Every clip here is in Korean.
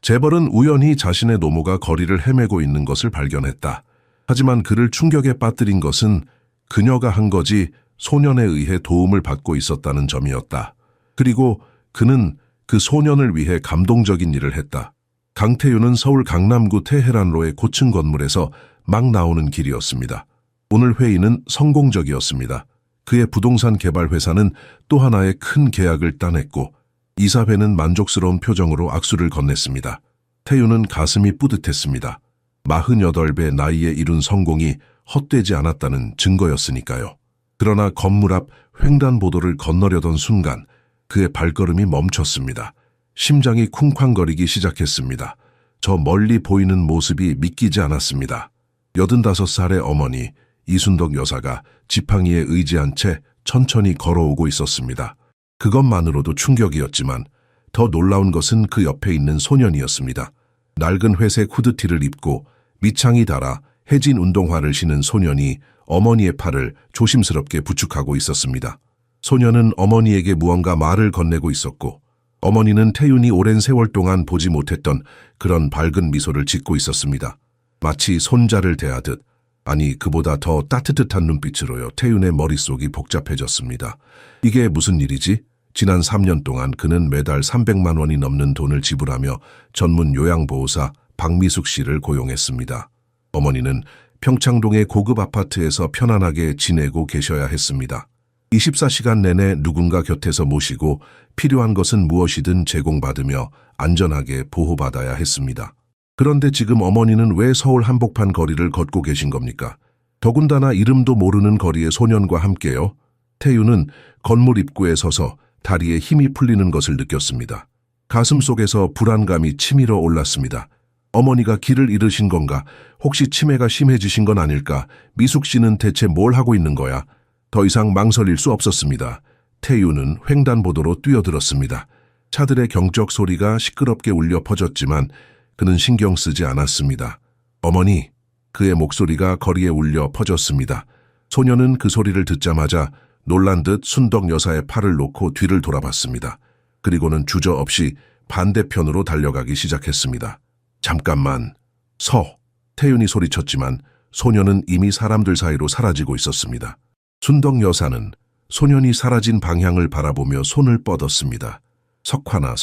재벌은 우연히 자신의 노모가 거리를 헤매고 있는 것을 발견했다. 하지만 그를 충격에 빠뜨린 것은 그녀가 한 거지 소년에 의해 도움을 받고 있었다는 점이었다. 그리고 그는 그 소년을 위해 감동적인 일을 했다. 강태윤은 서울 강남구 테헤란로의 고층 건물에서 막 나오는 길이었습니다. 오늘 회의는 성공적이었습니다. 그의 부동산 개발 회사는 또 하나의 큰 계약을 따냈고 이사회는 만족스러운 표정으로 악수를 건넸습니다. 태윤은 가슴이 뿌듯했습니다. 48배 나이에 이룬 성공이 헛되지 않았다는 증거였으니까요. 그러나 건물 앞 횡단보도를 건너려던 순간 그의 발걸음이 멈췄습니다. 심장이 쿵쾅거리기 시작했습니다. 저 멀리 보이는 모습이 믿기지 않았습니다. 85살의 어머니 이순덕 여사가 지팡이에 의지한 채 천천히 걸어오고 있었습니다. 그것만으로도 충격이었지만 더 놀라운 것은 그 옆에 있는 소년이었습니다. 낡은 회색 후드티를 입고 밑창이 달아 해진 운동화를 신은 소년이 어머니의 팔을 조심스럽게 부축하고 있었습니다. 소년은 어머니에게 무언가 말을 건네고 있었고 어머니는 태윤이 오랜 세월 동안 보지 못했던 그런 밝은 미소를 짓고 있었습니다. 마치 손자를 대하듯, 아니 그보다 더 따뜻한 눈빛으로요. 태윤의 머릿속이 복잡해졌습니다. 이게 무슨 일이지? 지난 3년 동안 그는 매달 300만 원이 넘는 돈을 지불하며 전문 요양보호사 박미숙 씨를 고용했습니다. 어머니는 평창동의 고급 아파트에서 편안하게 지내고 계셔야 했습니다. 24시간 내내 누군가 곁에서 모시고 필요한 것은 무엇이든 제공받으며 안전하게 보호받아야 했습니다. 그런데 지금 어머니는 왜 서울 한복판 거리를 걷고 계신 겁니까? 더군다나 이름도 모르는 거리의 소년과 함께요. 태윤은 건물 입구에 서서 다리에 힘이 풀리는 것을 느꼈습니다. 가슴속에서 불안감이 치밀어 올랐습니다. 어머니가 길을 잃으신 건가? 혹시 치매가 심해지신 건 아닐까? 미숙 씨는 대체 뭘 하고 있는 거야? 더 이상 망설일 수 없었습니다. 태윤은 횡단보도로 뛰어들었습니다. 차들의 경적 소리가 시끄럽게 울려 퍼졌지만 그는 신경 쓰지 않았습니다. 어머니, 그의 목소리가 거리에 울려 퍼졌습니다. 소녀는 그 소리를 듣자마자 놀란 듯 순덕 여사의 팔을 놓고 뒤를 돌아봤습니다. 그리고는 주저없이 반대편으로 달려가기 시작했습니다. 잠깐만, 태윤이 소리쳤지만 소녀는 이미 사람들 사이로 사라지고 있었습니다. 순덕 여사는 소년이 사라진 방향을 바라보며 손을 뻗었습니다. 석환아,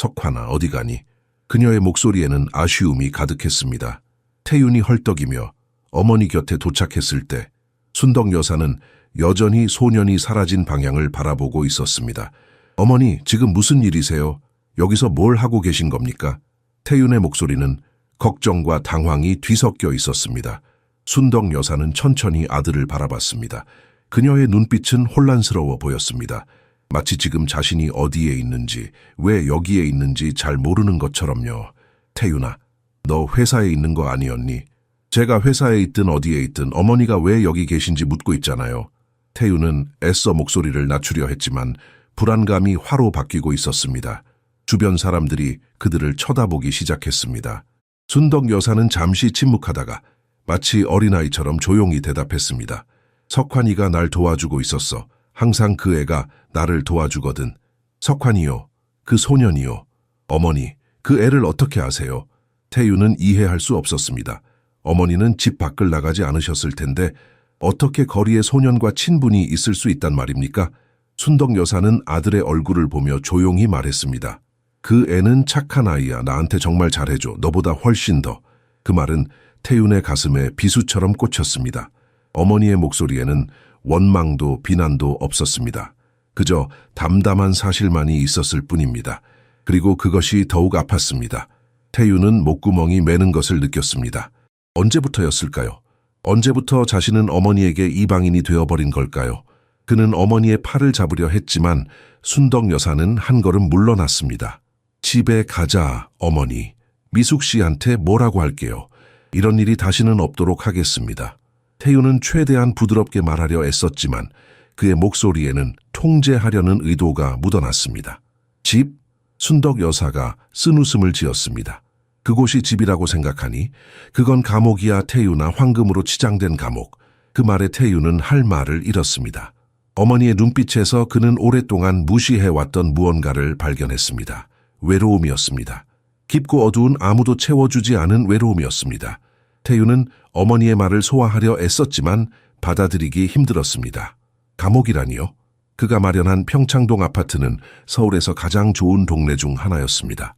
어디 가니? 그녀의 목소리에는 아쉬움이 가득했습니다. 태윤이 헐떡이며 어머니 곁에 도착했을 때 순덕 여사는 여전히 소년이 사라진 방향을 바라보고 있었습니다. 어머니, 지금 무슨 일이세요? 여기서 뭘 하고 계신 겁니까? 태윤의 목소리는 걱정과 당황이 뒤섞여 있었습니다. 순덕 여사는 천천히 아들을 바라봤습니다. 그녀의 눈빛은 혼란스러워 보였습니다. 마치 지금 자신이 어디에 있는지, 왜 여기에 있는지 잘 모르는 것처럼요. 태윤아, 너 회사에 있는 거 아니었니? 제가 회사에 있든 어디에 있든 어머니가 왜 여기 계신지 묻고 있잖아요. 태윤은 애써 목소리를 낮추려 했지만 불안감이 화로 바뀌고 있었습니다. 주변 사람들이 그들을 쳐다보기 시작했습니다. 순덕 여사는 잠시 침묵하다가 마치 어린아이처럼 조용히 대답했습니다. 석환이가 날 도와주고 있었어. 항상 그 애가 나를 도와주거든. 석환이요. 그 소년이요. 어머니, 그 애를 어떻게 아세요? 태윤은 이해할 수 없었습니다. 어머니는 집 밖을 나가지 않으셨을 텐데 어떻게 거리에 소년과 친분이 있을 수 있단 말입니까? 순덕 여사는 아들의 얼굴을 보며 조용히 말했습니다. 그 애는 착한 아이야. 나한테 정말 잘해줘. 너보다 훨씬 더. 그 말은 태윤의 가슴에 비수처럼 꽂혔습니다. 어머니의 목소리에는 원망도 비난도 없었습니다. 그저 담담한 사실만이 있었을 뿐입니다. 그리고 그것이 더욱 아팠습니다. 태윤은 목구멍이 메는 것을 느꼈습니다. 언제부터였을까요? 언제부터 자신은 어머니에게 이방인이 되어버린 걸까요? 그는 어머니의 팔을 잡으려 했지만 순덕 여사는 한 걸음 물러났습니다. 집에 가자, 어머니. 미숙 씨한테 뭐라고 할게요. 이런 일이 다시는 없도록 하겠습니다. 태윤은 최대한 부드럽게 말하려 애썼지만 그의 목소리에는 통제하려는 의도가 묻어났습니다. 집? 순덕 여사가 쓴웃음을 지었습니다. 그곳이 집이라고 생각하니? 그건 감옥이야. 태윤아, 황금으로 치장된 감옥. 그 말에 태윤은 할 말을 잃었습니다. 어머니의 눈빛에서 그는 오랫동안 무시해왔던 무언가를 발견했습니다. 외로움이었습니다. 깊고 어두운 아무도 채워주지 않은 외로움이었습니다. 태유는 어머니의 말을 소화하려 애썼지만 받아들이기 힘들었습니다. 감옥이라니요? 그가 마련한 평창동 아파트는 서울에서 가장 좋은 동네 중 하나였습니다.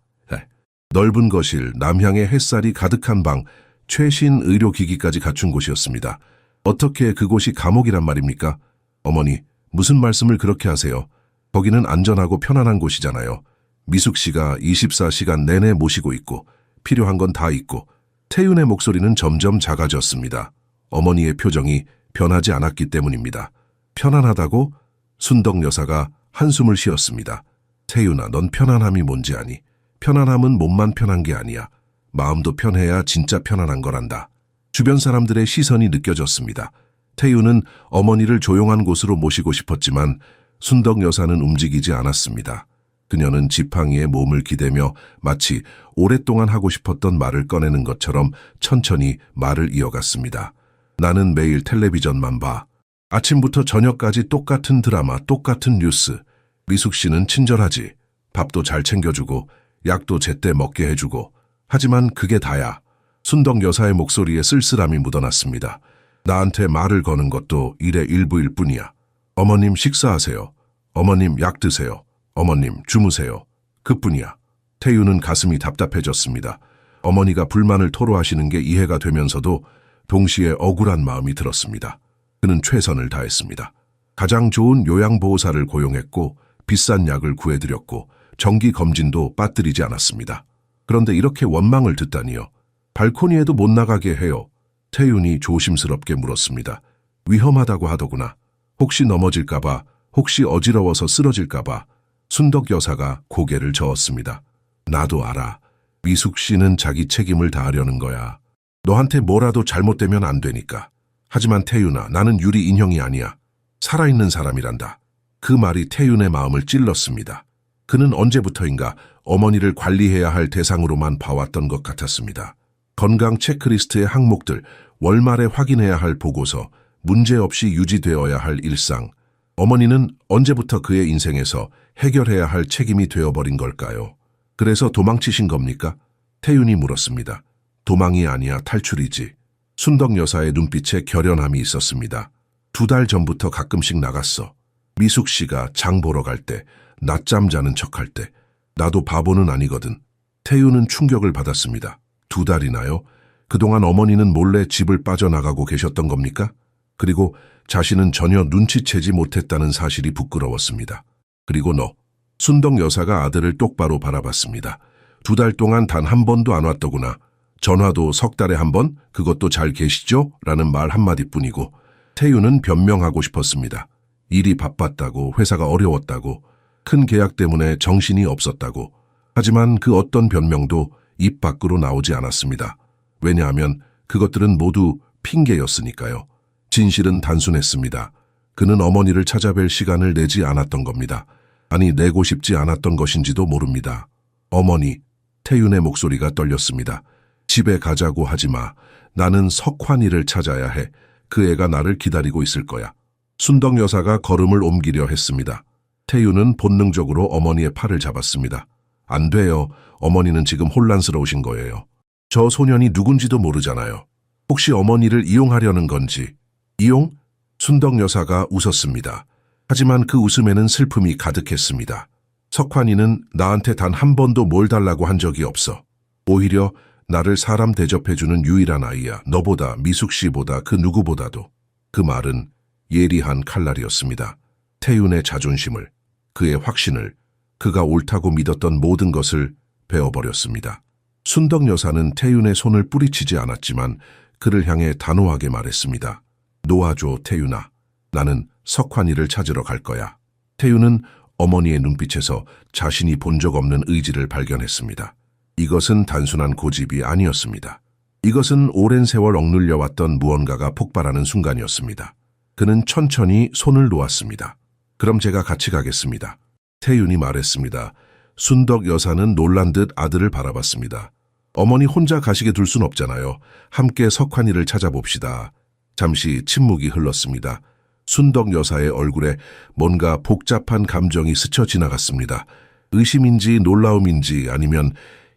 넓은 거실, 남향의 햇살이 가득한 방, 최신 의료기기까지 갖춘 곳이었습니다. 어떻게 그곳이 감옥이란 말입니까? 어머니, 무슨 말씀을 그렇게 하세요? 거기는 안전하고 편안한 곳이잖아요. 미숙 씨가 24시간 내내 모시고 있고 필요한 건 다 있고. 태윤의 목소리는 점점 작아졌습니다. 어머니의 표정이 변하지 않았기 때문입니다. 편안하다고? 순덕 여사가 한숨을 쉬었습니다. 태윤아, 넌 편안함이 뭔지 아니? 편안함은 몸만 편한 게 아니야. 마음도 편해야 진짜 편안한 거란다. 주변 사람들의 시선이 느껴졌습니다. 태윤은 어머니를 조용한 곳으로 모시고 싶었지만 순덕 여사는 움직이지 않았습니다. 그녀는 지팡이에 몸을 기대며 마치 오랫동안 하고 싶었던 말을 꺼내는 것처럼 천천히 말을 이어갔습니다. 나는 매일 텔레비전만 봐. 아침부터 저녁까지 똑같은 드라마, 똑같은 뉴스. 미숙 씨는 친절하지. 밥도 잘 챙겨주고 약도 제때 먹게 해주고. 하지만 그게 다야. 순덕 여사의 목소리에 쓸쓸함이 묻어났습니다. 나한테 말을 거는 것도 일의 일부일 뿐이야. 어머님 식사하세요. 어머님 약 드세요. 어머님 주무세요. 그뿐이야. 태유는 가슴이 답답해졌습니다. 어머니가 불만을 토로하시는 게 이해가 되면서도 동시에 억울한 마음이 들었습니다. 그는 최선을 다했습니다. 가장 좋은 요양보호사를 고용했고 비싼 약을 구해드렸고 정기 검진도 빠뜨리지 않았습니다. 그런데 이렇게 원망을 듣다니요. 발코니에도 못 나가게 해요. 태윤이 조심스럽게 물었습니다. 위험하다고 하더구나. 혹시 넘어질까봐, 혹시 어지러워서 쓰러질까봐. 순덕 여사가 고개를 저었습니다. 나도 알아. 미숙 씨는 자기 책임을 다하려는 거야. 너한테 뭐라도 잘못되면 안 되니까. 하지만 태윤아, 나는 유리 인형이 아니야. 살아있는 사람이란다. 그 말이 태윤의 마음을 찔렀습니다. 그는 언제부터인가 어머니를 관리해야 할 대상으로만 봐왔던 것 같았습니다. 건강 체크리스트의 항목들, 월말에 확인해야 할 보고서, 문제없이 유지되어야 할 일상. 어머니는 언제부터 그의 인생에서 해결해야 할 책임이 되어버린 걸까요? 그래서 도망치신 겁니까? 태윤이 물었습니다. 도망이 아니야, 탈출이지. 순덕 여사의 눈빛에 결연함이 있었습니다. 2달 전부터 가끔씩 나갔어. 미숙 씨가 장 보러 갈 때, 낮잠 자는 척할 때. 나도 바보는 아니거든. 태윤은 충격을 받았습니다. 2달이나요? 그동안 어머니는 몰래 집을 빠져나가고 계셨던 겁니까? 그리고 자신은 전혀 눈치채지 못했다는 사실이 부끄러웠습니다. 그리고 너, 순덕 여사가 아들을 똑바로 바라봤습니다. 2달 동안 단 한 번도 안 왔더구나. 전화도 3달에 한 번? 그것도 잘 계시죠? 라는 말 한마디뿐이고. 태윤은 변명하고 싶었습니다. 일이 바빴다고, 회사가 어려웠다고, 큰 계약 때문에 정신이 없었다고. 하지만 그 어떤 변명도 입 밖으로 나오지 않았습니다. 왜냐하면 그것들은 모두 핑계였으니까요. 진실은 단순했습니다. 그는 어머니를 찾아뵐 시간을 내지 않았던 겁니다. 아니, 내고 싶지 않았던 것인지도 모릅니다. 어머니, 태윤의 목소리가 떨렸습니다. 집에 가자고 하지 마. 나는 석환이를 찾아야 해. 그 애가 나를 기다리고 있을 거야. 순덕 여사가 걸음을 옮기려 했습니다. 태윤은 본능적으로 어머니의 팔을 잡았습니다. 안 돼요. 어머니는 지금 혼란스러우신 거예요. 저 소년이 누군지도 모르잖아요. 혹시 어머니를 이용하려는 건지. 이용? 순덕 여사가 웃었습니다. 하지만 그 웃음에는 슬픔이 가득했습니다. 석환이는 나한테 단 한 번도 뭘 달라고 한 적이 없어. 오히려 나를 사람 대접해주는 유일한 아이야. 너보다, 미숙 씨보다, 그 누구보다도. 그 말은 예리한 칼날이었습니다. 태윤의 자존심을, 그의 확신을, 그가 옳다고 믿었던 모든 것을 베어버렸습니다. 순덕 여사는 태윤의 손을 뿌리치지 않았지만 그를 향해 단호하게 말했습니다. 놓아줘, 태윤아. 나는 석환이를 찾으러 갈 거야. 태윤은 어머니의 눈빛에서 자신이 본 적 없는 의지를 발견했습니다. 이것은 단순한 고집이 아니었습니다. 이것은 오랜 세월 억눌려왔던 무언가가 폭발하는 순간이었습니다. 그는 천천히 손을 놓았습니다. 그럼 제가 같이 가겠습니다. 태윤이 말했습니다. 순덕 여사는 놀란 듯 아들을 바라봤습니다. 어머니 혼자 가시게 둘 순 없잖아요. 함께 석환이를 찾아봅시다. 잠시 침묵이 흘렀습니다. 순덕 여사의 얼굴에 뭔가 복잡한 감정이 스쳐 지나갔습니다. 의심인지 놀라움인지 아니면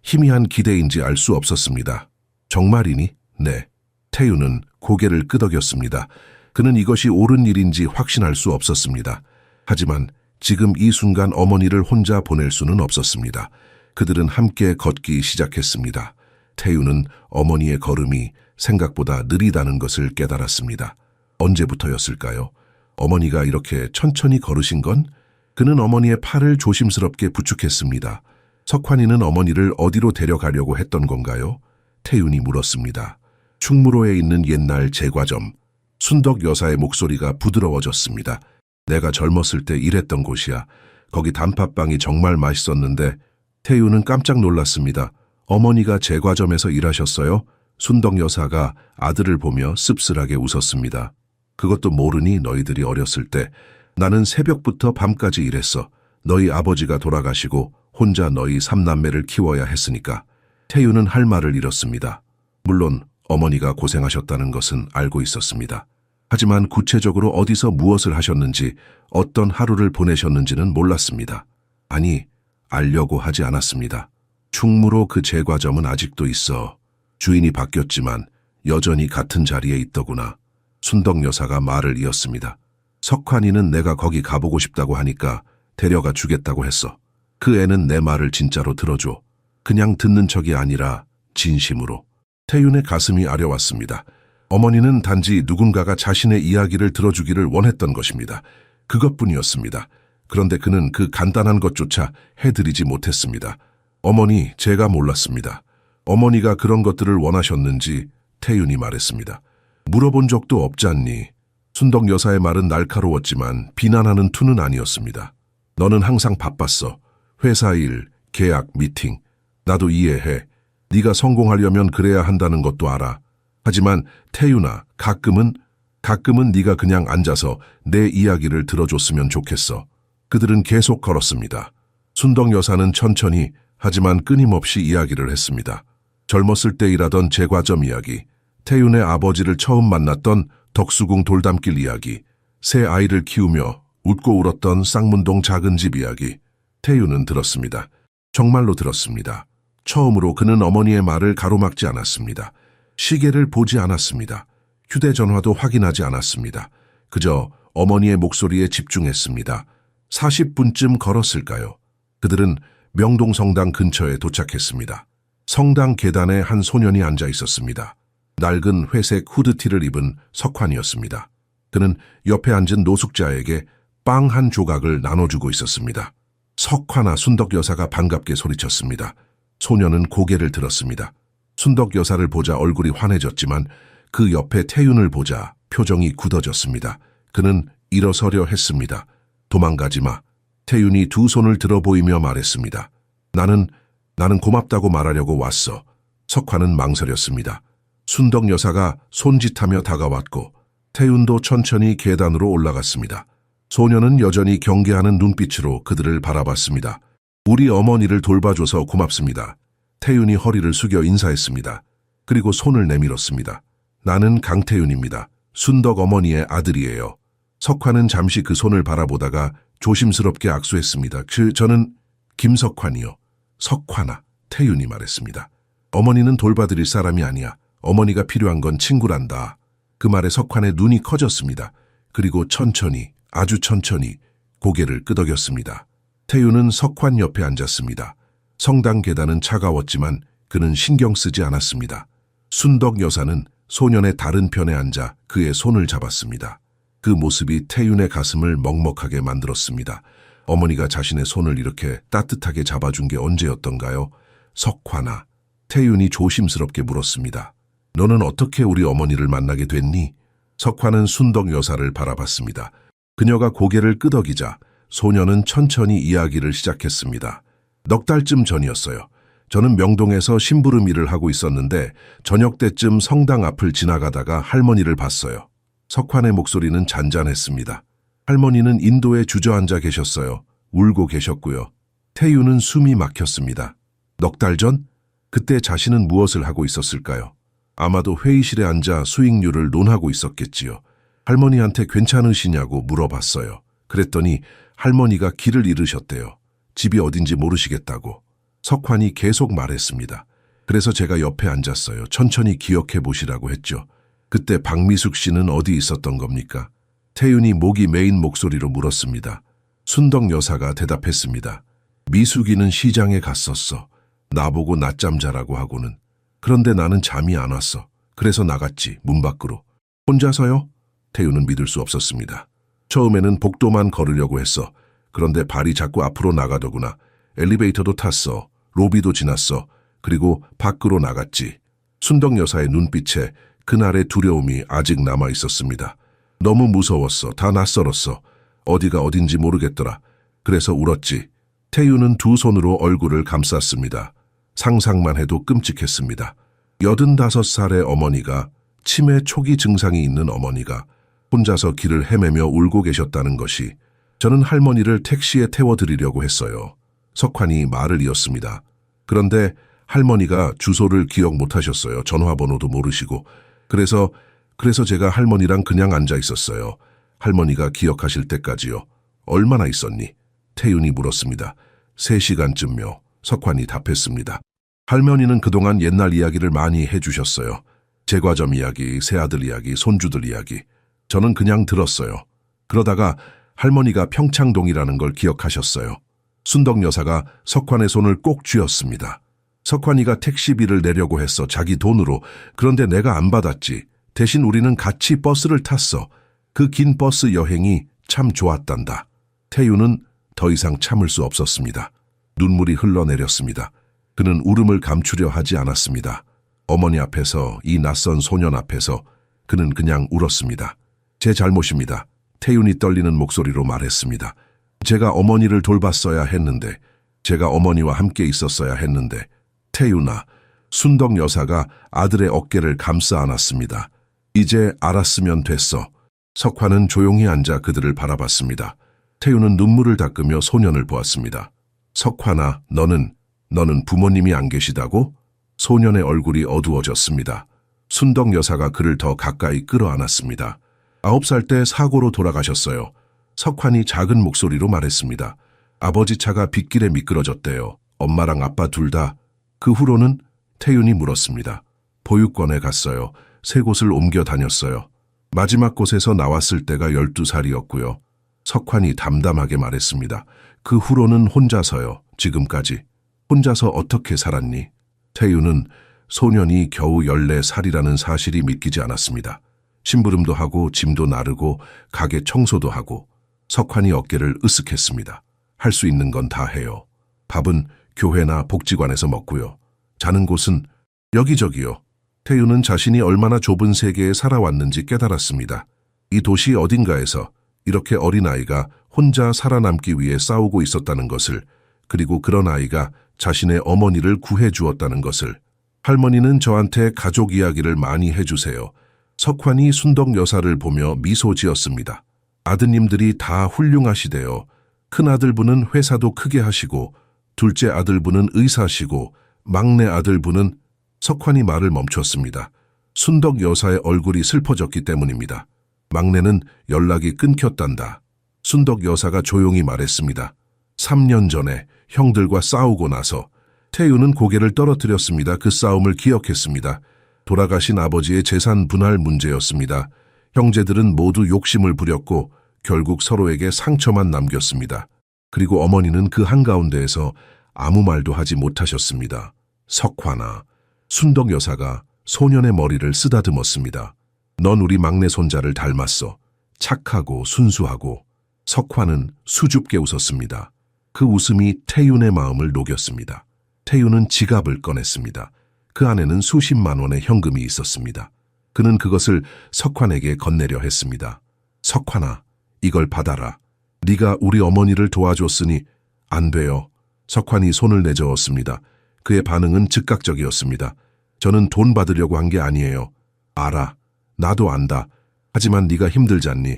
희미한 기대인지 알 수 없었습니다. 정말이니? 네. 태유는 고개를 끄덕였습니다. 그는 이것이 옳은 일인지 확신할 수 없었습니다. 하지만 지금 이 순간 어머니를 혼자 보낼 수는 없었습니다. 그들은 함께 걷기 시작했습니다. 태유는 어머니의 걸음이 생각보다 느리다는 것을 깨달았습니다. 언제부터였을까요? 어머니가 이렇게 천천히 걸으신 건? 그는 어머니의 팔을 조심스럽게 부축했습니다. 석환이는 어머니를 어디로 데려가려고 했던 건가요? 태윤이 물었습니다. 충무로에 있는 옛날 제과점. 순덕 여사의 목소리가 부드러워졌습니다. 내가 젊었을 때 일했던 곳이야. 거기 단팥빵이 정말 맛있었는데. 태윤은 깜짝 놀랐습니다. 어머니가 제과점에서 일하셨어요? 순덕 여사가 아들을 보며 씁쓸하게 웃었습니다. 그것도 모르니 너희들이 어렸을 때. 나는 새벽부터 밤까지 일했어. 너희 아버지가 돌아가시고 혼자 너희 삼남매를 키워야 했으니까. 태윤은 할 말을 잃었습니다. 물론 어머니가 고생하셨다는 것은 알고 있었습니다. 하지만 구체적으로 어디서 무엇을 하셨는지, 어떤 하루를 보내셨는지는 몰랐습니다. 아니, 알려고 하지 않았습니다. 충무로 그 제과점은 아직도 있어. 주인이 바뀌었지만 여전히 같은 자리에 있더구나. 순덕 여사가 말을 이었습니다. 석환이는 내가 거기 가보고 싶다고 하니까 데려가 주겠다고 했어. 그 애는 내 말을 진짜로 들어줘. 그냥 듣는 척이 아니라 진심으로. 태윤의 가슴이 아려왔습니다. 어머니는 단지 누군가가 자신의 이야기를 들어주기를 원했던 것입니다. 그것뿐이었습니다. 그런데 그는 그 간단한 것조차 해드리지 못했습니다. 어머니, 제가 몰랐습니다. 어머니가 그런 것들을 원하셨는지 태윤이 말했습니다. 물어본 적도 없잖니. 순덕 여사의 말은 날카로웠지만 비난하는 투는 아니었습니다. 너는 항상 바빴어. 회사 일, 계약, 미팅. 나도 이해해. 네가 성공하려면 그래야 한다는 것도 알아. 하지만 태윤아, 가끔은 네가 그냥 앉아서 내 이야기를 들어줬으면 좋겠어. 그들은 계속 걸었습니다. 순덕 여사는 천천히 하지만 끊임없이 이야기를 했습니다. 젊었을 때 일하던 제과점 이야기, 태윤의 아버지를 처음 만났던 덕수궁 돌담길 이야기, 새 아이를 키우며 웃고 울었던 쌍문동 작은 집 이야기. 태윤은 들었습니다. 정말로 들었습니다. 처음으로 그는 어머니의 말을 가로막지 않았습니다. 시계를 보지 않았습니다. 휴대전화도 확인하지 않았습니다. 그저 어머니의 목소리에 집중했습니다. 40분쯤 걸었을까요? 그들은 명동성당 근처에 도착했습니다. 성당 계단에 한 소년이 앉아 있었습니다. 낡은 회색 후드티를 입은 석환이었습니다. 그는 옆에 앉은 노숙자에게 빵 한 조각을 나눠주고 있었습니다. 석환아, 순덕 여사가 반갑게 소리쳤습니다. 소년은 고개를 들었습니다. 순덕 여사를 보자 얼굴이 환해졌지만 그 옆에 태윤을 보자 표정이 굳어졌습니다. 그는 일어서려 했습니다. 도망가지 마. 태윤이 두 손을 들어 보이며 말했습니다. 나는 고맙다고 말하려고 왔어. 석환은 망설였습니다. 순덕 여사가 손짓하며 다가왔고 태윤도 천천히 계단으로 올라갔습니다. 소녀는 여전히 경계하는 눈빛으로 그들을 바라봤습니다. 우리 어머니를 돌봐줘서 고맙습니다. 태윤이 허리를 숙여 인사했습니다. 그리고 손을 내밀었습니다. 나는 강태윤입니다. 순덕 어머니의 아들이에요. 석환은 잠시 그 손을 바라보다가 조심스럽게 악수했습니다. 저는 김석환이요. 석환아, 태윤이 말했습니다. 어머니는 돌봐드릴 사람이 아니야. 어머니가 필요한 건 친구란다. 그 말에 석환의 눈이 커졌습니다. 그리고 천천히, 아주 천천히 고개를 끄덕였습니다. 태윤은 석환 옆에 앉았습니다. 성당 계단은 차가웠지만 그는 신경 쓰지 않았습니다. 순덕 여사는 소년의 다른 편에 앉아 그의 손을 잡았습니다. 그 모습이 태윤의 가슴을 먹먹하게 만들었습니다. 어머니가 자신의 손을 이렇게 따뜻하게 잡아준 게 언제였던가요? 석환아, 태윤이 조심스럽게 물었습니다. 너는 어떻게 우리 어머니를 만나게 됐니? 석환은 순덕 여사를 바라봤습니다. 그녀가 고개를 끄덕이자 소녀는 천천히 이야기를 시작했습니다. 넉 달쯤 전이었어요. 저는 명동에서 심부름 일을 하고 있었는데 저녁 때쯤 성당 앞을 지나가다가 할머니를 봤어요. 석환의 목소리는 잔잔했습니다. 할머니는 인도에 주저앉아 계셨어요. 울고 계셨고요. 태윤은 숨이 막혔습니다. 넉 달 전? 그때 자신은 무엇을 하고 있었을까요? 아마도 회의실에 앉아 수익률을 논하고 있었겠지요. 할머니한테 괜찮으시냐고 물어봤어요. 그랬더니 할머니가 길을 잃으셨대요. 집이 어딘지 모르시겠다고. 석환이 계속 말했습니다. 그래서 제가 옆에 앉았어요. 천천히 기억해 보시라고 했죠. 그때 박미숙 씨는 어디 있었던 겁니까? 태윤이 목이 메인 목소리로 물었습니다. 순덕 여사가 대답했습니다. 미숙이는 시장에 갔었어. 나보고 낮잠 자라고 하고는. 그런데 나는 잠이 안 왔어. 그래서 나갔지, 문 밖으로. 혼자서요? 태윤은 믿을 수 없었습니다. 처음에는 복도만 걸으려고 했어. 그런데 발이 자꾸 앞으로 나가더구나. 엘리베이터도 탔어. 로비도 지났어. 그리고 밖으로 나갔지. 순덕 여사의 눈빛에 그날의 두려움이 아직 남아 있었습니다. 너무 무서웠어. 다 낯설었어. 어디가 어딘지 모르겠더라. 그래서 울었지. 태윤은 두 손으로 얼굴을 감쌌습니다. 상상만 해도 끔찍했습니다. 85살의 어머니가, 치매 초기 증상이 있는 어머니가 혼자서 길을 헤매며 울고 계셨다는 것이, 저는 할머니를 택시에 태워드리려고 했어요. 석환이 말을 이었습니다. 그런데 할머니가 주소를 기억 못하셨어요. 전화번호도 모르시고. 그래서 제가 할머니랑 그냥 앉아 있었어요. 할머니가 기억하실 때까지요. 얼마나 있었니? 태윤이 물었습니다. 3시간쯤요. 석환이 답했습니다. 할머니는 그동안 옛날 이야기를 많이 해주셨어요. 제과점 이야기, 새아들 이야기, 손주들 이야기. 저는 그냥 들었어요. 그러다가 할머니가 평창동이라는 걸 기억하셨어요. 순덕 여사가 석환의 손을 꼭 쥐었습니다. 석환이가 택시비를 내려고 했어, 자기 돈으로. 그런데 내가 안 받았지. 대신 우리는 같이 버스를 탔어. 그 긴 버스 여행이 참 좋았단다. 태윤은 더 이상 참을 수 없었습니다. 눈물이 흘러내렸습니다. 그는 울음을 감추려 하지 않았습니다. 어머니 앞에서, 이 낯선 소년 앞에서 그는 그냥 울었습니다. 제 잘못입니다. 태윤이 떨리는 목소리로 말했습니다. 제가 어머니를 돌봤어야 했는데, 제가 어머니와 함께 있었어야 했는데. 태윤아, 순덕 여사가 아들의 어깨를 감싸 안았습니다. 이제 알았으면 됐어. 석환은 조용히 앉아 그들을 바라봤습니다. 태윤은 눈물을 닦으며 소년을 보았습니다. 석환아, 너는 부모님이 안 계시다고? 소년의 얼굴이 어두워졌습니다. 순덕 여사가 그를 더 가까이 끌어안았습니다. 9살 때 사고로 돌아가셨어요. 석환이 작은 목소리로 말했습니다. 아버지 차가 빗길에 미끄러졌대요. 엄마랑 아빠 둘 다. 그 후로는? 태윤이 물었습니다. 보육원에 갔어요. 3곳을 옮겨 다녔어요. 마지막 곳에서 나왔을 때가 12살이었고요. 석환이 담담하게 말했습니다. 그 후로는 혼자서요. 지금까지. 혼자서 어떻게 살았니? 태윤은 소년이 겨우 14살이라는 사실이 믿기지 않았습니다. 심부름도 하고 짐도 나르고 가게 청소도 하고. 석환이 어깨를 으쓱했습니다. 할 수 있는 건 다 해요. 밥은 교회나 복지관에서 먹고요. 자는 곳은 여기저기요. 태윤은 자신이 얼마나 좁은 세계에 살아왔는지 깨달았습니다. 이 도시 어딘가에서 이렇게 어린아이가 혼자 살아남기 위해 싸우고 있었다는 것을, 그리고 그런 아이가 자신의 어머니를 구해주었다는 것을. 할머니는 저한테 가족 이야기를 많이 해주세요. 석환이 순덕 여사를 보며 미소 지었습니다. 아드님들이 다 훌륭하시대요. 큰아들분은 회사도 크게 하시고, 둘째 아들분은 의사시고, 막내 아들분은. 석환이 말을 멈췄습니다. 순덕 여사의 얼굴이 슬퍼졌기 때문입니다. 막내는 연락이 끊겼단다. 순덕 여사가 조용히 말했습니다. 3년 전에 형들과 싸우고 나서. 태윤은 고개를 떨어뜨렸습니다. 그 싸움을 기억했습니다. 돌아가신 아버지의 재산 분할 문제였습니다. 형제들은 모두 욕심을 부렸고 결국 서로에게 상처만 남겼습니다. 그리고 어머니는 그 한가운데에서 아무 말도 하지 못하셨습니다. 석환아, 순덕 여사가 소년의 머리를 쓰다듬었습니다. 넌 우리 막내 손자를 닮았어. 착하고 순수하고. 석환은 수줍게 웃었습니다. 그 웃음이 태윤의 마음을 녹였습니다. 태윤은 지갑을 꺼냈습니다. 그 안에는 수십만 원의 현금이 있었습니다. 그는 그것을 석환에게 건네려 했습니다. 석환아, 이걸 받아라. 네가 우리 어머니를 도와줬으니. 안 돼요. 석환이 손을 내저었습니다. 그의 반응은 즉각적이었습니다. 저는 돈 받으려고 한 게 아니에요. 알아. 나도 안다. 하지만 네가 힘들잖니.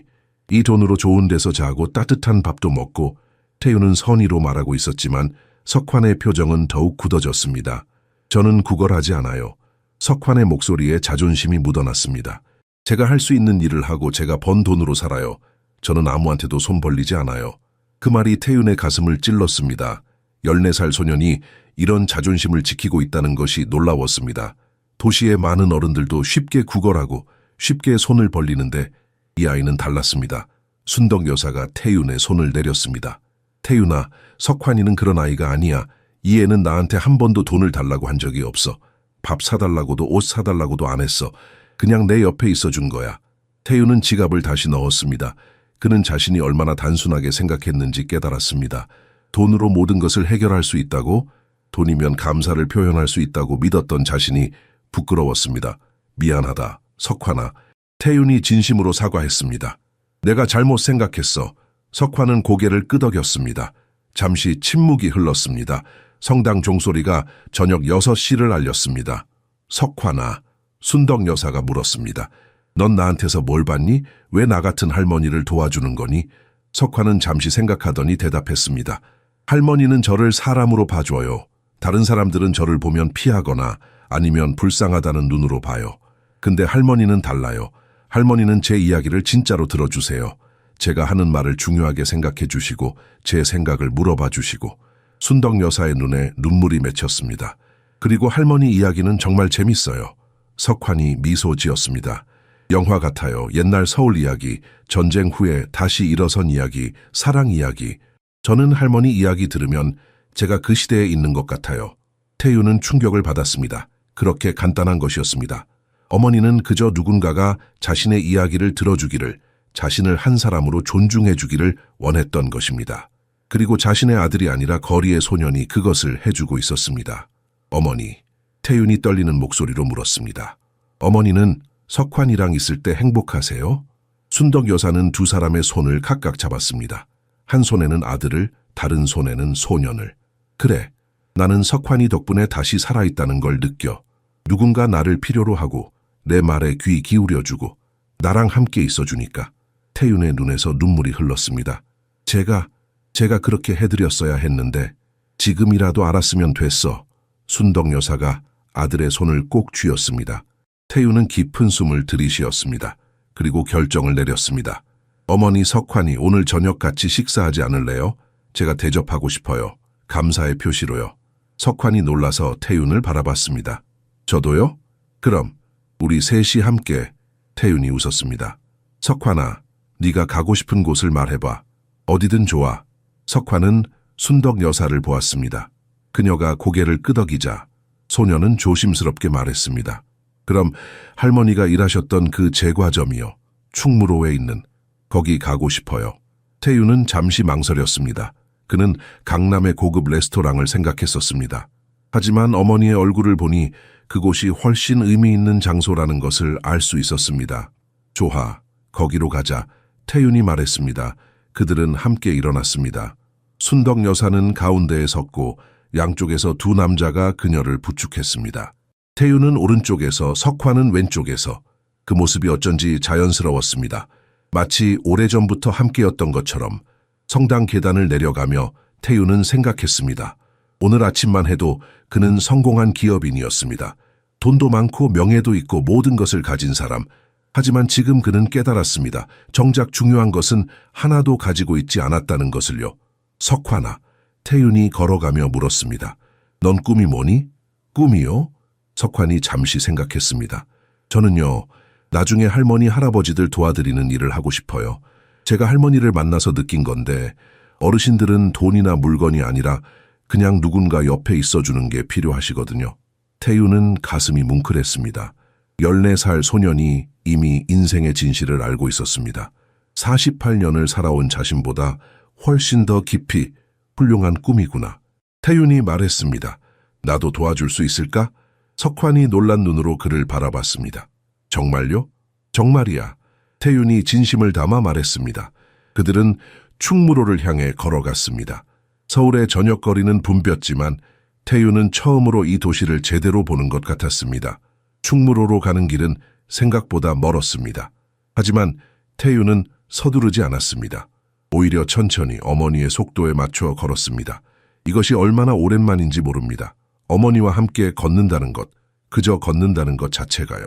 이 돈으로 좋은 데서 자고 따뜻한 밥도 먹고. 태윤은 선의로 말하고 있었지만 석환의 표정은 더욱 굳어졌습니다. 저는 구걸하지 않아요. 석환의 목소리에 자존심이 묻어났습니다. 제가 할 수 있는 일을 하고 제가 번 돈으로 살아요. 저는 아무한테도 손 벌리지 않아요. 그 말이 태윤의 가슴을 찔렀습니다. 14살 소년이 이런 자존심을 지키고 있다는 것이 놀라웠습니다. 도시의 많은 어른들도 쉽게 구걸하고 쉽게 손을 벌리는데 이 아이는 달랐습니다. 순덕 여사가 태윤의 손을 내렸습니다. 태윤아, 석환이는 그런 아이가 아니야. 이 애는 나한테 한 번도 돈을 달라고 한 적이 없어. 밥 사달라고도 옷 사달라고도 안 했어. 그냥 내 옆에 있어준 거야. 태윤은 지갑을 다시 넣었습니다. 그는 자신이 얼마나 단순하게 생각했는지 깨달았습니다. 돈으로 모든 것을 해결할 수 있다고, 돈이면 감사를 표현할 수 있다고 믿었던 자신이 부끄러웠습니다. 미안하다, 석환아. 태윤이 진심으로 사과했습니다. 내가 잘못 생각했어. 석환은 고개를 끄덕였습니다. 잠시 침묵이 흘렀습니다. 성당 종소리가 저녁 6시를 알렸습니다. 석환아, 순덕 여사가 물었습니다. 넌 나한테서 뭘 받니? 왜 나 같은 할머니를 도와주는 거니? 석환은 잠시 생각하더니 대답했습니다. 할머니는 저를 사람으로 봐줘요. 다른 사람들은 저를 보면 피하거나 아니면 불쌍하다는 눈으로 봐요. 근데 할머니는 달라요. 할머니는 제 이야기를 진짜로 들어주세요. 제가 하는 말을 중요하게 생각해 주시고 제 생각을 물어봐 주시고. 순덕 여사의 눈에 눈물이 맺혔습니다. 그리고 할머니 이야기는 정말 재밌어요. 석환이 미소 지었습니다. 영화 같아요. 옛날 서울 이야기, 전쟁 후에 다시 일어선 이야기, 사랑 이야기. 저는 할머니 이야기 들으면 제가 그 시대에 있는 것 같아요. 태윤은 충격을 받았습니다. 그렇게 간단한 것이었습니다. 어머니는 그저 누군가가 자신의 이야기를 들어주기를, 자신을 한 사람으로 존중해주기를 원했던 것입니다. 그리고 자신의 아들이 아니라 거리의 소년이 그것을 해주고 있었습니다. 어머니, 태윤이 떨리는 목소리로 물었습니다. 어머니는 석환이랑 있을 때 행복하세요? 순덕 여사는 두 사람의 손을 각각 잡았습니다. 한 손에는 아들을, 다른 손에는 소년을. 그래, 나는 석환이 덕분에 다시 살아있다는 걸 느껴. 누군가 나를 필요로 하고 내 말에 귀 기울여주고 나랑 함께 있어주니까. 태윤의 눈에서 눈물이 흘렀습니다. 제가 그렇게 해드렸어야 했는데 지금이라도 알았으면 됐어. 순덕 여사가 아들의 손을 꼭 쥐었습니다. 태윤은 깊은 숨을 들이쉬었습니다. 그리고 결정을 내렸습니다. 어머니 석환이 오늘 저녁 같이 식사하지 않을래요? 제가 대접하고 싶어요. 감사의 표시로요. 석환이 놀라서 태윤을 바라봤습니다. 저도요? 그럼 우리 셋이 함께. 태윤이 웃었습니다. 석환아, 네가 가고 싶은 곳을 말해봐. 어디든 좋아. 석환은 순덕 여사를 보았습니다. 그녀가 고개를 끄덕이자 소녀는 조심스럽게 말했습니다. 그럼 할머니가 일하셨던 그 제과점이요. 충무로에 있는 거기 가고 싶어요. 태윤은 잠시 망설였습니다. 그는 강남의 고급 레스토랑을 생각했었습니다. 하지만 어머니의 얼굴을 보니 그곳이 훨씬 의미 있는 장소라는 것을 알 수 있었습니다. 좋아, 거기로 가자. 태윤이 말했습니다. 그들은 함께 일어났습니다. 순덕 여사는 가운데에 섰고 양쪽에서 두 남자가 그녀를 부축했습니다. 태윤은 오른쪽에서, 석환은 왼쪽에서. 그 모습이 어쩐지 자연스러웠습니다. 마치 오래전부터 함께였던 것처럼. 성당 계단을 내려가며 태윤은 생각했습니다. 오늘 아침만 해도 그는 성공한 기업인이었습니다. 돈도 많고 명예도 있고 모든 것을 가진 사람. 하지만 지금 그는 깨달았습니다. 정작 중요한 것은 하나도 가지고 있지 않았다는 것을요. 석환아, 태윤이 걸어가며 물었습니다. 넌 꿈이 뭐니? 꿈이요? 석환이 잠시 생각했습니다. 저는요, 나중에 할머니, 할아버지들 도와드리는 일을 하고 싶어요. 제가 할머니를 만나서 느낀 건데 어르신들은 돈이나 물건이 아니라 그냥 누군가 옆에 있어주는 게 필요하시거든요. 태윤은 가슴이 뭉클했습니다. 14살 소년이 이미 인생의 진실을 알고 있었습니다. 48년을 살아온 자신보다 훨씬 더 깊이 훌륭한 꿈이구나. 태윤이 말했습니다. 나도 도와줄 수 있을까? 석환이 놀란 눈으로 그를 바라봤습니다. 정말요? 정말이야. 태윤이 진심을 담아 말했습니다. 그들은 충무로를 향해 걸어갔습니다. 서울의 저녁거리는 붐볐지만 태윤은 처음으로 이 도시를 제대로 보는 것 같았습니다. 충무로로 가는 길은 생각보다 멀었습니다. 하지만 태윤은 서두르지 않았습니다. 오히려 천천히 어머니의 속도에 맞춰 걸었습니다. 이것이 얼마나 오랜만인지 모릅니다. 어머니와 함께 걷는다는 것, 그저 걷는다는 것 자체가요.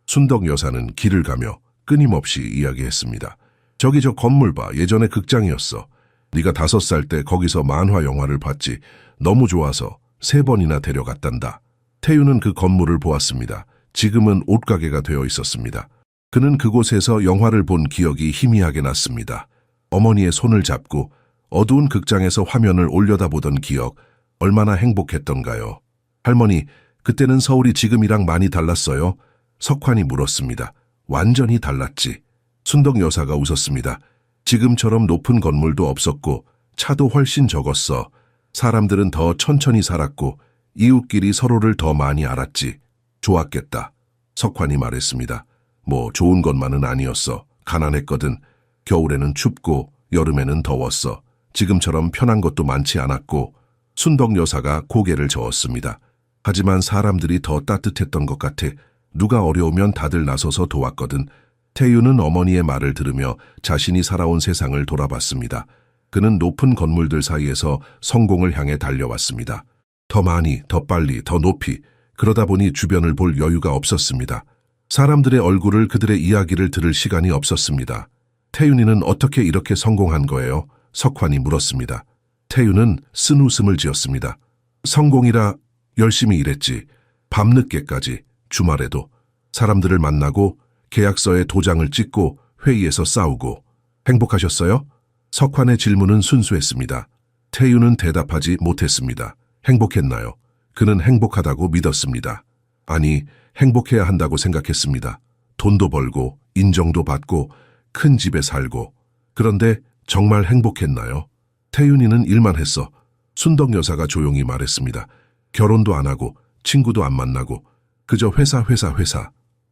순덕 여사는 길을 가며 끊임없이 이야기했습니다. 저기 저 건물 봐. 예전에 극장이었어. 네가 5살 때 거기서 만화 영화를 봤지. 너무 좋아서 3번이나 데려갔단다. 태유는 그 건물을 보았습니다. 지금은 옷가게가 되어 있었습니다. 그는 그곳에서 영화를 본 기억이 희미하게 났습니다. 어머니의 손을 잡고 어두운 극장에서 화면을 올려다보던 기억, 얼마나 행복했던가요. 할머니, 그때는 서울이 지금이랑 많이 달랐어요? 석환이 물었습니다. 완전히 달랐지. 순덕 여사가 웃었습니다. 지금처럼 높은 건물도 없었고 차도 훨씬 적었어. 사람들은 더 천천히 살았고 이웃끼리 서로를 더 많이 알았지. 좋았겠다. 석환이 말했습니다. 뭐 좋은 것만은 아니었어. 가난했거든. 겨울에는 춥고 여름에는 더웠어. 지금처럼 편한 것도 많지 않았고. 순덕 여사가 고개를 저었습니다. 하지만 사람들이 더 따뜻했던 것 같아. 누가 어려우면 다들 나서서 도왔거든. 태유는 어머니의 말을 들으며 자신이 살아온 세상을 돌아봤습니다. 그는 높은 건물들 사이에서 성공을 향해 달려왔습니다. 더 많이, 더 빨리, 더 높이. 그러다 보니 주변을 볼 여유가 없었습니다. 사람들의 얼굴을, 그들의 이야기를 들을 시간이 없었습니다. 태윤이는 어떻게 이렇게 성공한 거예요? 석환이 물었습니다. 태윤은 쓴웃음을 지었습니다. 성공이라 열심히 일했지. 밤늦게까지, 주말에도. 사람들을 만나고 계약서에 도장을 찍고 회의에서 싸우고. 행복하셨어요? 석환의 질문은 순수했습니다. 태윤은 대답하지 못했습니다. 행복했나요? 그는 행복하다고 믿었습니다. 아니, 행복해야 한다고 생각했습니다. 돈도 벌고 인정도 받고 큰 집에 살고. 그런데 정말 행복했나요? 태윤이는 일만 했어. 순덕 여사가 조용히 말했습니다. 결혼도 안 하고 친구도 안 만나고 그저 회사.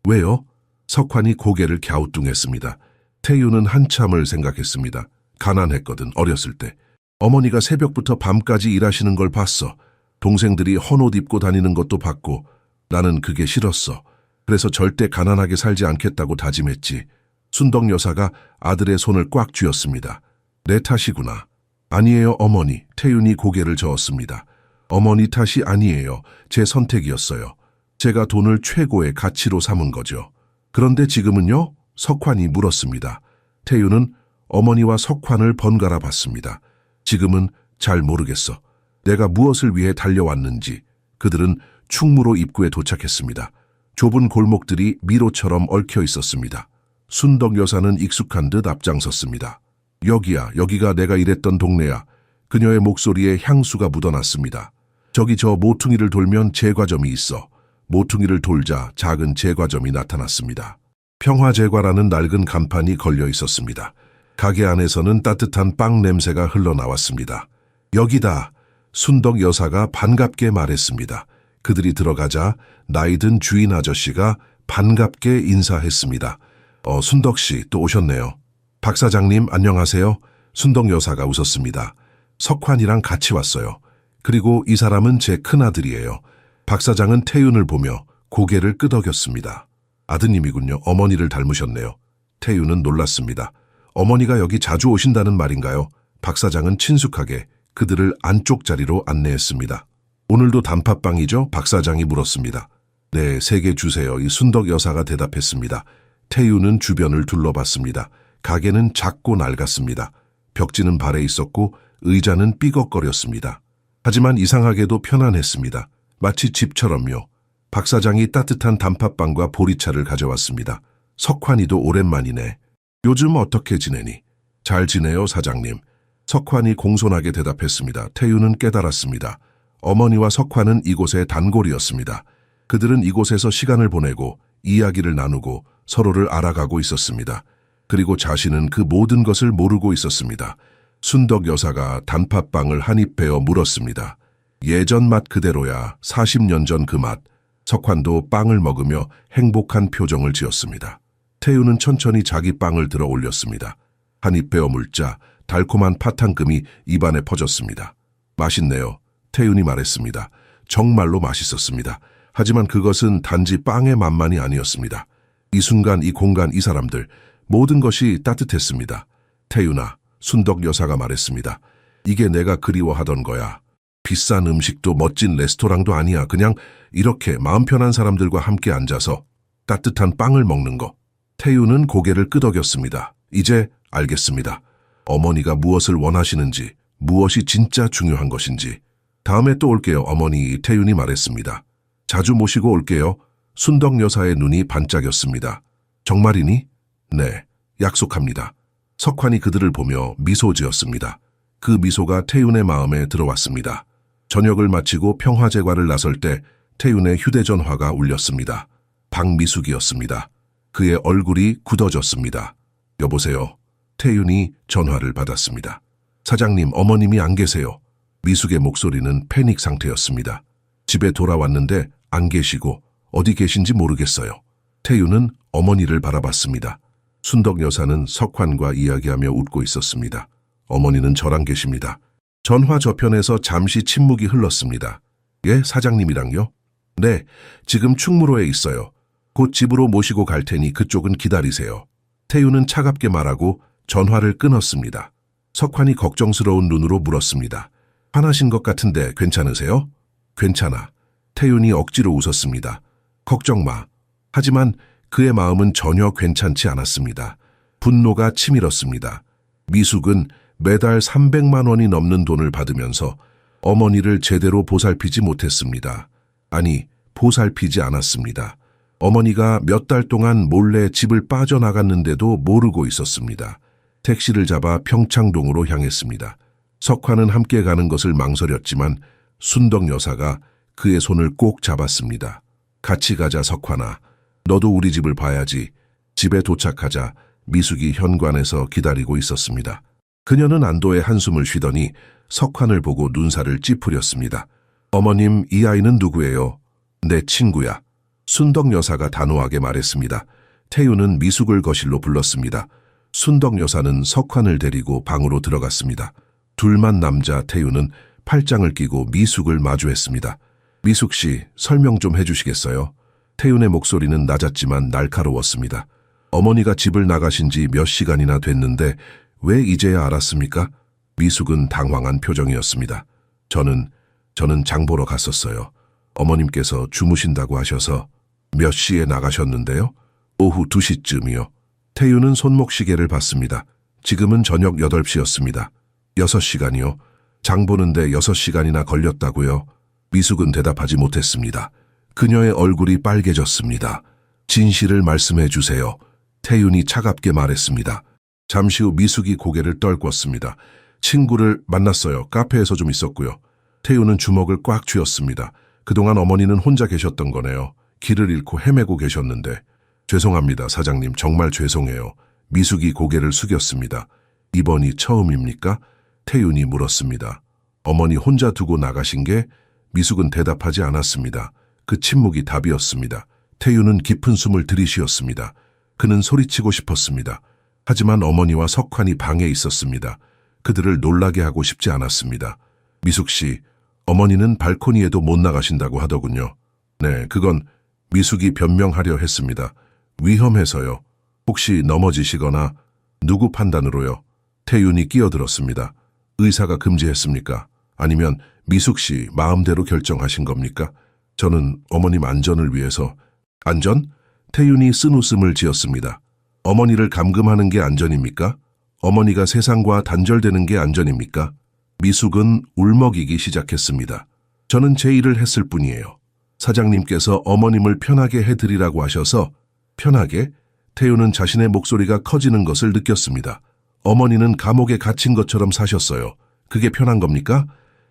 왜요? 석환이 고개를 갸우뚱했습니다. 태윤은 한참을 생각했습니다. 가난했거든, 어렸을 때. 어머니가 새벽부터 밤까지 일하시는 걸 봤어. 동생들이 헌옷 입고 다니는 것도 봤고 나는 그게 싫었어. 그래서 절대 가난하게 살지 않겠다고 다짐했지. 순덕 여사가 아들의 손을 꽉 쥐었습니다. 내 탓이구나. 아니에요, 어머니. 태윤이 고개를 저었습니다. 어머니 탓이 아니에요. 제 선택이었어요. 제가 돈을 최고의 가치로 삼은 거죠. 그런데 지금은요? 석환이 물었습니다. 태윤은 어머니와 석환을 번갈아 봤습니다. 지금은 잘 모르겠어. 내가 무엇을 위해 달려왔는지. 그들은 충무로 입구에 도착했습니다. 좁은 골목들이 미로처럼 얽혀 있었습니다. 순덕 여사는 익숙한 듯 앞장섰습니다. 여기야, 여기가 내가 일했던 동네야. 그녀의 목소리에 향수가 묻어났습니다. 저기 저 모퉁이를 돌면 제과점이 있어. 모퉁이를 돌자 작은 제과점이 나타났습니다. 평화제과라는 낡은 간판이 걸려 있었습니다. 가게 안에서는 따뜻한 빵 냄새가 흘러나왔습니다. 여기다. 순덕 여사가 반갑게 말했습니다. 그들이 들어가자 나이든 주인 아저씨가 반갑게 인사했습니다. 순덕 씨 또 오셨네요. 박 사장님 안녕하세요. 순덕 여사가 웃었습니다. 석환이랑 같이 왔어요. 그리고 이 사람은 제 큰아들이에요. 박 사장은 태윤을 보며 고개를 끄덕였습니다. 아드님이군요. 어머니를 닮으셨네요. 태윤은 놀랐습니다. 어머니가 여기 자주 오신다는 말인가요? 박 사장은 친숙하게 그들을 안쪽 자리로 안내했습니다. 오늘도 단팥빵이죠? 박 사장이 물었습니다. 네, 3개 주세요. 이 순덕 여사가 대답했습니다. 태윤은 주변을 둘러봤습니다. 가게는 작고 낡았습니다. 벽지는 발에 있었고 의자는 삐걱거렸습니다. 하지만 이상하게도 편안했습니다. 마치 집처럼요. 박 사장이 따뜻한 단팥빵과 보리차를 가져왔습니다. 석환이도 오랜만이네. 요즘 어떻게 지내니? 잘 지내요, 사장님. 석환이 공손하게 대답했습니다. 태윤은 깨달았습니다. 어머니와 석환은 이곳의 단골이었습니다. 그들은 이곳에서 시간을 보내고 이야기를 나누고 서로를 알아가고 있었습니다. 그리고 자신은 그 모든 것을 모르고 있었습니다. 순덕 여사가 단팥빵을 한 입 베어 물었습니다. 예전 맛 그대로야. 40년 전 그 맛. 석환도 빵을 먹으며 행복한 표정을 지었습니다. 태윤은 천천히 자기 빵을 들어 올렸습니다. 한 입 베어 물자 달콤한 팥향금이 입안에 퍼졌습니다. 맛있네요. 태윤이 말했습니다. 정말로 맛있었습니다. 하지만 그것은 단지 빵의 맛만이 아니었습니다. 이 순간, 이 공간, 이 사람들, 모든 것이 따뜻했습니다. 태윤아, 순덕 여사가 말했습니다. 이게 내가 그리워하던 거야. 비싼 음식도 멋진 레스토랑도 아니야. 그냥 이렇게 마음 편한 사람들과 함께 앉아서 따뜻한 빵을 먹는 거. 태윤은 고개를 끄덕였습니다. 이제 알겠습니다. 어머니가 무엇을 원하시는지, 무엇이 진짜 중요한 것인지. 다음에 또 올게요, 어머니. 태윤이 말했습니다. 자주 모시고 올게요. 순덕 여사의 눈이 반짝였습니다. 정말이니? 네, 약속합니다. 석환이 그들을 보며 미소 지었습니다. 그 미소가 태윤의 마음에 들어왔습니다. 저녁을 마치고 평화제과를 나설 때 태윤의 휴대전화가 울렸습니다. 박미숙이었습니다. 그의 얼굴이 굳어졌습니다. 여보세요. 태윤이 전화를 받았습니다. 사장님, 어머님이 안 계세요. 미숙의 목소리는 패닉 상태였습니다. 집에 돌아왔는데 안 계시고 어디 계신지 모르겠어요. 태윤은 어머니를 바라봤습니다. 순덕 여사는 석환과 이야기하며 웃고 있었습니다. 어머니는 저랑 계십니다. 전화 저편에서 잠시 침묵이 흘렀습니다. 예, 사장님이랑요? 네, 지금 충무로에 있어요. 곧 집으로 모시고 갈 테니 그쪽은 기다리세요. 태윤은 차갑게 말하고 전화를 끊었습니다. 석환이 걱정스러운 눈으로 물었습니다. 화나신 것 같은데 괜찮으세요? 괜찮아. 태윤이 억지로 웃었습니다. 걱정 마. 하지만 그의 마음은 전혀 괜찮지 않았습니다. 분노가 치밀었습니다. 미숙은 매달 300만 원이 넘는 돈을 받으면서 어머니를 제대로 보살피지 못했습니다. 아니, 보살피지 않았습니다. 어머니가 몇 달 동안 몰래 집을 빠져나갔는데도 모르고 있었습니다. 택시를 잡아 평창동으로 향했습니다. 석환은 함께 가는 것을 망설였지만 순덕 여사가 그의 손을 꼭 잡았습니다. 같이 가자, 석환아. 너도 우리 집을 봐야지. 집에 도착하자 미숙이 현관에서 기다리고 있었습니다. 그녀는 안도의 한숨을 쉬더니 석환을 보고 눈살을 찌푸렸습니다. 어머님, 이 아이는 누구예요? 내 친구야. 순덕 여사가 단호하게 말했습니다. 태윤은 미숙을 거실로 불렀습니다. 순덕 여사는 석환을 데리고 방으로 들어갔습니다. 둘만 남자 태윤은 팔짱을 끼고 미숙을 마주했습니다. 미숙 씨, 설명 좀 해주시겠어요? 태윤의 목소리는 낮았지만 날카로웠습니다. 어머니가 집을 나가신 지 몇 시간이나 됐는데 왜 이제야 알았습니까? 미숙은 당황한 표정이었습니다. 저는 장 보러 갔었어요. 어머님께서 주무신다고 하셔서. 몇 시에 나가셨는데요? 오후 2시쯤이요. 태윤은 손목시계를 봤습니다. 지금은 저녁 8시였습니다. 6시간이요? 장 보는데 6시간이나 걸렸다고요? 미숙은 대답하지 못했습니다. 그녀의 얼굴이 빨개졌습니다. 진실을 말씀해 주세요. 태윤이 차갑게 말했습니다. 잠시 후 미숙이 고개를 떨궜습니다. 친구를 만났어요. 카페에서 좀 있었고요. 태윤은 주먹을 꽉 쥐었습니다. 그동안 어머니는 혼자 계셨던 거네요. 길을 잃고 헤매고 계셨는데. 죄송합니다, 사장님. 정말 죄송해요. 미숙이 고개를 숙였습니다. 이번이 처음입니까? 태윤이 물었습니다. 어머니 혼자 두고 나가신 게? 미숙은 대답하지 않았습니다. 그 침묵이 답이었습니다. 태윤은 깊은 숨을 들이쉬었습니다. 그는 소리치고 싶었습니다. 하지만 어머니와 석환이 방에 있었습니다. 그들을 놀라게 하고 싶지 않았습니다. 미숙 씨, 어머니는 발코니에도 못 나가신다고 하더군요. 네, 그건 미숙이 변명하려 했습니다. 위험해서요. 혹시 넘어지시거나. 누구 판단으로요? 태윤이 끼어들었습니다. 의사가 금지했습니까? 아니면 미숙 씨 마음대로 결정하신 겁니까? 저는 어머님 안전을 위해서. 안전? 태윤이 쓴웃음을 지었습니다. 어머니를 감금하는 게 안전입니까? 어머니가 세상과 단절되는 게 안전입니까? 미숙은 울먹이기 시작했습니다. 저는 제 일을 했을 뿐이에요. 사장님께서 어머님을 편하게 해드리라고 하셔서. 편하게? 태윤은 자신의 목소리가 커지는 것을 느꼈습니다. 어머니는 감옥에 갇힌 것처럼 사셨어요. 그게 편한 겁니까?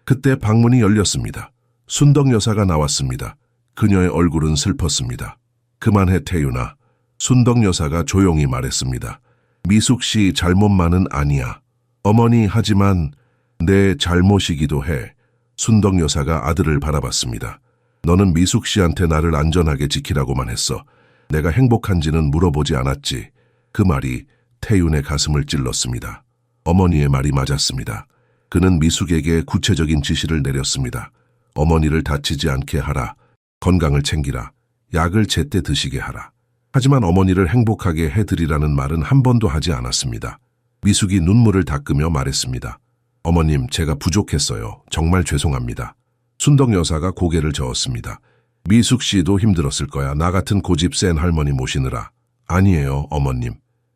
그때 방문이 열렸습니다. 순덕 여사가 나왔습니다. 그녀의 얼굴은 슬펐습니다. 그만해, 태윤아. 순덕 여사가 조용히 말했습니다. 미숙 씨 잘못만은 아니야. 어머니, 하지만 내 잘못이기도 해. 순덕 여사가 아들을 바라봤습니다. 너는 미숙 씨한테 나를 안전하게 지키라고만 했어. 내가 행복한지는 물어보지 않았지. 그 말이 태윤의 가슴을 찔렀습니다. 어머니의 말이 맞았습니다. 그는 미숙에게 구체적인 지시를 내렸습니다. 어머니를 다치지 않게 하라. 건강을 챙기라. 약을 제때 드시게 하라. 하지만 어머니를 행복하게 해드리라는 말은 한 번도 하지 않았습니다. 미숙이 눈물을 닦으며 말했습니다. 어머님, 제가 부족했어요. 정말 죄송합니다. 순덕 여사가 고개를 저었습니다. 미숙 씨도 힘들었을 거야. 나 같은 고집 센 할머니 모시느라. 아니에요, 어머님.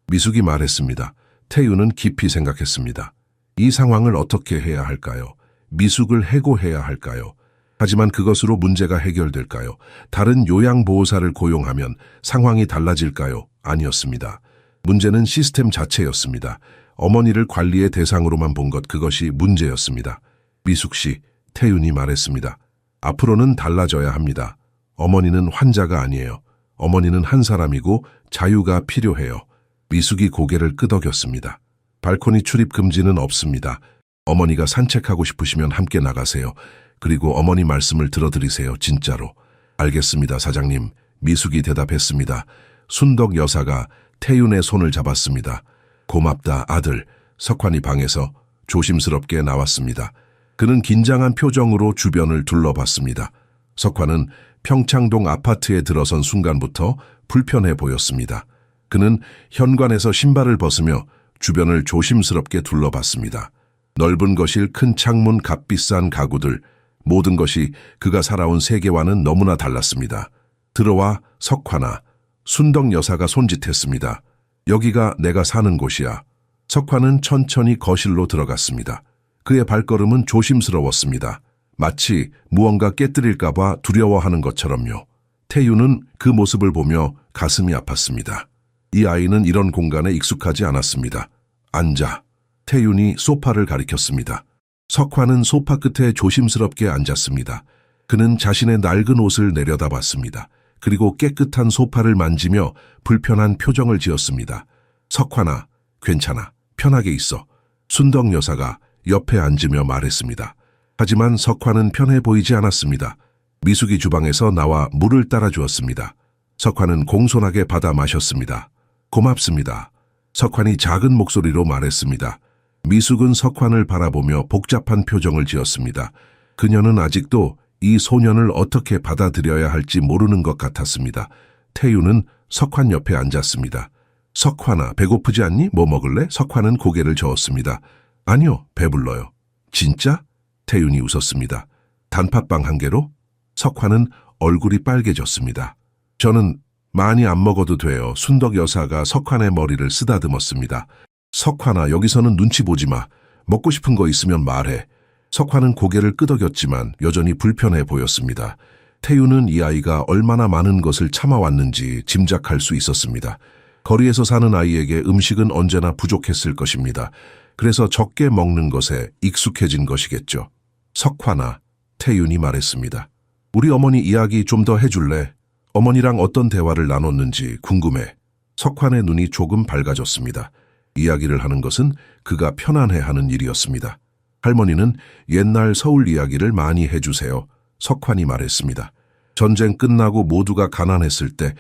미숙이 말했습니다. 태유는 깊이 생각했습니다. 이 상황을 어떻게 해야 할까요? 미숙을 해고해야 할까요? 하지만 그것으로 문제가 해결될까요? 다른 요양보호사를 고용하면 상황이 달라질까요? 아니었습니다. 문제는 시스템 자체였습니다. 어머니를 관리의 대상으로만 본 것, 그것이 문제였습니다. 미숙 씨, 태윤이 말했습니다. 앞으로는 달라져야 합니다. 어머니는 환자가 아니에요. 어머니는 한 사람이고 자유가 필요해요. 미숙이 고개를 끄덕였습니다. 발코니 출입 금지는 없습니다. 어머니가 산책하고 싶으시면 함께 나가세요. 그리고 어머니 말씀을 들어드리세요. 진짜로. 알겠습니다, 사장님. 미숙이 대답했습니다. 순덕 여사가 태윤의 손을 잡았습니다. 고맙다, 아들. 석환이 방에서 조심스럽게 나왔습니다. 그는 긴장한 표정으로 주변을 둘러봤습니다. 석환은 평창동 아파트에 들어선 순간부터 불편해 보였습니다. 그는 현관에서 신발을 벗으며 주변을 조심스럽게 둘러봤습니다. 넓은 거실, 큰 창문, 값비싼 가구들, 모든 것이 그가 살아온 세계와는 너무나 달랐습니다. 들어와, 석환아. 순덕 여사가 손짓했습니다. 여기가 내가 사는 곳이야. 석환은 천천히 거실로 들어갔습니다. 그의 발걸음은 조심스러웠습니다. 마치 무언가 깨뜨릴까봐 두려워하는 것처럼요. 태유는 그 모습을 보며 가슴이 아팠습니다. 이 아이는 이런 공간에 익숙하지 않았습니다. 앉아. 태윤이 소파를 가리켰습니다. 석환은 소파 끝에 조심스럽게 앉았습니다. 그는 자신의 낡은 옷을 내려다봤습니다. 그리고 깨끗한 소파를 만지며 불편한 표정을 지었습니다. 석환아, 괜찮아. 편하게 있어. 순덕 여사가 옆에 앉으며 말했습니다. 하지만 석환은 편해 보이지 않았습니다. 미숙이 주방에서 나와 물을 따라주었습니다. 석환은 공손하게 받아 마셨습니다. 고맙습니다. 석환이 작은 목소리로 말했습니다. 미숙은 석환을 바라보며 복잡한 표정을 지었습니다. 그녀는 아직도 이 소년을 어떻게 받아들여야 할지 모르는 것 같았습니다. 태유는 석환 옆에 앉았습니다. 석환아, 배고프지 않니? 뭐 먹을래? 석환은 고개를 저었습니다. 아니요, 배불러요. 진짜? 태윤이 웃었습니다. 단팥빵 한 개로? 석환은 얼굴이 빨개졌습니다. 저는 많이 안 먹어도 돼요. 순덕 여사가 석환의 머리를 쓰다듬었습니다. 석환아, 여기서는 눈치 보지 마. 먹고 싶은 거 있으면 말해. 석환은 고개를 끄덕였지만 여전히 불편해 보였습니다. 태유는 이 아이가 얼마나 많은 것을 참아왔는지 짐작할 수 있었습니다. 거리에서 사는 아이에게 음식은 언제나 부족했을 것입니다. 그래서 적게 먹는 것에 익숙해진 것이겠죠. 석환아, 태윤이 말했습니다. 우리 어머니 이야기 좀 더 해줄래? 어머니랑 어떤 대화를 나눴는지 궁금해. 석환의 눈이 조금 밝아졌습니다. 이야기를 하는 것은 그가 편안해하는 일이었습니다. 할머니는 옛날 서울 이야기를 많이 해주세요. 석환이 말했습니다. 전쟁 끝나고 모두가 가난했을 때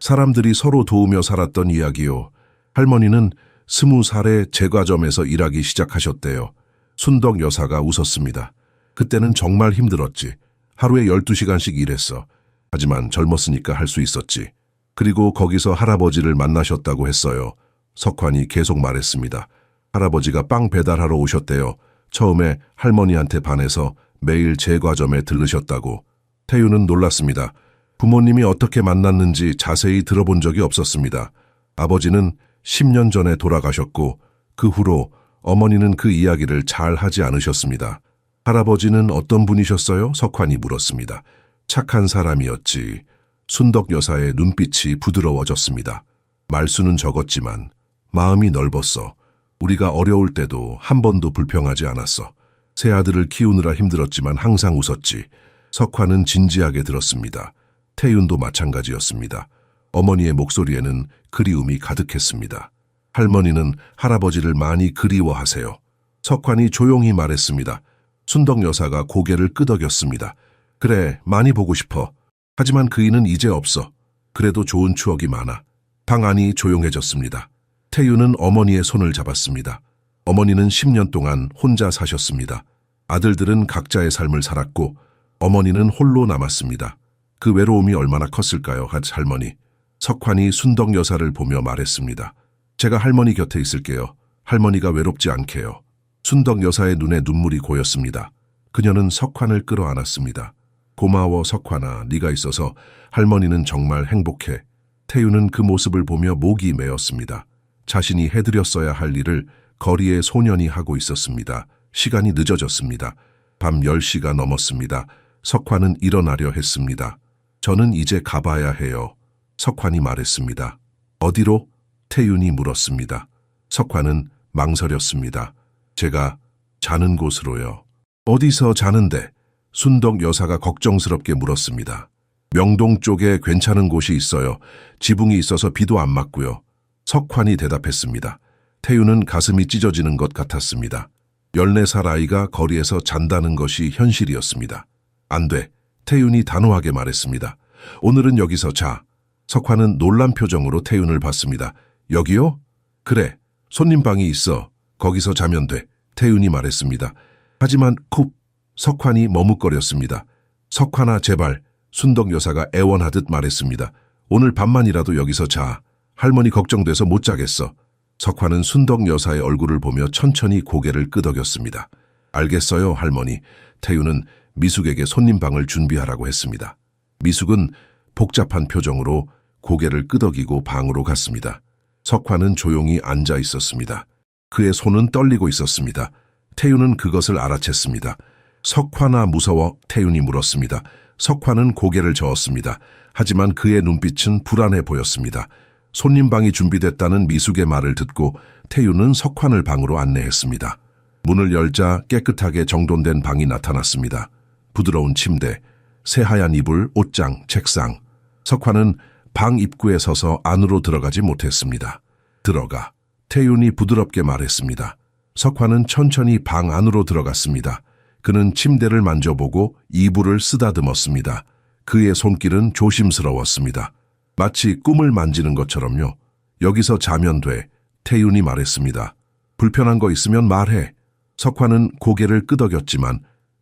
사람들이 서로 도우며 살았던 이야기요. 할머니는 20살에 제과점에서 일하기 시작하셨대요. 순덕 여사가 웃었습니다. 그때는 정말 힘들었지. 하루에 12시간씩 일했어. 하지만 젊었으니까 할 수 있었지. 그리고 거기서 할아버지를 만나셨다고 했어요. 석환이 계속 말했습니다. 할아버지가 빵 배달하러 오셨대요. 처음에 할머니한테 반해서 매일 제과점에 들르셨다고. 태유는 놀랐습니다. 부모님이 어떻게 만났는지 자세히 들어본 적이 없었습니다. 아버지는 10년 전에 돌아가셨고 그 후로 어머니는 그 이야기를 잘 하지 않으셨습니다. 할아버지는 어떤 분이셨어요? 석환이 물었습니다. 착한 사람이었지. 순덕 여사의 눈빛이 부드러워졌습니다. 말수는 적었지만 마음이 넓었어. 우리가 어려울 때도 한 번도 불평하지 않았어. 새 아들을 키우느라 힘들었지만 항상 웃었지. 석환은 진지하게 들었습니다. 태윤도 마찬가지였습니다. 어머니의 목소리에는 그리움이 가득했습니다. 할머니는 할아버지를 많이 그리워하세요. 석환이 조용히 말했습니다. 순덕 여사가 고개를 끄덕였습니다. 그래, 많이 보고 싶어. 하지만 그이는 이제 없어. 그래도 좋은 추억이 많아. 방 안이 조용해졌습니다. 태유는 어머니의 손을 잡았습니다. 어머니는 10년 동안 혼자 사셨습니다. 아들들은 각자의 삶을 살았고 어머니는 홀로 남았습니다. 그 외로움이 얼마나 컸을까요? 할머니. 석환이 순덕 여사를 보며 말했습니다. 제가 할머니 곁에 있을게요. 할머니가 외롭지 않게요. 순덕 여사의 눈에 눈물이 고였습니다. 그녀는 석환을 끌어안았습니다. 고마워, 석환아. 네가 있어서 할머니는 정말 행복해. 태유는 그 모습을 보며 목이 메었습니다. 자신이 해드렸어야 할 일을 거리의 소년이 하고 있었습니다. 시간이 늦어졌습니다. 밤 10시가 넘었습니다. 석환은 일어나려 했습니다. 저는 이제 가봐야 해요. 석환이 말했습니다. 어디로? 태윤이 물었습니다. 석환은 망설였습니다. 제가 자는 곳으로요. 어디서 자는데? 순덕 여사가 걱정스럽게 물었습니다. 명동 쪽에 괜찮은 곳이 있어요. 지붕이 있어서 비도 안 맞고요. 석환이 대답했습니다. 태윤은 가슴이 찢어지는 것 같았습니다. 14살 아이가 거리에서 잔다는 것이 현실이었습니다. 안 돼. 태윤이 단호하게 말했습니다. 오늘은 여기서 자. 석환은 놀란 표정으로 태윤을 봤습니다. 여기요? 그래. 손님 방이 있어. 거기서 자면 돼. 태윤이 말했습니다. 하지만 쿱. 석환이 머뭇거렸습니다. 석환아 제발. 순덕 여사가 애원하듯 말했습니다. 오늘 밤만이라도 여기서 자. 할머니 걱정돼서 못 자겠어. 석환은 순덕 여사의 얼굴을 보며 천천히 고개를 끄덕였습니다. 알겠어요, 할머니. 태윤은 미숙에게 손님방을 준비하라고 했습니다. 미숙은 복잡한 표정으로 고개를 끄덕이고 방으로 갔습니다. 석환은 조용히 앉아 있었습니다. 그의 손은 떨리고 있었습니다. 태윤은 그것을 알아챘습니다. 석환아 무서워? 태윤이 물었습니다. 석환은 고개를 저었습니다. 하지만 그의 눈빛은 불안해 보였습니다. 손님방이 준비됐다는 미숙의 말을 듣고 태윤은 석환을 방으로 안내했습니다. 문을 열자 깨끗하게 정돈된 방이 나타났습니다. 부드러운 침대, 새하얀 이불, 옷장, 책상. 석환은 방 입구에 서서 안으로 들어가지 못했습니다. 들어가. 태윤이 부드럽게 말했습니다. 석환은 천천히 방 안으로 들어갔습니다. 그는 침대를 만져보고 이불을 쓰다듬었습니다. 그의 손길은 조심스러웠습니다. 마치 꿈을 만지는 것처럼요. 여기서 자면 돼. 태윤이 말했습니다. 불편한 거 있으면 말해. 석환은 고개를 끄덕였지만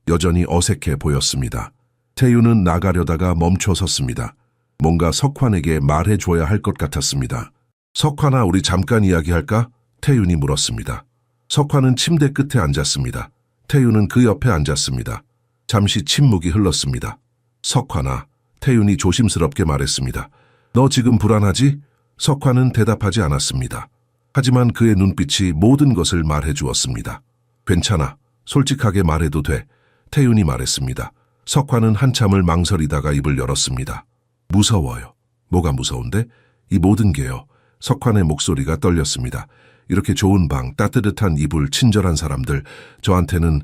여전히 어색해 보였습니다. 태윤은 나가려다가 멈춰 섰습니다. 뭔가 석환에게 말해줘야 할 것 같았습니다. 석환아, 우리 잠깐 이야기할까? 태윤이 물었습니다. 석환은 침대 끝에 앉았습니다. 태윤은 그 옆에 앉았습니다. 잠시 침묵이 흘렀습니다. 석환아, 태윤이 조심스럽게 말했습니다. 너 지금 불안하지? 석환은 대답하지 않았습니다. 하지만 그의 눈빛이 모든 것을 말해주었습니다. 괜찮아. 솔직하게 말해도 돼. 태윤이 말했습니다. 석환은 한참을 망설이다가 입을 열었습니다. 무서워요. 뭐가 무서운데? 이 모든 게요. 석환의 목소리가 떨렸습니다. 이렇게 좋은 방, 따뜻한 이불, 친절한 사람들, 저한테는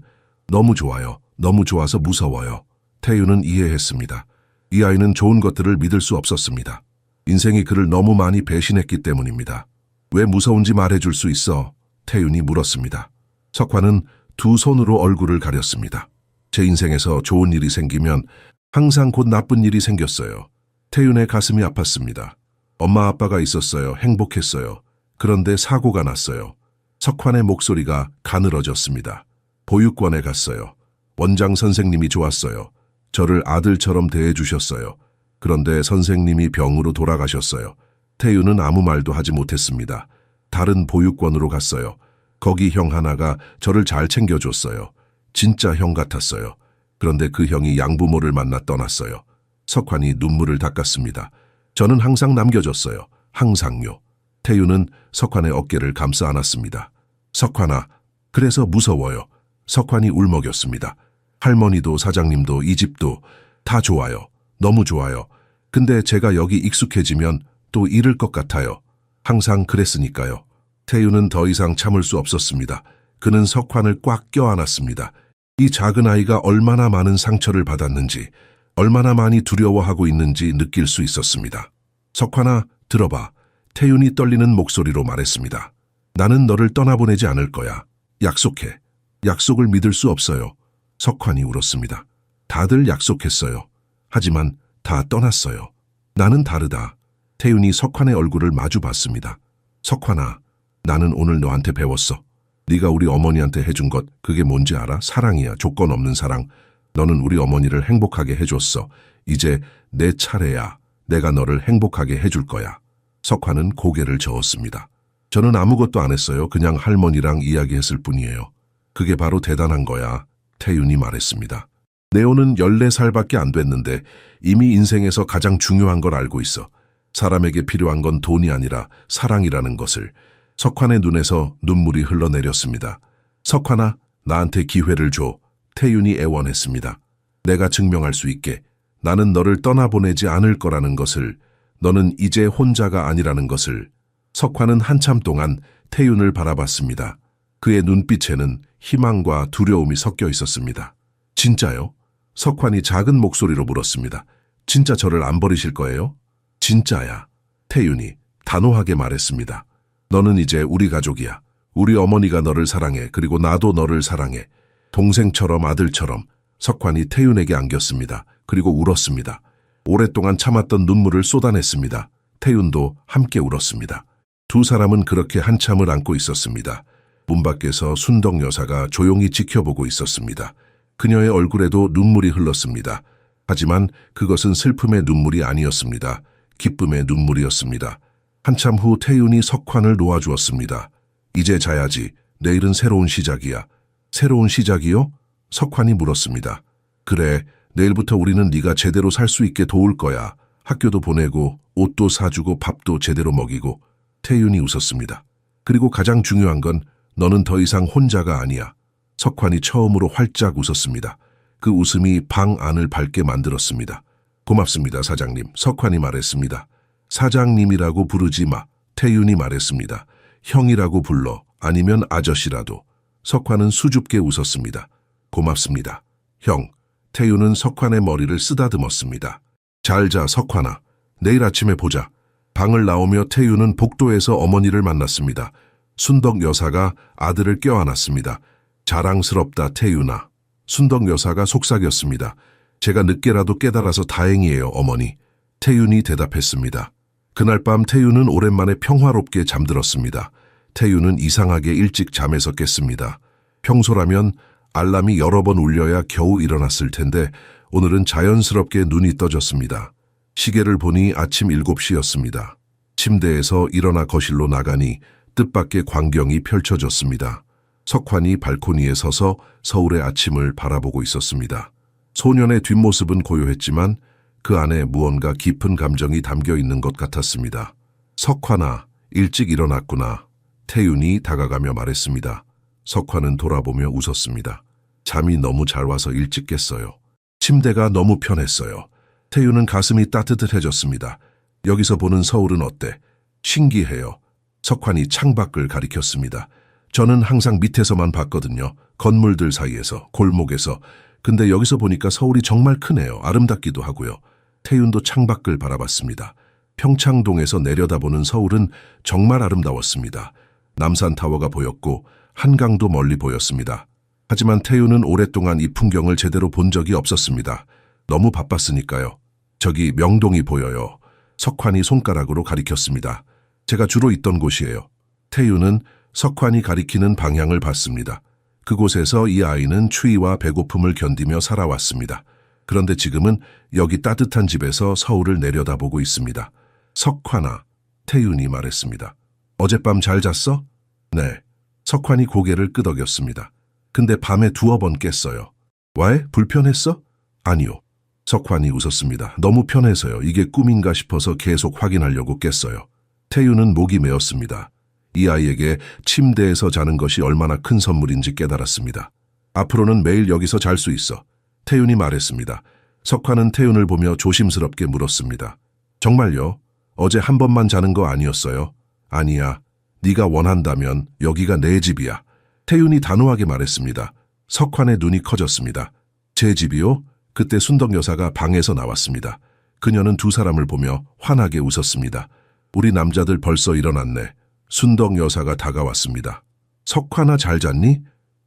너무 좋아요. 너무 좋아서 무서워요. 태윤은 이해했습니다. 이 아이는 좋은 것들을 믿을 수 없었습니다. 인생이 그를 너무 많이 배신했기 때문입니다. 왜 무서운지 말해줄 수 있어? 태윤이 물었습니다. 석환은 두 손으로 얼굴을 가렸습니다. 제 인생에서 좋은 일이 생기면 항상 곧 나쁜 일이 생겼어요. 태윤의 가슴이 아팠습니다. 엄마 아빠가 있었어요. 행복했어요. 그런데 사고가 났어요. 석환의 목소리가 가늘어졌습니다. 보육원에 갔어요. 원장 선생님이 좋았어요. 저를 아들처럼 대해주셨어요. 그런데 선생님이 병으로 돌아가셨어요. 태윤은 아무 말도 하지 못했습니다. 다른 보육원으로 갔어요. 거기 형 하나가 저를 잘 챙겨줬어요. 진짜 형 같았어요. 그런데 그 형이 양부모를 만나 떠났어요. 석환이 눈물을 닦았습니다. 저는 항상 남겨줬어요. 항상요. 태윤은 석환의 어깨를 감싸 안았습니다. 석환아, 그래서 무서워요. 석환이 울먹였습니다. 할머니도 사장님도 이 집도 다 좋아요. 너무 좋아요. 근데 제가 여기 익숙해지면 또 잃을 것 같아요. 항상 그랬으니까요. 태윤은 더 이상 참을 수 없었습니다. 그는 석환을 꽉 껴안았습니다. 이 작은 아이가 얼마나 많은 상처를 받았는지, 얼마나 많이 두려워하고 있는지 느낄 수 있었습니다. 석환아, 들어봐. 태윤이 떨리는 목소리로 말했습니다. 나는 너를 떠나보내지 않을 거야. 약속해. 약속을 믿을 수 없어요. 석환이 울었습니다. 다들 약속했어요. 하지만 다 떠났어요. 나는 다르다. 태윤이 석환의 얼굴을 마주 봤습니다. 석환아, 나는 오늘 너한테 배웠어. 네가 우리 어머니한테 해준 것, 그게 뭔지 알아? 사랑이야. 조건 없는 사랑. 너는 우리 어머니를 행복하게 해줬어. 이제 내 차례야. 내가 너를 행복하게 해줄 거야. 석환은 고개를 저었습니다. 저는 아무것도 안 했어요. 그냥 할머니랑 이야기했을 뿐이에요. 그게 바로 대단한 거야. 태윤이 말했습니다. 네오는 14살밖에 안 됐는데 이미 인생에서 가장 중요한 걸 알고 있어. 사람에게 필요한 건 돈이 아니라 사랑이라는 것을. 석환의 눈에서 눈물이 흘러내렸습니다. 석환아, 나한테 기회를 줘. 태윤이 애원했습니다. 내가 증명할 수 있게. 나는 너를 떠나보내지 않을 거라는 것을, 너는 이제 혼자가 아니라는 것을. 석환은 한참 동안 태윤을 바라봤습니다. 그의 눈빛에는 희망과 두려움이 섞여 있었습니다. 진짜요? 석환이 작은 목소리로 물었습니다. 진짜 저를 안 버리실 거예요? 진짜야. 태윤이 단호하게 말했습니다. 너는 이제 우리 가족이야. 우리 어머니가 너를 사랑해. 그리고 나도 너를 사랑해. 동생처럼 아들처럼. 석환이 태윤에게 안겼습니다. 그리고 울었습니다. 오랫동안 참았던 눈물을 쏟아냈습니다. 태윤도 함께 울었습니다. 두 사람은 그렇게 한참을 안고 있었습니다. 문 밖에서 순덕 여사가 조용히 지켜보고 있었습니다. 그녀의 얼굴에도 눈물이 흘렀습니다. 하지만 그것은 슬픔의 눈물이 아니었습니다. 기쁨의 눈물이었습니다. 한참 후 태윤이 석환을 놓아주었습니다. 이제 자야지. 내일은 새로운 시작이야. 새로운 시작이요? 석환이 물었습니다. 그래, 내일부터 우리는 네가 제대로 살 수 있게 도울 거야. 학교도 보내고 옷도 사주고 밥도 제대로 먹이고. 태윤이 웃었습니다. 그리고 가장 중요한 건 너는 더 이상 혼자가 아니야. 석환이 처음으로 활짝 웃었습니다. 그 웃음이 방 안을 밝게 만들었습니다. 고맙습니다, 사장님. 석환이 말했습니다. 사장님이라고 부르지 마. 태윤이 말했습니다. 형이라고 불러. 아니면 아저씨라도. 석환은 수줍게 웃었습니다. 고맙습니다. 형. 태윤은 석환의 머리를 쓰다듬었습니다. 잘 자, 석환아. 내일 아침에 보자. 방을 나오며 태윤은 복도에서 어머니를 만났습니다. 순덕 여사가 아들을 껴안았습니다. 자랑스럽다, 태윤아. 순덕 여사가 속삭였습니다. 제가 늦게라도 깨달아서 다행이에요, 어머니. 태윤이 대답했습니다. 그날 밤 태윤은 오랜만에 평화롭게 잠들었습니다. 태윤은 이상하게 일찍 잠에서 깼습니다. 평소라면 알람이 여러 번 울려야 겨우 일어났을 텐데 오늘은 자연스럽게 눈이 떠졌습니다. 시계를 보니 아침 7시였습니다. 침대에서 일어나 거실로 나가니 뜻밖의 광경이 펼쳐졌습니다. 석환이 발코니에 서서 서울의 아침을 바라보고 있었습니다. 소년의 뒷모습은 고요했지만 그 안에 무언가 깊은 감정이 담겨 있는 것 같았습니다. 석환아, 일찍 일어났구나. 태윤이 다가가며 말했습니다. 석환은 돌아보며 웃었습니다. 잠이 너무 잘 와서 일찍 깼어요. 침대가 너무 편했어요. 태윤은 가슴이 따뜻해졌습니다. 여기서 보는 서울은 어때? 신기해요. 석환이 창밖을 가리켰습니다. 저는 항상 밑에서만 봤거든요. 건물들 사이에서, 골목에서. 근데 여기서 보니까 서울이 정말 크네요. 아름답기도 하고요. 태윤도 창밖을 바라봤습니다. 평창동에서 내려다보는 서울은 정말 아름다웠습니다. 남산타워가 보였고 한강도 멀리 보였습니다. 하지만 태윤은 오랫동안 이 풍경을 제대로 본 적이 없었습니다. 너무 바빴으니까요. 저기 명동이 보여요. 석환이 손가락으로 가리켰습니다. 제가 주로 있던 곳이에요. 태윤은 석환이 가리키는 방향을 봤습니다. 그곳에서 이 아이는 추위와 배고픔을 견디며 살아왔습니다. 그런데 지금은 여기 따뜻한 집에서 서울을 내려다보고 있습니다. 석환아, 태윤이 말했습니다. 어젯밤 잘 잤어? 네. 석환이 고개를 끄덕였습니다. 근데 밤에 두어 번 깼어요. 왜? 불편했어? 아니요. 석환이 웃었습니다. 너무 편해서요. 이게 꿈인가 싶어서 계속 확인하려고 깼어요. 태윤은 목이 메었습니다. 이 아이에게 침대에서 자는 것이 얼마나 큰 선물인지 깨달았습니다. 앞으로는 매일 여기서 잘 수 있어. 태윤이 말했습니다. 석환은 태윤을 보며 조심스럽게 물었습니다. 정말요? 어제 한 번만 자는 거 아니었어요? 아니야. 네가 원한다면 여기가 내 집이야. 태윤이 단호하게 말했습니다. 석환의 눈이 커졌습니다. 제 집이요? 그때 순덕 여사가 방에서 나왔습니다. 그녀는 두 사람을 보며 환하게 웃었습니다. 우리 남자들 벌써 일어났네. 순덕 여사가 다가왔습니다. 석환아, 잘 잤니?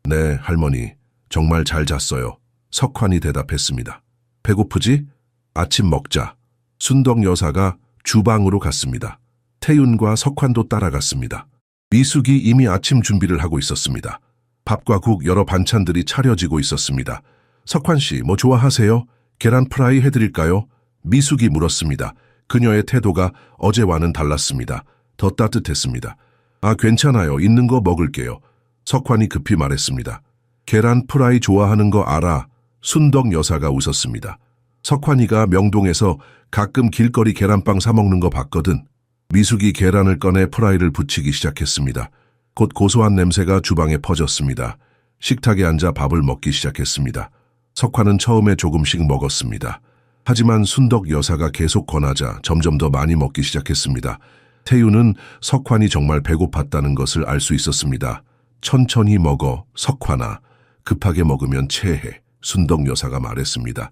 네, 할머니. 정말 잘 잤어요. 석환이 대답했습니다. 배고프지? 아침 먹자. 순덕 여사가 주방으로 갔습니다. 태윤과 석환도 따라갔습니다. 미숙이 이미 아침 준비를 하고 있었습니다. 밥과 국, 여러 반찬들이 차려지고 있었습니다. 석환 씨, 뭐 좋아하세요? 계란 프라이 해드릴까요? 미숙이 물었습니다. 그녀의 태도가 어제와는 달랐습니다. 더 따뜻했습니다. 아, 괜찮아요. 있는 거 먹을게요. 석환이 급히 말했습니다. 계란 프라이 좋아하는 거 알아. 순덕 여사가 웃었습니다. 석환이가 명동에서 가끔 길거리 계란빵 사 먹는 거 봤거든. 미숙이 계란을 꺼내 프라이를 붙이기 시작했습니다. 곧 고소한 냄새가 주방에 퍼졌습니다. 식탁에 앉아 밥을 먹기 시작했습니다. 석환은 처음에 조금씩 먹었습니다. 하지만 순덕 여사가 계속 권하자 점점 더 많이 먹기 시작했습니다. 태유는 석환이 정말 배고팠다는 것을 알 수 있었습니다. 천천히 먹어, 석환아. 급하게 먹으면 체해. 순덕 여사가 말했습니다.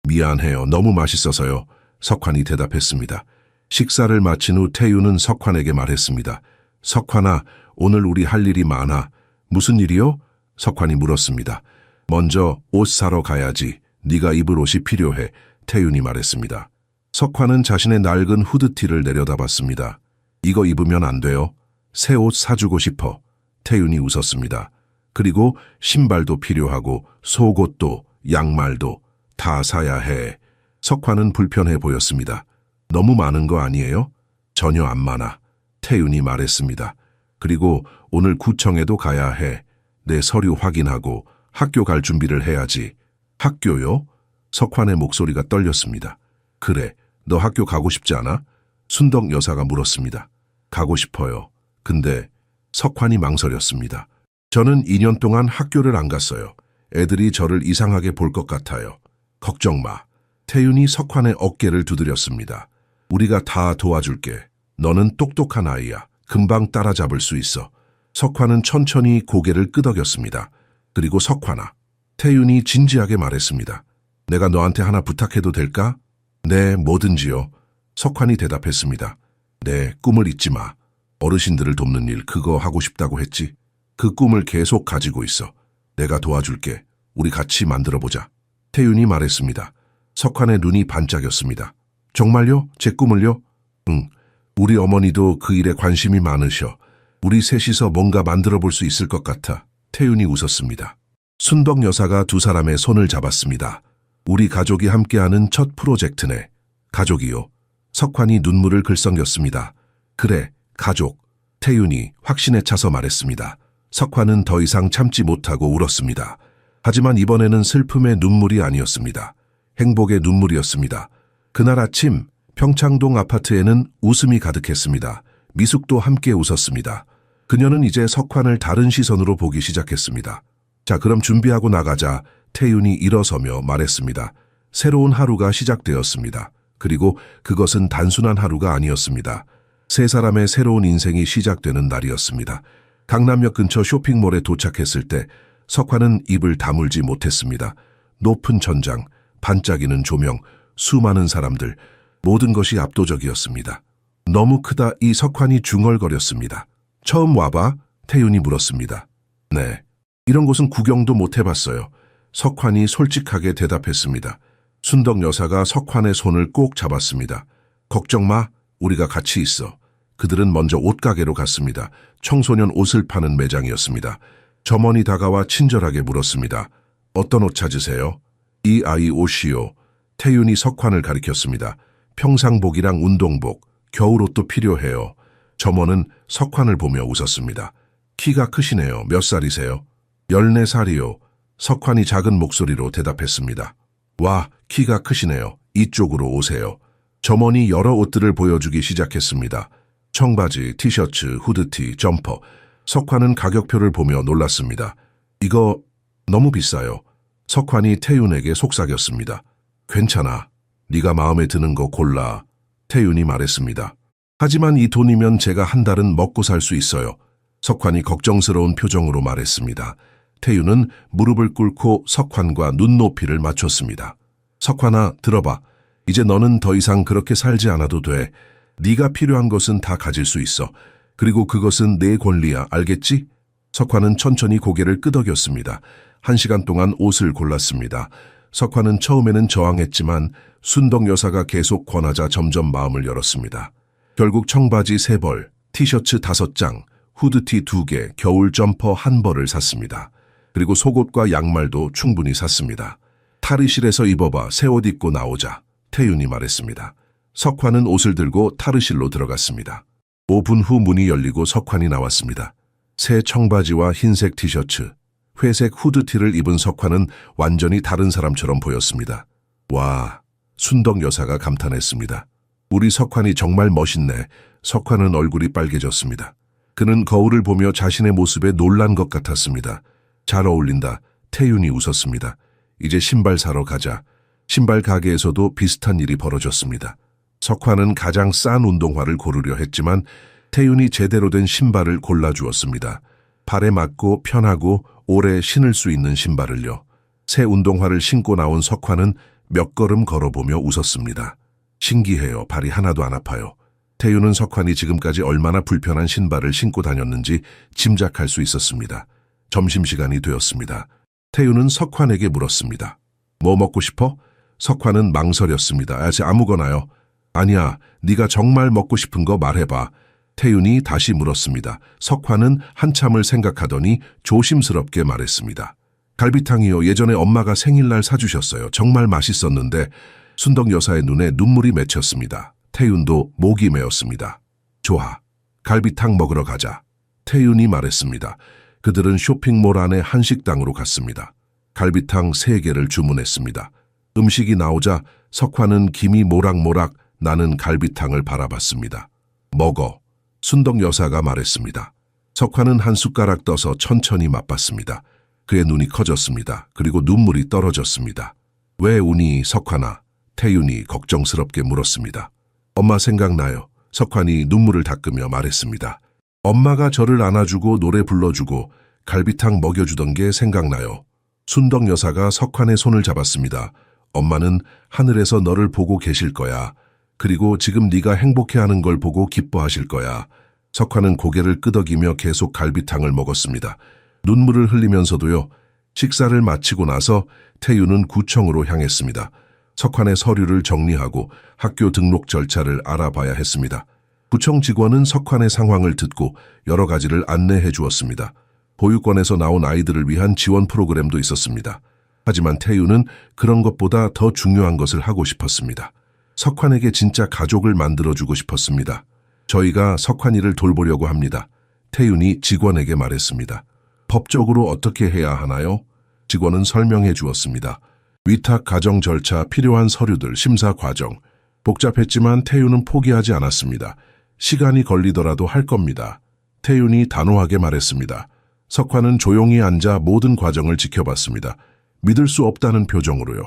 미안해요. 너무 맛있어서요. 석환이 대답했습니다. 식사를 마친 후 태유는 석환에게 말했습니다. 석환아, 오늘 우리 할 일이 많아. 무슨 일이요? 석환이 물었습니다. 먼저 옷 사러 가야지. 네가 입을 옷이 필요해. 태윤이 말했습니다. 석환은 자신의 낡은 후드티를 내려다봤습니다. 이거 입으면 안 돼요. 새 옷 사주고 싶어. 태윤이 웃었습니다. 그리고 신발도 필요하고 속옷도 양말도 다 사야 해. 석환은 불편해 보였습니다. 너무 많은 거 아니에요? 전혀 안 많아. 태윤이 말했습니다. 그리고 오늘 구청에도 가야 해. 내 서류 확인하고 학교 갈 준비를 해야지. 학교요? 석환의 목소리가 떨렸습니다. 그래, 너 학교 가고 싶지 않아? 순덕 여사가 물었습니다. 가고 싶어요. 근데 석환이 망설였습니다. 저는 2년 동안 학교를 안 갔어요. 애들이 저를 이상하게 볼 것 같아요. 걱정 마. 태윤이 석환의 어깨를 두드렸습니다. 우리가 다 도와줄게. 너는 똑똑한 아이야. 금방 따라잡을 수 있어. 석환은 천천히 고개를 끄덕였습니다. 그리고 석환아. 태윤이 진지하게 말했습니다. 내가 너한테 하나 부탁해도 될까? 네, 뭐든지요. 석환이 대답했습니다. 네, 꿈을 잊지 마. 어르신들을 돕는 일 그거 하고 싶다고 했지. 그 꿈을 계속 가지고 있어. 내가 도와줄게. 우리 같이 만들어보자. 태윤이 말했습니다. 석환의 눈이 반짝였습니다. 정말요? 제 꿈을요? 응. 우리 어머니도 그 일에 관심이 많으셔. 우리 셋이서 뭔가 만들어볼 수 있을 것 같아. 태윤이 웃었습니다. 순덕 여사가 두 사람의 손을 잡았습니다. 우리 가족이 함께하는 첫 프로젝트네. 가족이요. 석환이 눈물을 글썽였습니다. 그래, 가족. 태윤이 확신에 차서 말했습니다. 석환은 더 이상 참지 못하고 울었습니다. 하지만 이번에는 슬픔의 눈물이 아니었습니다. 행복의 눈물이었습니다. 그날 아침 평창동 아파트에는 웃음이 가득했습니다. 미숙도 함께 웃었습니다. 그녀는 이제 석환을 다른 시선으로 보기 시작했습니다. 자, 그럼 준비하고 나가자. 태윤이 일어서며 말했습니다. 새로운 하루가 시작되었습니다. 그리고 그것은 단순한 하루가 아니었습니다. 세 사람의 새로운 인생이 시작되는 날이었습니다. 강남역 근처 쇼핑몰에 도착했을 때 석환은 입을 다물지 못했습니다. 높은 천장, 반짝이는 조명, 수많은 사람들, 모든 것이 압도적이었습니다. 너무 크다. 이 석환이 중얼거렸습니다. 처음 와봐? 태윤이 물었습니다. 네. 이런 곳은 구경도 못 해봤어요. 석환이 솔직하게 대답했습니다. 순덕 여사가 석환의 손을 꼭 잡았습니다. 걱정 마. 우리가 같이 있어. 그들은 먼저 옷가게로 갔습니다. 청소년 옷을 파는 매장이었습니다. 점원이 다가와 친절하게 물었습니다. 어떤 옷 찾으세요? 이 아이 옷이요. 태윤이 석환을 가리켰습니다. 평상복이랑 운동복, 겨울옷도 필요해요. 점원은 석환을 보며 웃었습니다. 키가 크시네요. 몇 살이세요? 14살이요. 석환이 작은 목소리로 대답했습니다. 와, 키가 크시네요. 이쪽으로 오세요. 점원이 여러 옷들을 보여주기 시작했습니다. 청바지, 티셔츠, 후드티, 점퍼. 석환은 가격표를 보며 놀랐습니다. 이거 너무 비싸요. 석환이 태윤에게 속삭였습니다. 괜찮아. 네가 마음에 드는 거 골라. 태윤이 말했습니다. 하지만 이 돈이면 제가 한 달은 먹고 살 수 있어요. 석환이 걱정스러운 표정으로 말했습니다. 태윤은 무릎을 꿇고 석환과 눈높이를 맞췄습니다. 석환아, 들어봐. 이제 너는 더 이상 그렇게 살지 않아도 돼. 네가 필요한 것은 다 가질 수 있어. 그리고 그것은 내 권리야. 알겠지? 석환은 천천히 고개를 끄덕였습니다. 1시간 동안 옷을 골랐습니다. 석환은 처음에는 저항했지만 순덕 여사가 계속 권하자 점점 마음을 열었습니다. 결국 청바지 3벌, 티셔츠 5장, 후드티 2개, 겨울 점퍼 1벌을 샀습니다. 그리고 속옷과 양말도 충분히 샀습니다. 탈의실에서 입어봐. 새 옷 입고 나오자. 태윤이 말했습니다. 석환은 옷을 들고 탈의실로 들어갔습니다. 5분 후 문이 열리고 석환이 나왔습니다. 새 청바지와 흰색 티셔츠, 회색 후드티를 입은 석환은 완전히 다른 사람처럼 보였습니다. 와, 순덕 여사가 감탄했습니다. 우리 석환이 정말 멋있네. 석환은 얼굴이 빨개졌습니다. 그는 거울을 보며 자신의 모습에 놀란 것 같았습니다. 잘 어울린다. 태윤이 웃었습니다. 이제 신발 사러 가자. 신발 가게에서도 비슷한 일이 벌어졌습니다. 석환은 가장 싼 운동화를 고르려 했지만 태윤이 제대로 된 신발을 골라주었습니다. 발에 맞고 편하고 오래 신을 수 있는 신발을요. 새 운동화를 신고 나온 석환은 몇 걸음 걸어보며 웃었습니다. 신기해요. 발이 하나도 안 아파요. 태윤은 석환이 지금까지 얼마나 불편한 신발을 신고 다녔는지 짐작할 수 있었습니다. 점심시간이 되었습니다. 태윤은 석환에게 물었습니다. 뭐 먹고 싶어? 석환은 망설였습니다. 아무거나요. 아니야, 네가 정말 먹고 싶은 거 말해봐. 태윤이 다시 물었습니다. 석환은 한참을 생각하더니 조심스럽게 말했습니다. 갈비탕이요. 예전에 엄마가 생일날 사주셨어요. 정말 맛있었는데 순덕 여사의 눈에 눈물이 맺혔습니다. 태윤도 목이 메었습니다. 좋아, 갈비탕 먹으러 가자. 태윤이 말했습니다. 그들은 쇼핑몰 안의 한식당으로 갔습니다. 갈비탕 3개를 주문했습니다. 음식이 나오자 석환은 김이 모락모락 나는 갈비탕을 바라봤습니다. 먹어. 순덕 여사가 말했습니다. 석환은 한 숟가락 떠서 천천히 맛봤습니다. 그의 눈이 커졌습니다. 그리고 눈물이 떨어졌습니다. 왜 우니, 석환아? 태윤이 걱정스럽게 물었습니다. 엄마 생각나요. 석환이 눈물을 닦으며 말했습니다. 엄마가 저를 안아주고 노래 불러주고 갈비탕 먹여주던 게 생각나요. 순덕 여사가 석환의 손을 잡았습니다. 엄마는 하늘에서 너를 보고 계실 거야. 그리고 지금 네가 행복해하는 걸 보고 기뻐하실 거야. 석환은 고개를 끄덕이며 계속 갈비탕을 먹었습니다. 눈물을 흘리면서도요. 식사를 마치고 나서 태윤은 구청으로 향했습니다. 석환의 서류를 정리하고 학교 등록 절차를 알아봐야 했습니다. 구청 직원은 석환의 상황을 듣고 여러 가지를 안내해 주었습니다. 보육원에서 나온 아이들을 위한 지원 프로그램도 있었습니다. 하지만 태윤은 그런 것보다 더 중요한 것을 하고 싶었습니다. 석환에게 진짜 가족을 만들어주고 싶었습니다. 저희가 석환이를 돌보려고 합니다. 태윤이 직원에게 말했습니다. 법적으로 어떻게 해야 하나요? 직원은 설명해 주었습니다. 위탁 가정 절차, 필요한 서류들, 심사 과정. 복잡했지만 태윤은 포기하지 않았습니다. 시간이 걸리더라도 할 겁니다. 태윤이 단호하게 말했습니다. 석환은 조용히 앉아 모든 과정을 지켜봤습니다. 믿을 수 없다는 표정으로요.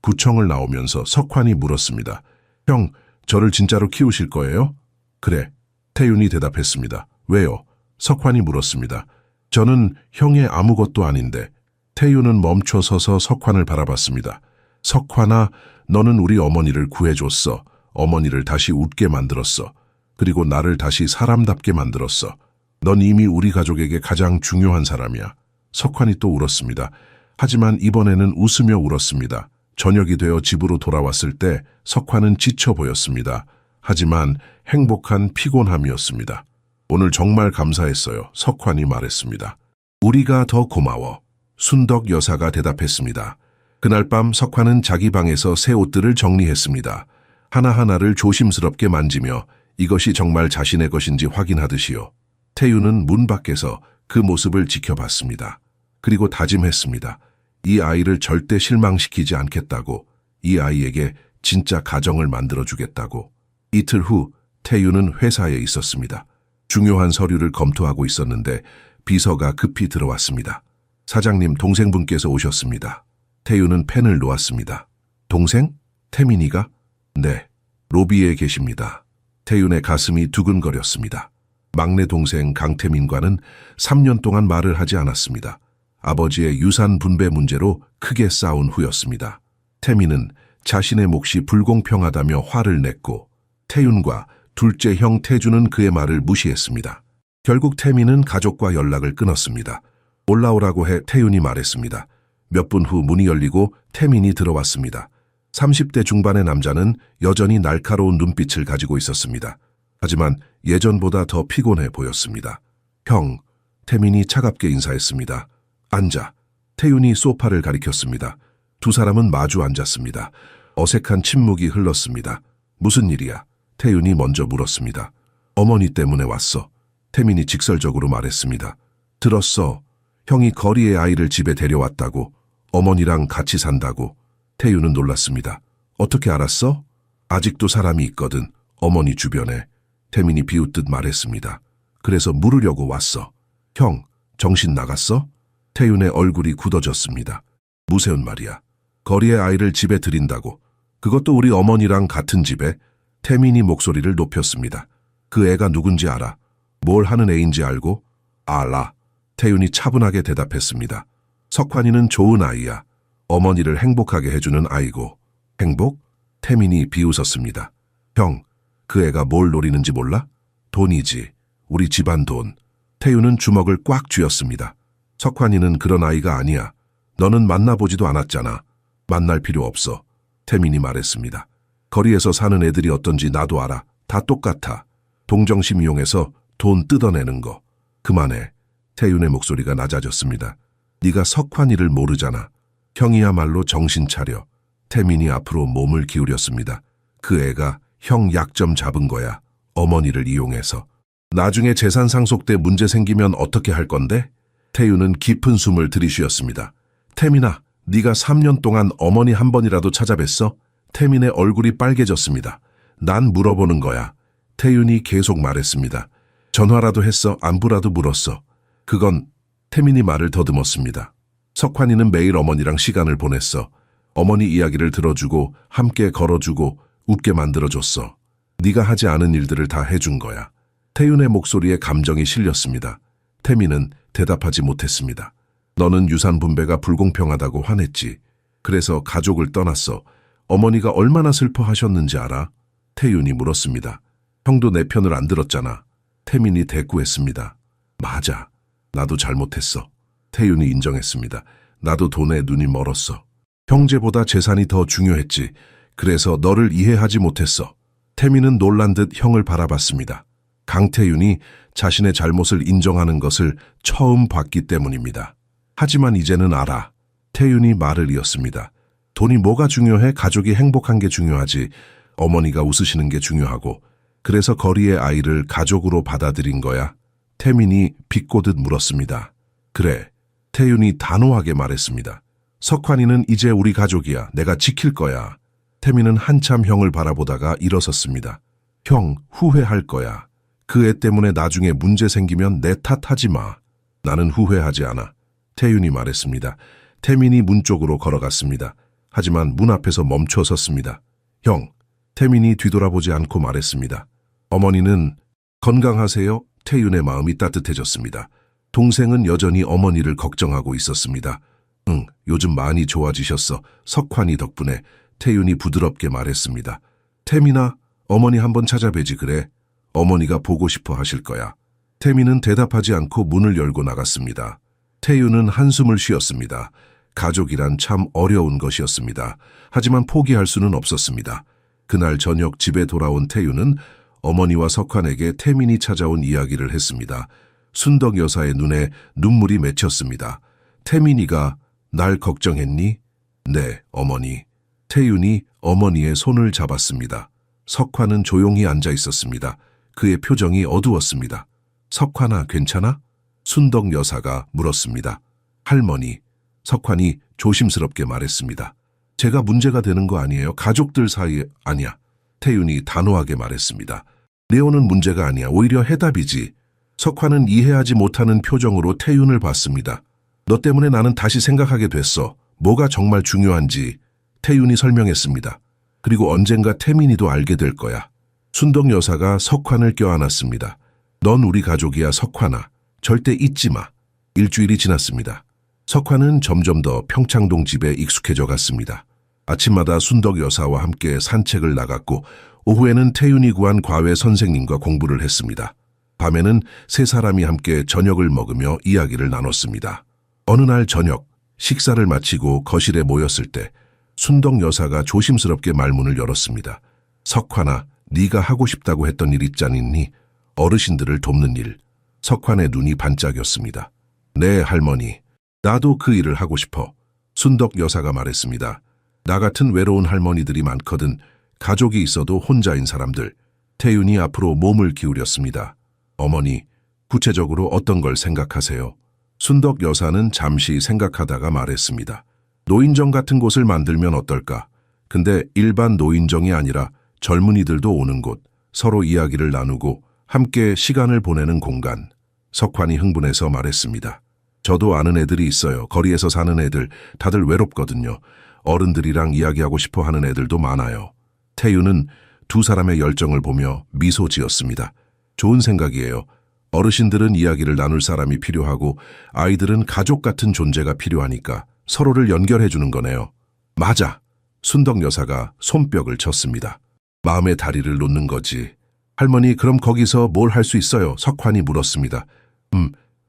구청을 나오면서 석환이 물었습니다. 형, 저를 진짜로 키우실 거예요? 그래. 태윤이 대답했습니다. 왜요? 석환이 물었습니다. 저는 형의 아무것도 아닌데. 태윤은 멈춰서서 석환을 바라봤습니다. 석환아, 너는 우리 어머니를 구해줬어. 어머니를 다시 웃게 만들었어. 그리고 나를 다시 사람답게 만들었어. 넌 이미 우리 가족에게 가장 중요한 사람이야. 석환이 또 울었습니다. 하지만 이번에는 웃으며 울었습니다. 저녁이 되어 집으로 돌아왔을 때 석환은 지쳐 보였습니다. 하지만 행복한 피곤함이었습니다. 오늘 정말 감사했어요. 석환이 말했습니다. 우리가 더 고마워. 순덕 여사가 대답했습니다. 그날 밤 석환은 자기 방에서 새 옷들을 정리했습니다. 하나하나를 조심스럽게 만지며 이것이 정말 자신의 것인지 확인하듯이요. 태윤은 문 밖에서 그 모습을 지켜봤습니다. 그리고 다짐했습니다. 이 아이를 절대 실망시키지 않겠다고, 이 아이에게 진짜 가정을 만들어주겠다고. 이틀 후 태윤은 회사에 있었습니다. 중요한 서류를 검토하고 있었는데 비서가 급히 들어왔습니다. 사장님, 동생분께서 오셨습니다. 태윤은 펜을 놓았습니다. 동생? 태민이가? 네, 로비에 계십니다. 태윤의 가슴이 두근거렸습니다. 막내 동생 강태민과는 3년 동안 말을 하지 않았습니다. 아버지의 유산 분배 문제로 크게 싸운 후였습니다. 태민은 자신의 몫이 불공평하다며 화를 냈고 태윤과 둘째 형 태주는 그의 말을 무시했습니다. 결국 태민은 가족과 연락을 끊었습니다. 올라오라고 해 태윤이 말했습니다. 몇 분 후 문이 열리고 태민이 들어왔습니다. 30대 중반의 남자는 여전히 날카로운 눈빛을 가지고 있었습니다. 하지만 예전보다 더 피곤해 보였습니다. 형, 태민이 차갑게 인사했습니다. 앉아. 태윤이 소파를 가리켰습니다. 두 사람은 마주 앉았습니다. 어색한 침묵이 흘렀습니다. 무슨 일이야? 태윤이 먼저 물었습니다. 어머니 때문에 왔어. 태민이 직설적으로 말했습니다. 들었어. 형이 거리의 아이를 집에 데려왔다고. 어머니랑 같이 산다고. 태윤은 놀랐습니다. 어떻게 알았어? 아직도 사람이 있거든. 어머니 주변에 태민이 비웃듯 말했습니다. 그래서 물으려고 왔어. 형, 정신 나갔어? 태윤의 얼굴이 굳어졌습니다. 무세운 말이야. 거리의 아이를 집에 들인다고. 그것도 우리 어머니랑 같은 집에. 태민이 목소리를 높였습니다. 그 애가 누군지 알아? 뭘 하는 애인지 알고? 알아. 태윤이 차분하게 대답했습니다. 석환이는 좋은 아이야. 어머니를 행복하게 해주는 아이고. 행복? 태민이 비웃었습니다. 형, 그 애가 뭘 노리는지 몰라? 돈이지. 우리 집안 돈. 태윤은 주먹을 꽉 쥐었습니다. 석환이는 그런 아이가 아니야. 너는 만나보지도 않았잖아. 만날 필요 없어. 태민이 말했습니다. 거리에서 사는 애들이 어떤지 나도 알아. 다 똑같아. 동정심 이용해서 돈 뜯어내는 거. 그만해. 태윤의 목소리가 낮아졌습니다. 네가 석환이를 모르잖아. 형이야말로 정신 차려. 태민이 앞으로 몸을 기울였습니다. 그 애가 형 약점 잡은 거야. 어머니를 이용해서. 나중에 재산 상속 때 문제 생기면 어떻게 할 건데? 태윤은 깊은 숨을 들이쉬었습니다. 태민아, 네가 3년 동안 어머니 한 번이라도 찾아뵀어? 태민의 얼굴이 빨개졌습니다. 난 물어보는 거야. 태윤이 계속 말했습니다. 전화라도 했어? 안부라도 물었어? 그건 태민이 말을 더듬었습니다. 석환이는 매일 어머니랑 시간을 보냈어. 어머니 이야기를 들어주고 함께 걸어주고 웃게 만들어줬어. 네가 하지 않은 일들을 다 해준 거야. 태윤의 목소리에 감정이 실렸습니다. 태민은 대답하지 못했습니다. 너는 유산 분배가 불공평하다고 화냈지. 그래서 가족을 떠났어. 어머니가 얼마나 슬퍼하셨는지 알아? 태윤이 물었습니다. 형도 내 편을 안 들었잖아. 태민이 대꾸했습니다. 맞아. 나도 잘못했어. 태윤이 인정했습니다. 나도 돈에 눈이 멀었어. 형제보다 재산이 더 중요했지. 그래서 너를 이해하지 못했어. 태민은 놀란 듯 형을 바라봤습니다. 강태윤이 자신의 잘못을 인정하는 것을 처음 봤기 때문입니다. 하지만 이제는 알아. 태윤이 말을 이었습니다. 돈이 뭐가 중요해? 가족이 행복한 게 중요하지. 어머니가 웃으시는 게 중요하고. 그래서 거리의 아이를 가족으로 받아들인 거야. 태민이 비꼬듯 물었습니다. 그래. 태윤이 단호하게 말했습니다. 석환이는 이제 우리 가족이야. 내가 지킬 거야. 태민은 한참 형을 바라보다가 일어섰습니다. 형, 후회할 거야. 그 애 때문에 나중에 문제 생기면 내 탓하지 마. 나는 후회하지 않아. 태윤이 말했습니다. 태민이 문 쪽으로 걸어갔습니다. 하지만 문 앞에서 멈춰 섰습니다. 형, 태민이 뒤돌아보지 않고 말했습니다. 어머니는 건강하세요? 태윤의 마음이 따뜻해졌습니다. 동생은 여전히 어머니를 걱정하고 있었습니다. 응, 요즘 많이 좋아지셨어. 석환이 덕분에. 태윤이 부드럽게 말했습니다. 태민아, 어머니 한번 찾아뵈지 그래. 어머니가 보고 싶어 하실 거야. 태민은 대답하지 않고 문을 열고 나갔습니다. 태윤은 한숨을 쉬었습니다. 가족이란 참 어려운 것이었습니다. 하지만 포기할 수는 없었습니다. 그날 저녁 집에 돌아온 태윤은 어머니와 석환에게 태민이 찾아온 이야기를 했습니다. 순덕 여사의 눈에 눈물이 맺혔습니다. 태민이가 날 걱정했니? 네, 어머니. 태윤이 어머니의 손을 잡았습니다. 석환은 조용히 앉아 있었습니다. 그의 표정이 어두웠습니다. 석환아, 괜찮아? 순덕 여사가 물었습니다. 할머니. 석환이 조심스럽게 말했습니다. 제가 문제가 되는 거 아니에요? 가족들 사이에. 아니야. 태윤이 단호하게 말했습니다. 레오는 문제가 아니야. 오히려 해답이지. 석환은 이해하지 못하는 표정으로 태윤을 봤습니다. 너 때문에 나는 다시 생각하게 됐어. 뭐가 정말 중요한지. 태윤이 설명했습니다. 그리고 언젠가 태민이도 알게 될 거야. 순덕 여사가 석환을 껴안았습니다. 넌 우리 가족이야, 석환아. 절대 잊지 마. 일주일이 지났습니다. 석환은 점점 더 평창동 집에 익숙해져 갔습니다. 아침마다 순덕 여사와 함께 산책을 나갔고 오후에는 태윤이 구한 과외 선생님과 공부를 했습니다. 밤에는 세 사람이 함께 저녁을 먹으며 이야기를 나눴습니다. 어느 날 저녁 식사를 마치고 거실에 모였을 때 순덕 여사가 조심스럽게 말문을 열었습니다. 석환아, 네가 하고 싶다고 했던 일 있잖니? 어르신들을 돕는 일. 석환의 눈이 반짝였습니다. 네, 할머니. 나도 그 일을 하고 싶어. 순덕 여사가 말했습니다. 나 같은 외로운 할머니들이 많거든. 가족이 있어도 혼자인 사람들. 태윤이 앞으로 몸을 기울였습니다. 어머니, 구체적으로 어떤 걸 생각하세요? 순덕 여사는 잠시 생각하다가 말했습니다. 노인정 같은 곳을 만들면 어떨까? 근데 일반 노인정이 아니라 젊은이들도 오는 곳, 서로 이야기를 나누고 함께 시간을 보내는 공간. 석환이 흥분해서 말했습니다. 저도 아는 애들이 있어요. 거리에서 사는 애들, 다들 외롭거든요. 어른들이랑 이야기하고 싶어 하는 애들도 많아요. 태유는 두 사람의 열정을 보며 미소 지었습니다. 좋은 생각이에요. 어르신들은 이야기를 나눌 사람이 필요하고 아이들은 가족 같은 존재가 필요하니까 서로를 연결해 주는 거네요. 맞아. 순덕 여사가 손뼉을 쳤습니다. 마음의 다리를 놓는 거지. 할머니, 그럼 거기서 뭘 할 수 있어요? 석환이 물었습니다.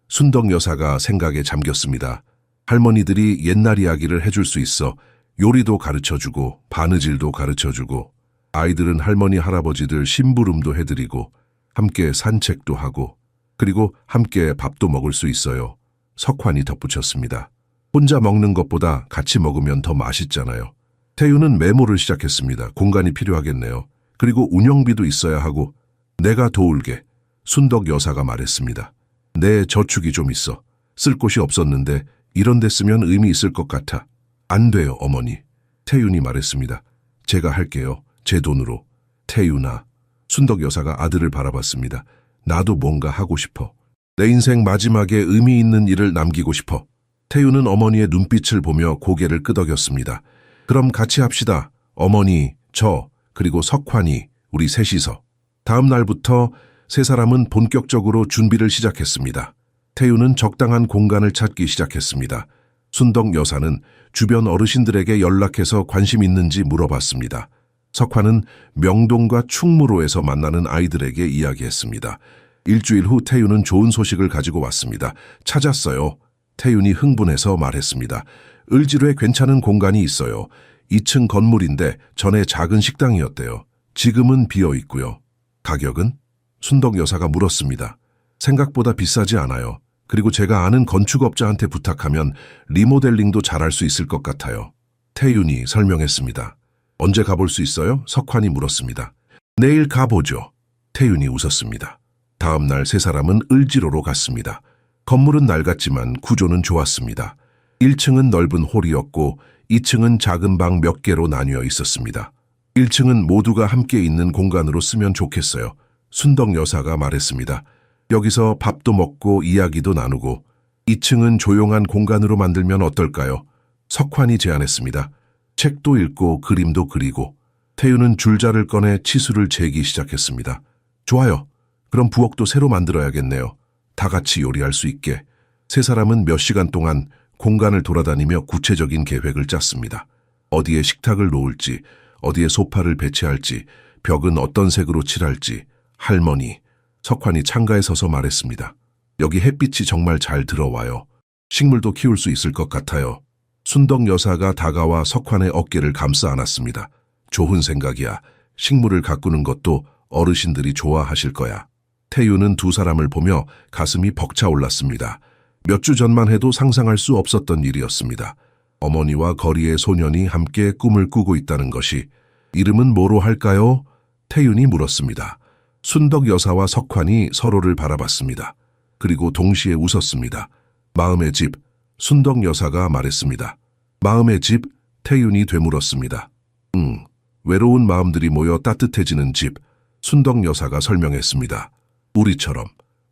순덕 여사가 생각에 잠겼습니다. 할머니들이 옛날 이야기를 해줄 수 있어. 요리도 가르쳐주고 바느질도 가르쳐주고 아이들은 할머니 할아버지들 심부름도 해드리고 함께 산책도 하고 그리고 함께 밥도 먹을 수 있어요. 석환이 덧붙였습니다. 혼자 먹는 것보다 같이 먹으면 더 맛있잖아요. 태유는 메모를 시작했습니다. 공간이 필요하겠네요. 그리고 운영비도 있어야 하고. 내가 도울게. 순덕 여사가 말했습니다. 내 저축이 좀 있어. 쓸 곳이 없었는데 이런 데 쓰면 의미 있을 것 같아. 안 돼요, 어머니. 태윤이 말했습니다. 제가 할게요. 제 돈으로. 태윤아. 순덕 여사가 아들을 바라봤습니다. 나도 뭔가 하고 싶어. 내 인생 마지막에 의미 있는 일을 남기고 싶어. 태윤은 어머니의 눈빛을 보며 고개를 끄덕였습니다. 그럼 같이 합시다. 어머니, 저, 그리고 석환이, 우리 셋이서. 다음 날부터 세 사람은 본격적으로 준비를 시작했습니다. 태윤은 적당한 공간을 찾기 시작했습니다. 순덕 여사는 주변 어르신들에게 연락해서 관심 있는지 물어봤습니다. 석환은 명동과 충무로에서 만나는 아이들에게 이야기했습니다. 일주일 후 태윤은 좋은 소식을 가지고 왔습니다. 찾았어요. 태윤이 흥분해서 말했습니다. 을지로에 괜찮은 공간이 있어요. 2층 건물인데 전에 작은 식당이었대요. 지금은 비어 있고요. 가격은? 순덕 여사가 물었습니다. 생각보다 비싸지 않아요. 그리고 제가 아는 건축업자한테 부탁하면 리모델링도 잘할 수 있을 것 같아요. 태윤이 설명했습니다. 언제 가볼 수 있어요? 석환이 물었습니다. 내일 가보죠. 태윤이 웃었습니다. 다음 날 세 사람은 을지로로 갔습니다. 건물은 낡았지만 구조는 좋았습니다. 1층은 넓은 홀이었고 2층은 작은 방 몇 개로 나뉘어 있었습니다. 1층은 모두가 함께 있는 공간으로 쓰면 좋겠어요. 순덕 여사가 말했습니다. 여기서 밥도 먹고 이야기도 나누고 2층은 조용한 공간으로 만들면 어떨까요? 석환이 제안했습니다. 책도 읽고 그림도 그리고. 태윤은 줄자를 꺼내 치수를 재기 시작했습니다. 좋아요. 그럼 부엌도 새로 만들어야겠네요. 다 같이 요리할 수 있게. 세 사람은 몇 시간 동안 공간을 돌아다니며 구체적인 계획을 짰습니다. 어디에 식탁을 놓을지, 어디에 소파를 배치할지, 벽은 어떤 색으로 칠할지. 할머니, 석환이 창가에 서서 말했습니다. 여기 햇빛이 정말 잘 들어와요. 식물도 키울 수 있을 것 같아요. 순덕 여사가 다가와 석환의 어깨를 감싸 안았습니다. 좋은 생각이야. 식물을 가꾸는 것도 어르신들이 좋아하실 거야. 태윤은 두 사람을 보며 가슴이 벅차올랐습니다. 몇 주 전만 해도 상상할 수 없었던 일이었습니다. 어머니와 거리의 소년이 함께 꿈을 꾸고 있다는 것이. 이름은 뭐로 할까요? 태윤이 물었습니다. 순덕 여사와 석환이 서로를 바라봤습니다. 그리고 동시에 웃었습니다. 마음의 집, 순덕 여사가 말했습니다. 마음의 집, 태윤이 되물었습니다. 외로운 마음들이 모여 따뜻해지는 집, 순덕 여사가 설명했습니다. 우리처럼.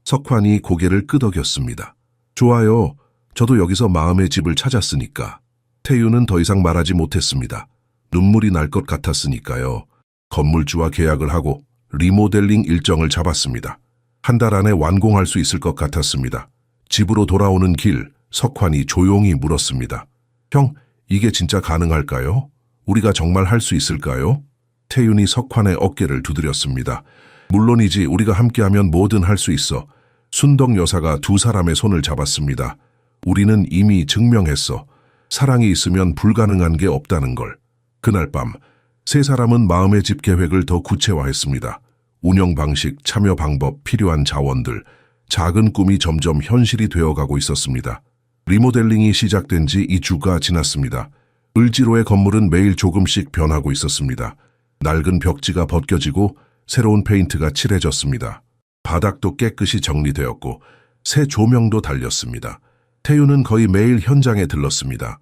석환이 고개를 끄덕였습니다. 좋아요. 저도 여기서 마음의 집을 찾았으니까. 태윤은 더 이상 말하지 못했습니다. 눈물이 날 것 같았으니까요. 건물주와 계약을 하고 리모델링 일정을 잡았습니다. 한 달 안에 완공할 수 있을 것 같았습니다. 집으로 돌아오는 길, 석환이 조용히 물었습니다. 형, 이게 진짜 가능할까요? 우리가 정말 할 수 있을까요? 태윤이 석환의 어깨를 두드렸습니다. 물론이지, 우리가 함께하면 뭐든 할 수 있어. 순덕 여사가 두 사람의 손을 잡았습니다. 우리는 이미 증명했어. 사랑이 있으면 불가능한 게 없다는 걸. 그날 밤, 세 사람은 마음의 집 계획을 더 구체화했습니다. 운영 방식, 참여 방법, 필요한 자원들, 작은 꿈이 점점 현실이 되어가고 있었습니다. 리모델링이 시작된 지 2주가 지났습니다. 을지로의 건물은 매일 조금씩 변하고 있었습니다. 낡은 벽지가 벗겨지고 새로운 페인트가 칠해졌습니다. 바닥도 깨끗이 정리되었고 새 조명도 달렸습니다. 태윤은 거의 매일 현장에 들렀습니다.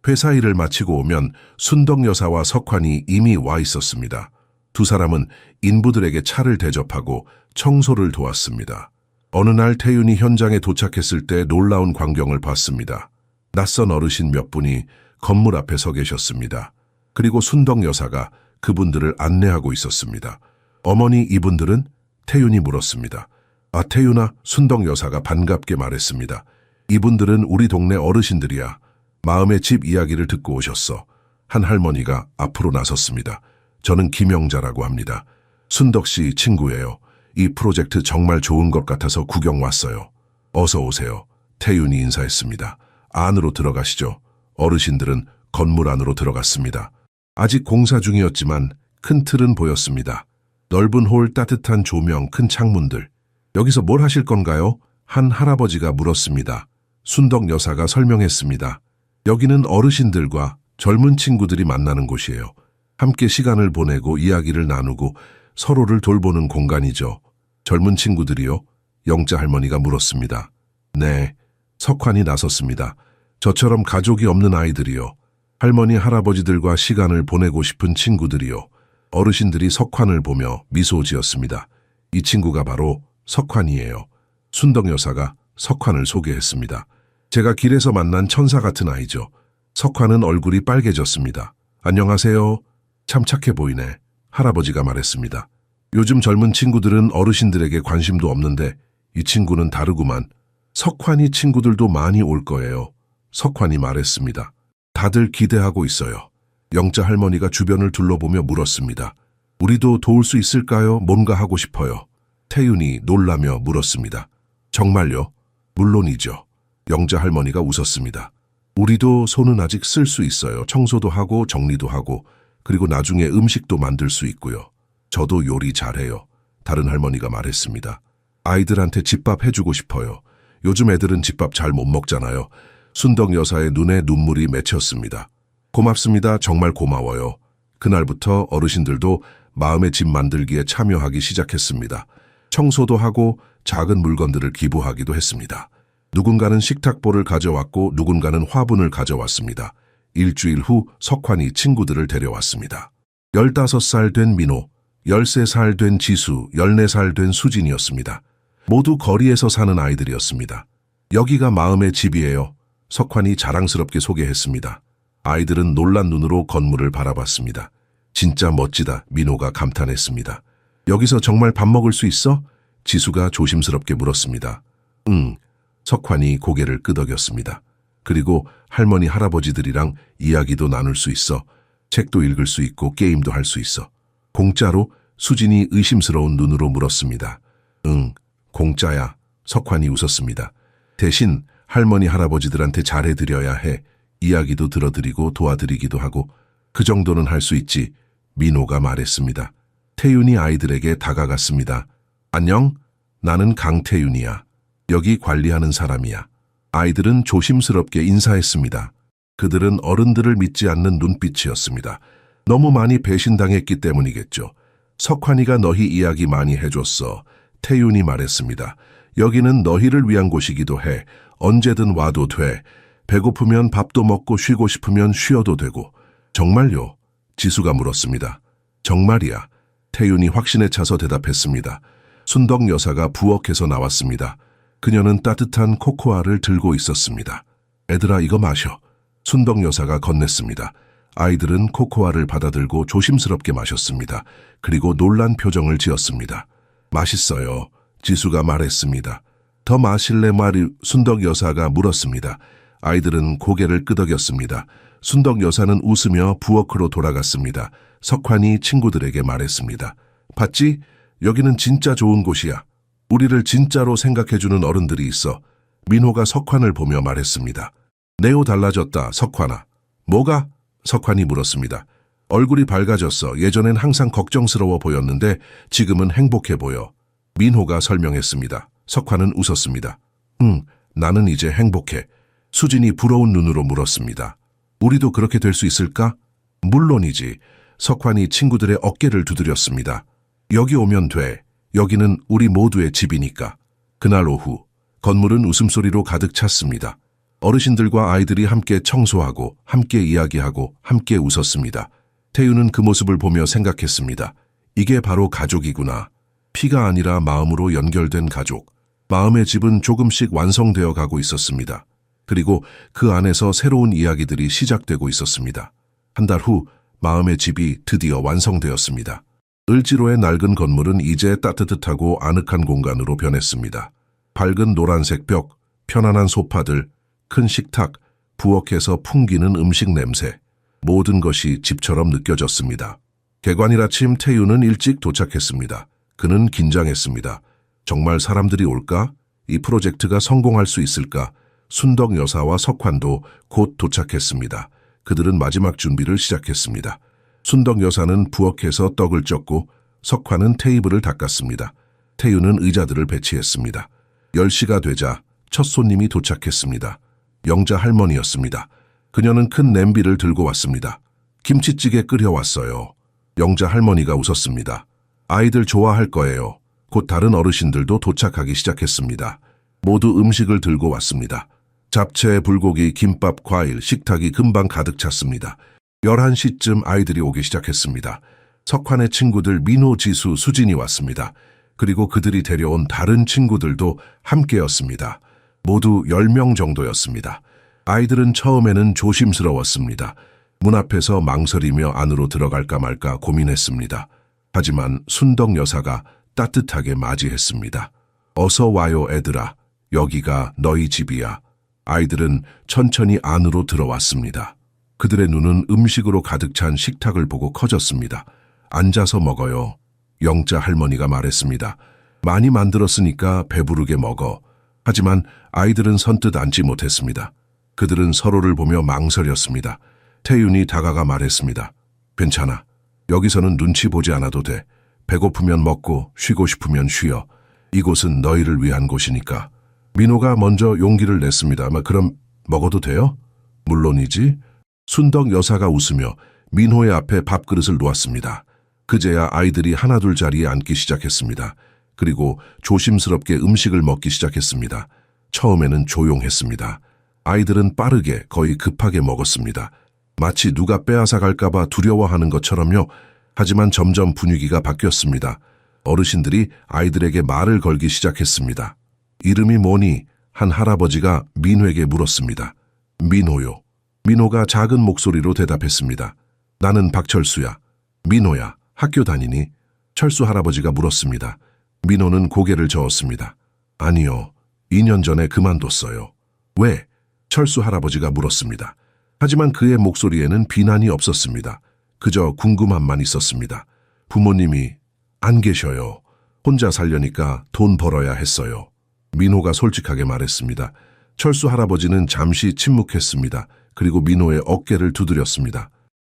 회사 일을 마치고 오면 순덕 여사와 석환이 이미 와 있었습니다. 두 사람은 인부들에게 차를 대접하고 청소를 도왔습니다. 어느 날 태윤이 현장에 도착했을 때 놀라운 광경을 봤습니다. 낯선 어르신 몇 분이 건물 앞에 서 계셨습니다. 그리고 순덕 여사가 그분들을 안내하고 있었습니다. 어머니, 이분들은? 태윤이 물었습니다. 아, 태윤아, 순덕 여사가 반갑게 말했습니다. 이분들은 우리 동네 어르신들이야. 마음의 집 이야기를 듣고 오셨어. 한 할머니가 앞으로 나섰습니다. 저는 김영자라고 합니다. 순덕 씨 친구예요. 이 프로젝트 정말 좋은 것 같아서 구경 왔어요. 어서 오세요. 태윤이 인사했습니다. 안으로 들어가시죠. 어르신들은 건물 안으로 들어갔습니다. 아직 공사 중이었지만 큰 틀은 보였습니다. 넓은 홀, 따뜻한 조명, 큰 창문들. 여기서 뭘 하실 건가요? 한 할아버지가 물었습니다. 순덕 여사가 설명했습니다. 여기는 어르신들과 젊은 친구들이 만나는 곳이에요. 함께 시간을 보내고 이야기를 나누고 서로를 돌보는 공간이죠. 젊은 친구들이요? 영자 할머니가 물었습니다. 네, 석환이 나섰습니다. 저처럼 가족이 없는 아이들이요. 할머니, 할아버지들과 시간을 보내고 싶은 친구들이요. 어르신들이 석환을 보며 미소 지었습니다. 이 친구가 바로 석환이에요. 순덕 여사가 석환을 소개했습니다. 제가 길에서 만난 천사 같은 아이죠. 석환은 얼굴이 빨개졌습니다. 안녕하세요. 참 착해 보이네. 할아버지가 말했습니다. 요즘 젊은 친구들은 어르신들에게 관심도 없는데 이 친구는 다르구만. 석환이 친구들도 많이 올 거예요. 석환이 말했습니다. 다들 기대하고 있어요. 영자 할머니가 주변을 둘러보며 물었습니다. 우리도 도울 수 있을까요? 뭔가 하고 싶어요. 태윤이 놀라며 물었습니다. 정말요? 물론이죠. 영자 할머니가 웃었습니다. 우리도 손은 아직 쓸 수 있어요. 청소도 하고 정리도 하고 그리고 나중에 음식도 만들 수 있고요. 저도 요리 잘해요. 다른 할머니가 말했습니다. 아이들한테 집밥 해주고 싶어요. 요즘 애들은 집밥 잘 못 먹잖아요. 순덕 여사의 눈에 눈물이 맺혔습니다. 고맙습니다. 정말 고마워요. 그날부터 어르신들도 마음의 집 만들기에 참여하기 시작했습니다. 청소도 하고 작은 물건들을 기부하기도 했습니다. 누군가는 식탁보를 가져왔고 누군가는 화분을 가져왔습니다. 일주일 후 석환이 친구들을 데려왔습니다. 15살 된 민호, 13살 된 지수, 14살 된 수진이었습니다. 모두 거리에서 사는 아이들이었습니다. 여기가 마음의 집이에요. 석환이 자랑스럽게 소개했습니다. 아이들은 놀란 눈으로 건물을 바라봤습니다. 진짜 멋지다, 민호가 감탄했습니다. 여기서 정말 밥 먹을 수 있어? 지수가 조심스럽게 물었습니다. 응, 석환이 고개를 끄덕였습니다. 그리고 할머니, 할아버지들이랑 이야기도 나눌 수 있어. 책도 읽을 수 있고 게임도 할 수 있어. 공짜로? 수진이 의심스러운 눈으로 물었습니다. 응, 공짜야. 석환이 웃었습니다. 대신 할머니, 할아버지들한테 잘해드려야 해. 이야기도 들어드리고 도와드리기도 하고 그 정도는 할 수 있지. 민호가 말했습니다. 태윤이 아이들에게 다가갔습니다. 안녕, 나는 강태윤이야. 여기 관리하는 사람이야. 아이들은 조심스럽게 인사했습니다. 그들은 어른들을 믿지 않는 눈빛이었습니다. 너무 많이 배신당했기 때문이겠죠. 석환이가 너희 이야기 많이 해줬어. 태윤이 말했습니다. 여기는 너희를 위한 곳이기도 해. 언제든 와도 돼. 배고프면 밥도 먹고 쉬고 싶으면 쉬어도 되고. 정말요? 지수가 물었습니다. 정말이야. 태윤이 확신에 차서 대답했습니다. 순덕 여사가 부엌에서 나왔습니다. 그녀는 따뜻한 코코아를 들고 있었습니다. 애들아, 이거 마셔. 순덕 여사가 건넸습니다. 아이들은 코코아를 받아들고 조심스럽게 마셨습니다. 그리고 놀란 표정을 지었습니다. 맛있어요. 지수가 말했습니다. 더 마실래 말이 순덕 여사가 물었습니다. 아이들은 고개를 끄덕였습니다. 순덕 여사는 웃으며 부엌으로 돌아갔습니다. 석환이 친구들에게 말했습니다. 봤지? 여기는 진짜 좋은 곳이야. 우리를 진짜로 생각해주는 어른들이 있어. 민호가 석환을 보며 말했습니다. 네오 달라졌다, 석환아. 뭐가? 석환이 물었습니다. 얼굴이 밝아졌어. 예전엔 항상 걱정스러워 보였는데 지금은 행복해 보여. 민호가 설명했습니다. 석환은 웃었습니다. 나는 이제 행복해. 수진이 부러운 눈으로 물었습니다. 우리도 그렇게 될 수 있을까? 물론이지. 석환이 친구들의 어깨를 두드렸습니다. 여기 오면 돼. 여기는 우리 모두의 집이니까. 그날 오후, 건물은 웃음소리로 가득 찼습니다. 어르신들과 아이들이 함께 청소하고, 함께 이야기하고, 함께 웃었습니다. 태윤은 그 모습을 보며 생각했습니다. 이게 바로 가족이구나. 피가 아니라 마음으로 연결된 가족. 마음의 집은 조금씩 완성되어 가고 있었습니다. 그리고 그 안에서 새로운 이야기들이 시작되고 있었습니다. 한 달 후 마음의 집이 드디어 완성되었습니다. 을지로의 낡은 건물은 이제 따뜻하고 아늑한 공간으로 변했습니다. 밝은 노란색 벽, 편안한 소파들, 큰 식탁, 부엌에서 풍기는 음식 냄새. 모든 것이 집처럼 느껴졌습니다. 개관일 아침 태유는 일찍 도착했습니다. 그는 긴장했습니다. 정말 사람들이 올까? 이 프로젝트가 성공할 수 있을까? 순덕 여사와 석환도 곧 도착했습니다. 그들은 마지막 준비를 시작했습니다. 순덕 여사는 부엌에서 떡을 쪘고 석환은 테이블을 닦았습니다. 태유는 의자들을 배치했습니다. 10시가 되자 첫 손님이 도착했습니다. 영자 할머니였습니다. 그녀는 큰 냄비를 들고 왔습니다. 김치찌개 끓여왔어요. 영자 할머니가 웃었습니다. 아이들 좋아할 거예요. 곧 다른 어르신들도 도착하기 시작했습니다. 모두 음식을 들고 왔습니다. 잡채, 불고기, 김밥, 과일, 식탁이 금방 가득 찼습니다. 11시쯤 아이들이 오기 시작했습니다. 석환의 친구들 민호, 지수, 수진이 왔습니다. 그리고 그들이 데려온 다른 친구들도 함께였습니다. 모두 10명 정도였습니다. 아이들은 처음에는 조심스러웠습니다. 문 앞에서 망설이며 안으로 들어갈까 말까 고민했습니다. 하지만 순덕 여사가 따뜻하게 맞이했습니다. 어서 와요, 애들아. 여기가 너희 집이야. 아이들은 천천히 안으로 들어왔습니다. 그들의 눈은 음식으로 가득 찬 식탁을 보고 커졌습니다. 앉아서 먹어요. 영자 할머니가 말했습니다. 많이 만들었으니까 배부르게 먹어. 하지만 아이들은 선뜻 앉지 못했습니다. 그들은 서로를 보며 망설였습니다. 태윤이 다가가 말했습니다. 괜찮아. 여기서는 눈치 보지 않아도 돼. 배고프면 먹고 쉬고 싶으면 쉬어. 이곳은 너희를 위한 곳이니까. 민호가 먼저 용기를 냈습니다. 그럼 먹어도 돼요? 물론이지. 순덕 여사가 웃으며 민호의 앞에 밥그릇을 놓았습니다. 그제야 아이들이 하나둘 자리에 앉기 시작했습니다. 그리고 조심스럽게 음식을 먹기 시작했습니다. 처음에는 조용했습니다. 아이들은 빠르게 거의 급하게 먹었습니다. 마치 누가 빼앗아 갈까봐 두려워하는 것처럼요. 하지만 점점 분위기가 바뀌었습니다. 어르신들이 아이들에게 말을 걸기 시작했습니다. 이름이 뭐니? 한 할아버지가 민호에게 물었습니다. 민호요. 민호가 작은 목소리로 대답했습니다. 나는 박철수야. 민호야, 학교 다니니? 철수 할아버지가 물었습니다. 민호는 고개를 저었습니다. 아니요, 2년 전에 그만뒀어요. 왜? 철수 할아버지가 물었습니다. 하지만 그의 목소리에는 비난이 없었습니다. 그저 궁금함만 있었습니다. 부모님이 안 계셔요. 혼자 살려니까 돈 벌어야 했어요. 민호가 솔직하게 말했습니다. 철수 할아버지는 잠시 침묵했습니다. 그리고 민호의 어깨를 두드렸습니다.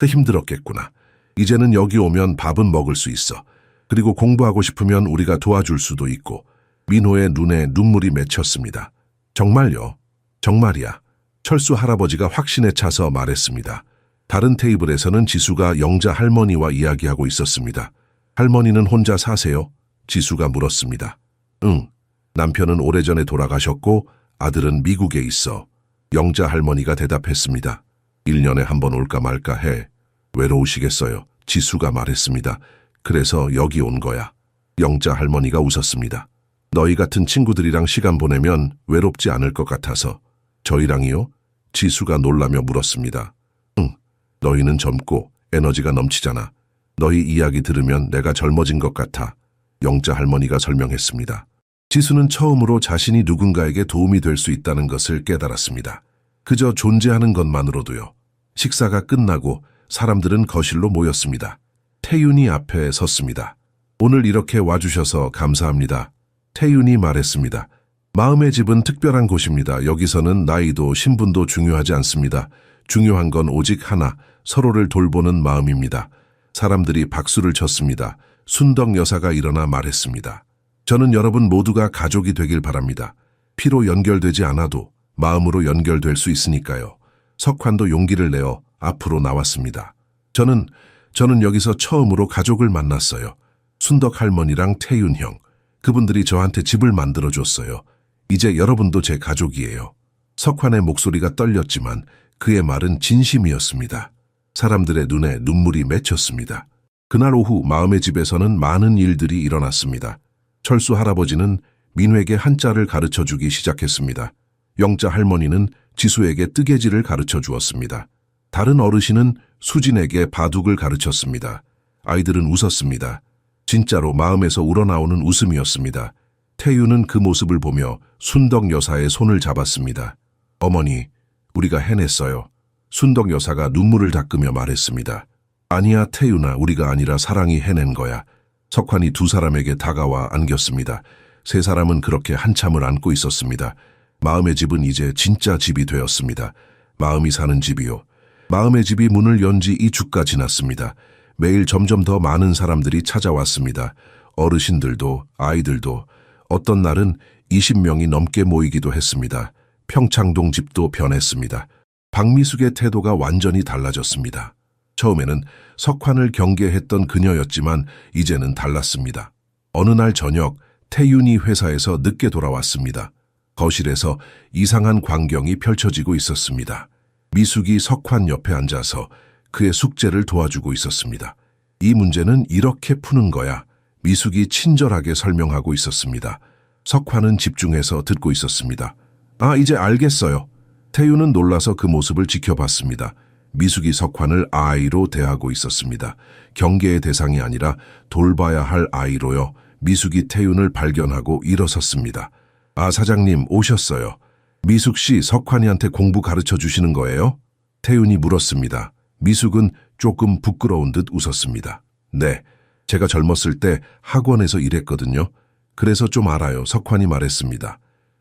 힘들었겠구나. 이제는 여기 오면 밥은 먹을 수 있어. 그리고 공부하고 싶으면 우리가 도와줄 수도 있고. 민호의 눈에 눈물이 맺혔습니다. 정말요? 정말이야. 철수 할아버지가 확신에 차서 말했습니다. 다른 테이블에서는 지수가 영자 할머니와 이야기하고 있었습니다. 할머니는 혼자 사세요? 지수가 물었습니다. 응. 남편은 오래전에 돌아가셨고 아들은 미국에 있어. 영자 할머니가 대답했습니다. 1년에 한 번 올까 말까 해. 외로우시겠어요. 지수가 말했습니다. 그래서 여기 온 거야. 영자 할머니가 웃었습니다. 너희 같은 친구들이랑 시간 보내면 외롭지 않을 것 같아서. 저희랑이요? 지수가 놀라며 물었습니다. 응, 너희는 젊고 에너지가 넘치잖아. 너희 이야기 들으면 내가 젊어진 것 같아. 영자 할머니가 설명했습니다. 지수는 처음으로 자신이 누군가에게 도움이 될 수 있다는 것을 깨달았습니다. 그저 존재하는 것만으로도요. 식사가 끝나고 사람들은 거실로 모였습니다. 태윤이 앞에 섰습니다. 오늘 이렇게 와주셔서 감사합니다. 태윤이 말했습니다. 마음의 집은 특별한 곳입니다. 여기서는 나이도 신분도 중요하지 않습니다. 중요한 건 오직 하나, 서로를 돌보는 마음입니다. 사람들이 박수를 쳤습니다. 순덕 여사가 일어나 말했습니다. 저는 여러분 모두가 가족이 되길 바랍니다. 피로 연결되지 않아도 마음으로 연결될 수 있으니까요. 석환도 용기를 내어 앞으로 나왔습니다. 저는 여기서 처음으로 가족을 만났어요. 순덕 할머니랑 태윤 형. 그분들이 저한테 집을 만들어줬어요. 이제 여러분도 제 가족이에요. 석환의 목소리가 떨렸지만 그의 말은 진심이었습니다. 사람들의 눈에 눈물이 맺혔습니다. 그날 오후 마음의 집에서는 많은 일들이 일어났습니다. 철수 할아버지는 민회에게 한자를 가르쳐 주기 시작했습니다. 영자 할머니는 지수에게 뜨개질을 가르쳐 주었습니다. 다른 어르신은 수진에게 바둑을 가르쳤습니다. 아이들은 웃었습니다. 진짜로 마음에서 우러나오는 웃음이었습니다. 태유는 그 모습을 보며 순덕 여사의 손을 잡았습니다. 어머니, 우리가 해냈어요. 순덕 여사가 눈물을 닦으며 말했습니다. 아니야, 태유나, 우리가 아니라 사랑이 해낸 거야. 석환이 두 사람에게 다가와 안겼습니다. 세 사람은 그렇게 한참을 안고 있었습니다. 마음의 집은 이제 진짜 집이 되었습니다. 마음이 사는 집이요. 마음의 집이 문을 연 지 2주가 지났습니다. 매일 점점 더 많은 사람들이 찾아왔습니다. 어르신들도 아이들도 어떤 날은 20명이 넘게 모이기도 했습니다. 평창동 집도 변했습니다. 박미숙의 태도가 완전히 달라졌습니다. 처음에는 석환을 경계했던 그녀였지만 이제는 달랐습니다. 어느 날 저녁 태윤이 회사에서 늦게 돌아왔습니다. 거실에서 이상한 광경이 펼쳐지고 있었습니다. 미숙이 석환 옆에 앉아서 그의 숙제를 도와주고 있었습니다. 이 문제는 이렇게 푸는 거야. 미숙이 친절하게 설명하고 있었습니다. 석환은 집중해서 듣고 있었습니다. 아, 이제 알겠어요. 태윤은 놀라서 그 모습을 지켜봤습니다. 미숙이 석환을 아이로 대하고 있었습니다. 경계의 대상이 아니라 돌봐야 할 아이로요. 미숙이 태윤을 발견하고 일어섰습니다. 아, 사장님 오셨어요. 미숙 씨, 석환이한테 공부 가르쳐 주시는 거예요? 태윤이 물었습니다. 미숙은 조금 부끄러운 듯 웃었습니다. 네, 제가 젊었을 때 학원에서 일했거든요. 그래서 좀 알아요. 석환이 말했습니다.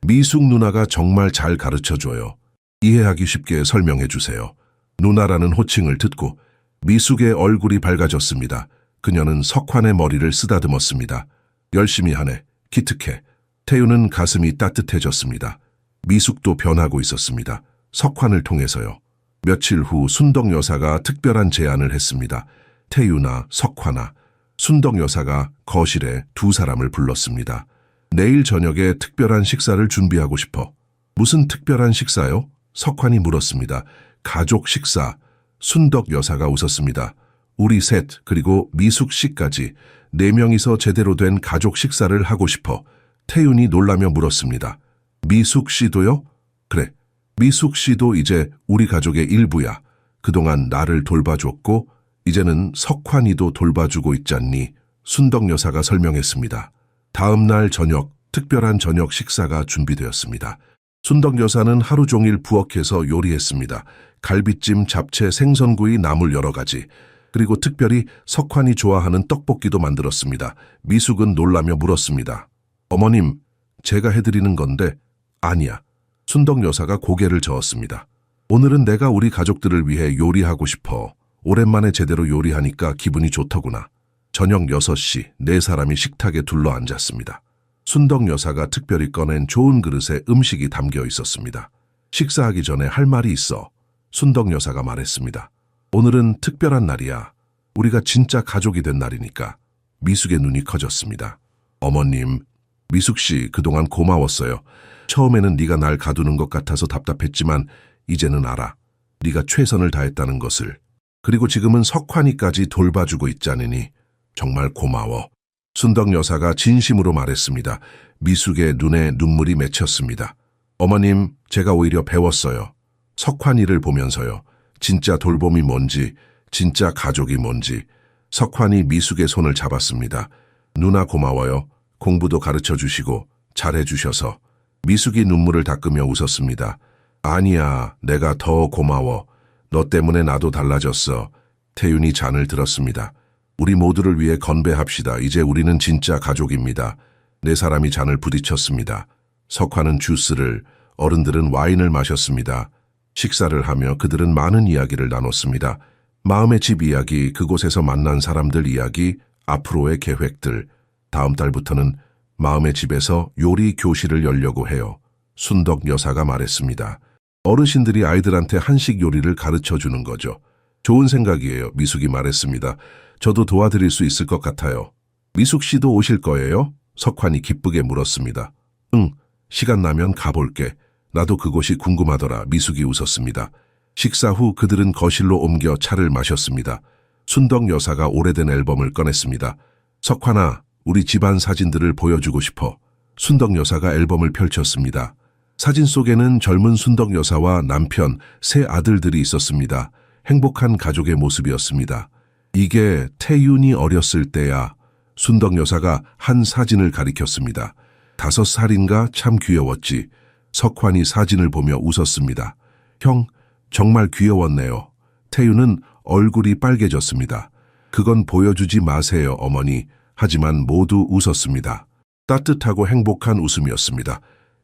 미숙 누나가 정말 잘 가르쳐줘요. 이해하기 쉽게 설명해 주세요. 누나라는 호칭을 듣고 미숙의 얼굴이 밝아졌습니다. 그녀는 석환의 머리를 쓰다듬었습니다. 열심히 하네. 기특해. 태윤은 가슴이 따뜻해졌습니다. 미숙도 변하고 있었습니다. 석환을 통해서요. 며칠 후 순덕 여사가 특별한 제안을 했습니다. 태윤아, 석환아. 순덕 여사가 거실에 두 사람을 불렀습니다. 내일 저녁에 특별한 식사를 준비하고 싶어. 무슨 특별한 식사요? 석환이 물었습니다. 가족 식사. 순덕 여사가 웃었습니다. 우리 셋, 그리고 미숙 씨까지 4명이서 제대로 된 가족 식사를 하고 싶어. 태윤이 놀라며 물었습니다. 미숙 씨도요? 그래, 미숙 씨도 이제 우리 가족의 일부야. 그동안 나를 돌봐줬고 이제는 석환이도 돌봐주고 있잖니. 순덕 여사가 설명했습니다. 다음 날 저녁, 특별한 저녁 식사가 준비되었습니다. 순덕 여사는 하루 종일 부엌에서 요리했습니다. 갈비찜, 잡채, 생선구이, 나물 여러 가지. 그리고 특별히 석환이 좋아하는 떡볶이도 만들었습니다. 미숙은 놀라며 물었습니다. 어머님, 제가 해드리는 건데. 아니야. 순덕 여사가 고개를 저었습니다. 오늘은 내가 우리 가족들을 위해 요리하고 싶어. 오랜만에 제대로 요리하니까 기분이 좋더구나. 저녁 6시 4사람이 식탁에 둘러 앉았습니다. 순덕 여사가 특별히 꺼낸 좋은 그릇에 음식이 담겨 있었습니다. 식사하기 전에 할 말이 있어. 순덕 여사가 말했습니다. 오늘은 특별한 날이야. 우리가 진짜 가족이 된 날이니까. 미숙의 눈이 커졌습니다. 어머님, 미숙 씨 그동안 고마웠어요. 처음에는 네가 날 가두는 것 같아서 답답했지만 이제는 알아. 네가 최선을 다했다는 것을. 그리고 지금은 석환이까지 돌봐주고 있자느니 정말 고마워. 순덕 여사가 진심으로 말했습니다. 미숙의 눈에 눈물이 맺혔습니다. 어머님, 제가 오히려 배웠어요. 석환이를 보면서요. 진짜 돌봄이 뭔지, 진짜 가족이 뭔지. 석환이 미숙의 손을 잡았습니다. 누나 고마워요. 공부도 가르쳐 주시고 잘해 주셔서. 미숙이 눈물을 닦으며 웃었습니다. 아니야, 내가 더 고마워. 너 때문에 나도 달라졌어. 태윤이 잔을 들었습니다. 우리 모두를 위해 건배합시다. 이제 우리는 진짜 가족입니다. 4사람이 잔을 부딪혔습니다. 석환은 주스를, 어른들은 와인을 마셨습니다. 식사를 하며 그들은 많은 이야기를 나눴습니다. 마음의 집 이야기, 그곳에서 만난 사람들 이야기, 앞으로의 계획들. 다음 달부터는 마음의 집에서 요리 교실을 열려고 해요. 순덕 여사가 말했습니다. 어르신들이 아이들한테 한식 요리를 가르쳐 주는 거죠. 좋은 생각이에요. 미숙이 말했습니다. 저도 도와드릴 수 있을 것 같아요. 미숙 씨도 오실 거예요? 석환이 기쁘게 물었습니다. 응, 시간 나면 가볼게. 나도 그곳이 궁금하더라. 미숙이 웃었습니다. 식사 후 그들은 거실로 옮겨 차를 마셨습니다. 순덕 여사가 오래된 앨범을 꺼냈습니다. 석환아, 우리 집안 사진들을 보여주고 싶어. 순덕 여사가 앨범을 펼쳤습니다. 사진 속에는 젊은 순덕 여사와 남편, 세 아들들이 있었습니다. 행복한 가족의 모습이었습니다. 이게 태윤이 어렸을 때야. 순덕 여사가 한 사진을 가리켰습니다. 5살인가 참 귀여웠지. 석환이 사진을 보며 웃었습니다. 형, 정말 귀여웠네요. 태윤은 얼굴이 빨개졌습니다. 그건 보여주지 마세요, 어머니. 하지만 모두 웃었습니다. 따뜻하고 행복한 웃음이었습니다.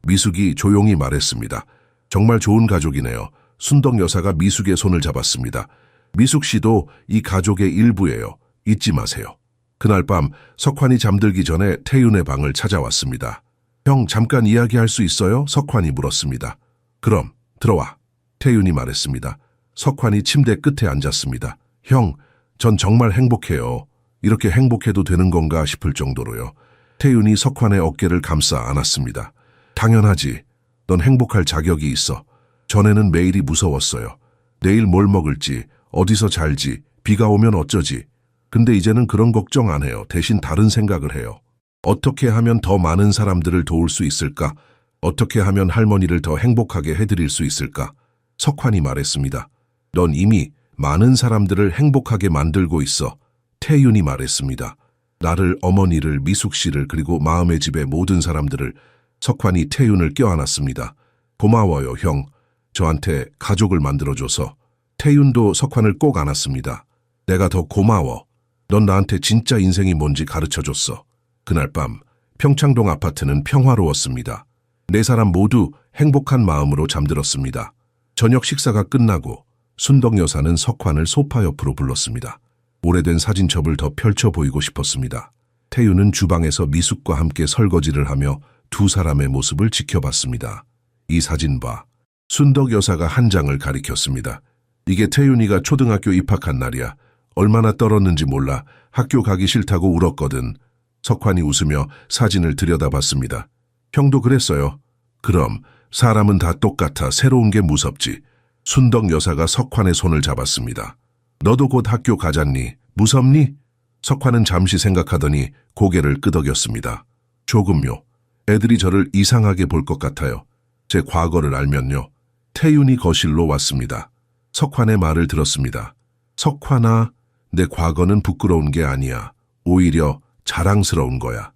미숙이 조용히 말했습니다. 정말 좋은 가족이네요. 순덕 여사가 미숙의 손을 잡았습니다. 미숙 씨도 이 가족의 일부예요. 잊지 마세요. 그날 밤 석환이 잠들기 전에 태윤의 방을 찾아왔습니다. 형, 잠깐 이야기할 수 있어요? 석환이 물었습니다. 그럼 들어와. 태윤이 말했습니다. 석환이 침대 끝에 앉았습니다. 형, 전 정말 행복해요. 이렇게 행복해도 되는 건가 싶을 정도로요. 태윤이 석환의 어깨를 감싸 안았습니다. 당연하지. 넌 행복할 자격이 있어. 전에는 매일이 무서웠어요. 내일 뭘 먹을지, 어디서 잘지, 비가 오면 어쩌지. 근데 이제는 그런 걱정 안 해요. 대신 다른 생각을 해요. 어떻게 하면 더 많은 사람들을 도울 수 있을까? 어떻게 하면 할머니를 더 행복하게 해드릴 수 있을까? 석환이 말했습니다. 넌 이미 많은 사람들을 행복하게 만들고 있어. 태윤이 말했습니다. 나를, 어머니를, 미숙 씨를, 그리고 마음의 집의 모든 사람들을. 석환이 태윤을 껴안았습니다. 고마워요, 형. 저한테 가족을 만들어줘서. 태윤도 석환을 꼭 안았습니다. 내가 더 고마워. 넌 나한테 진짜 인생이 뭔지 가르쳐줬어. 그날 밤 평창동 아파트는 평화로웠습니다. 네 사람 모두 행복한 마음으로 잠들었습니다. 저녁 식사가 끝나고 순덕 여사는 석환을 소파 옆으로 불렀습니다. 오래된 사진첩을 더 펼쳐 보이고 싶었습니다. 태윤은 주방에서 미숙과 함께 설거지를 하며 두 사람의 모습을 지켜봤습니다. 이 사진 봐. 순덕 여사가 한 장을 가리켰습니다. 이게 태윤이가 초등학교 입학한 날이야. 얼마나 떨었는지 몰라. 학교 가기 싫다고 울었거든. 석환이 웃으며 사진을 들여다봤습니다. 형도 그랬어요. 그럼 사람은 다 똑같아. 새로운 게 무섭지. 순덕 여사가 석환의 손을 잡았습니다. 너도 곧 학교 가잖니? 무섭니? 석환은 잠시 생각하더니 고개를 끄덕였습니다. 조금요. 애들이 저를 이상하게 볼 것 같아요. 제 과거를 알면요. 태윤이 거실로 왔습니다. 석환의 말을 들었습니다. 석환아, 내 과거는 부끄러운 게 아니야. 오히려 자랑스러운 거야.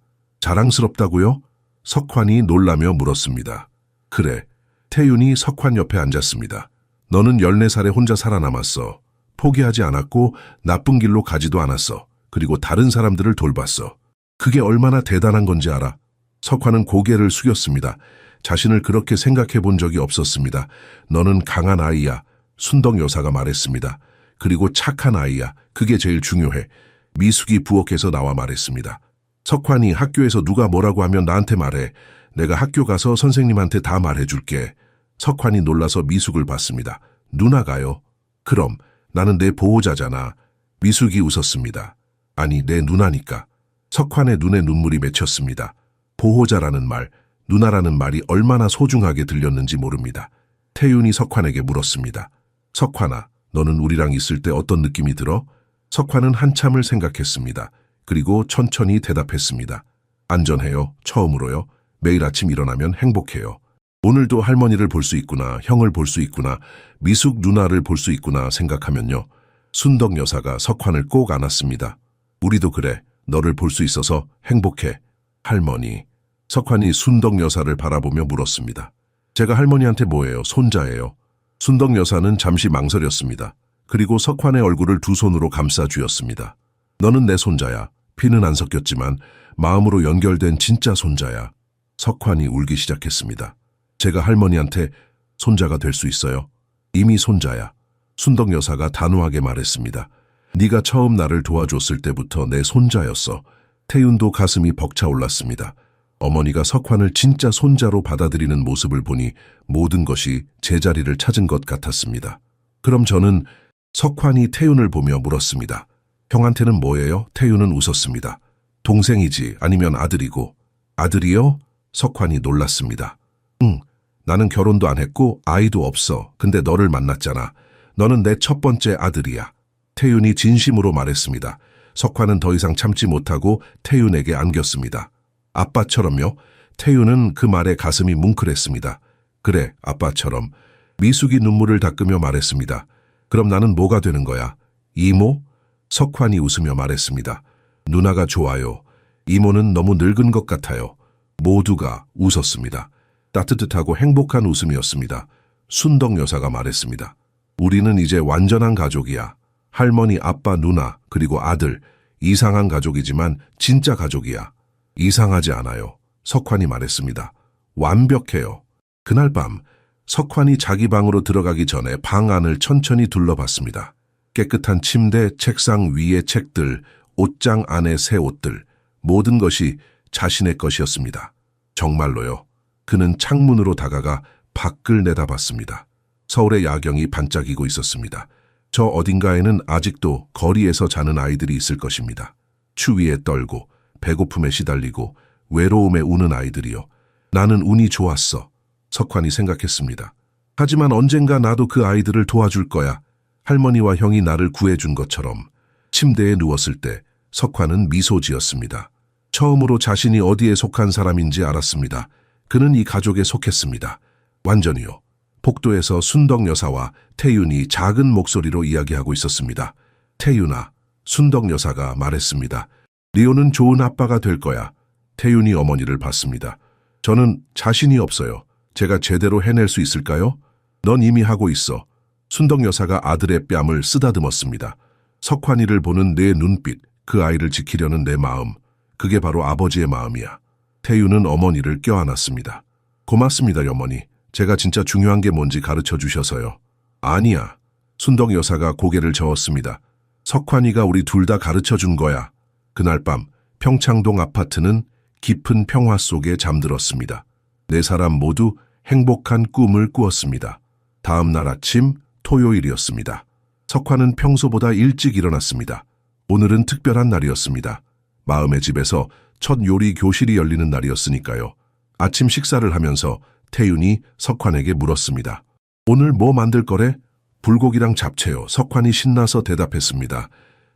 자랑스럽다고요? 석환이 놀라며 물었습니다. 그래. 태윤이 석환 옆에 앉았습니다. 너는 14살에 혼자 살아남았어. 포기하지 않았고 나쁜 길로 가지도 않았어. 그리고 다른 사람들을 돌봤어. 그게 얼마나 대단한 건지 알아? 석환은 고개를 숙였습니다. 자신을 그렇게 생각해 본 적이 없었습니다. 너는 강한 아이야. 순덕 여사가 말했습니다. 그리고 착한 아이야. 그게 제일 중요해. 미숙이 부엌에서 나와 말했습니다. 석환이 학교에서 누가 뭐라고 하면 나한테 말해. 내가 학교 가서 선생님한테 다 말해줄게. 석환이 놀라서 미숙을 봤습니다. 누나가요? 그럼 나는 내 보호자잖아. 미숙이 웃었습니다. 아니, 내 누나니까. 석환의 눈에 눈물이 맺혔습니다. 보호자라는 말, 누나라는 말이 얼마나 소중하게 들렸는지 모릅니다. 태윤이 석환에게 물었습니다. 석환아, 너는 우리랑 있을 때 어떤 느낌이 들어? 석환은 한참을 생각했습니다. 그리고 천천히 대답했습니다. 안전해요. 처음으로요. 매일 아침 일어나면 행복해요. 오늘도 할머니를 볼 수 있구나, 형을 볼 수 있구나, 미숙 누나를 볼 수 있구나 생각하면요. 순덕 여사가 석환을 꼭 안았습니다. 우리도 그래. 너를 볼 수 있어서 행복해. 할머니. 석환이 순덕 여사를 바라보며 물었습니다. 제가 할머니한테 뭐예요? 손자예요. 순덕 여사는 잠시 망설였습니다. 그리고 석환의 얼굴을 두 손으로 감싸 쥐었습니다. 너는 내 손자야. 피는 안 섞였지만 마음으로 연결된 진짜 손자야. 석환이 울기 시작했습니다. 제가 할머니한테 손자가 될 수 있어요? 이미 손자야. 순덕 여사가 단호하게 말했습니다. 네가 처음 나를 도와줬을 때부터 내 손자였어. 태윤도 가슴이 벅차올랐습니다. 어머니가 석환을 진짜 손자로 받아들이는 모습을 보니 모든 것이 제자리를 찾은 것 같았습니다. 그럼 저는 석환이 태윤을 보며 물었습니다. 형한테는 뭐예요? 태윤은 웃었습니다. 동생이지. 아니면 아들이고. 아들이요? 석환이 놀랐습니다. 응, 나는 결혼도 안 했고 아이도 없어. 근데 너를 만났잖아. 너는 내 첫 번째 아들이야. 태윤이 진심으로 말했습니다. 석환은 더 이상 참지 못하고 태윤에게 안겼습니다. 아빠처럼요? 태윤은 그 말에 가슴이 뭉클했습니다. 그래, 아빠처럼. 미숙이 눈물을 닦으며 말했습니다. 그럼 나는 뭐가 되는 거야? 이모? 석환이 웃으며 말했습니다. 누나가 좋아요. 이모는 너무 늙은 것 같아요. 모두가 웃었습니다. 따뜻하고 행복한 웃음이었습니다. 순덕 여사가 말했습니다. 우리는 이제 완전한 가족이야. 할머니, 아빠, 누나, 그리고 아들. 이상한 가족이지만 진짜 가족이야. 이상하지 않아요. 석환이 말했습니다. 완벽해요. 그날 밤 석환이 자기 방으로 들어가기 전에 방 안을 천천히 둘러봤습니다. 깨끗한 침대, 책상 위의 책들, 옷장 안에 새 옷들, 모든 것이 자신의 것이었습니다. 정말로요. 그는 창문으로 다가가 밖을 내다봤습니다. 서울의 야경이 반짝이고 있었습니다. 저 어딘가에는 아직도 거리에서 자는 아이들이 있을 것입니다. 추위에 떨고 배고픔에 시달리고 외로움에 우는 아이들이요. 나는 운이 좋았어. 석환이 생각했습니다. 하지만 언젠가 나도 그 아이들을 도와줄 거야. 할머니와 형이 나를 구해준 것처럼. 침대에 누웠을 때 석환은 미소 지었습니다. 처음으로 자신이 어디에 속한 사람인지 알았습니다. 그는 이 가족에 속했습니다. 완전히요. 복도에서 순덕 여사와 태윤이 작은 목소리로 이야기하고 있었습니다. 태윤아, 순덕 여사가 말했습니다. 리오는 좋은 아빠가 될 거야. 태윤이 어머니를 봤습니다. 저는 자신이 없어요. 제가 제대로 해낼 수 있을까요? 넌 이미 하고 있어. 순덕 여사가 아들의 뺨을 쓰다듬었습니다. 석환이를 보는 내 눈빛, 그 아이를 지키려는 내 마음, 그게 바로 아버지의 마음이야. 태윤은 어머니를 껴안았습니다. 고맙습니다, 어머니. 제가 진짜 중요한 게 뭔지 가르쳐 주셔서요. 아니야. 순덕 여사가 고개를 저었습니다. 석환이가 우리 둘 다 가르쳐 준 거야. 그날 밤 평창동 아파트는 깊은 평화 속에 잠들었습니다. 네 사람 모두 행복한 꿈을 꾸었습니다. 다음 날 아침 토요일이었습니다. 석환은 평소보다 일찍 일어났습니다. 오늘은 특별한 날이었습니다. 마음의 집에서 첫 요리 교실이 열리는 날이었으니까요. 아침 식사를 하면서 태윤이 석환에게 물었습니다. 오늘 뭐 만들 거래? 불고기랑 잡채요. 석환이 신나서 대답했습니다.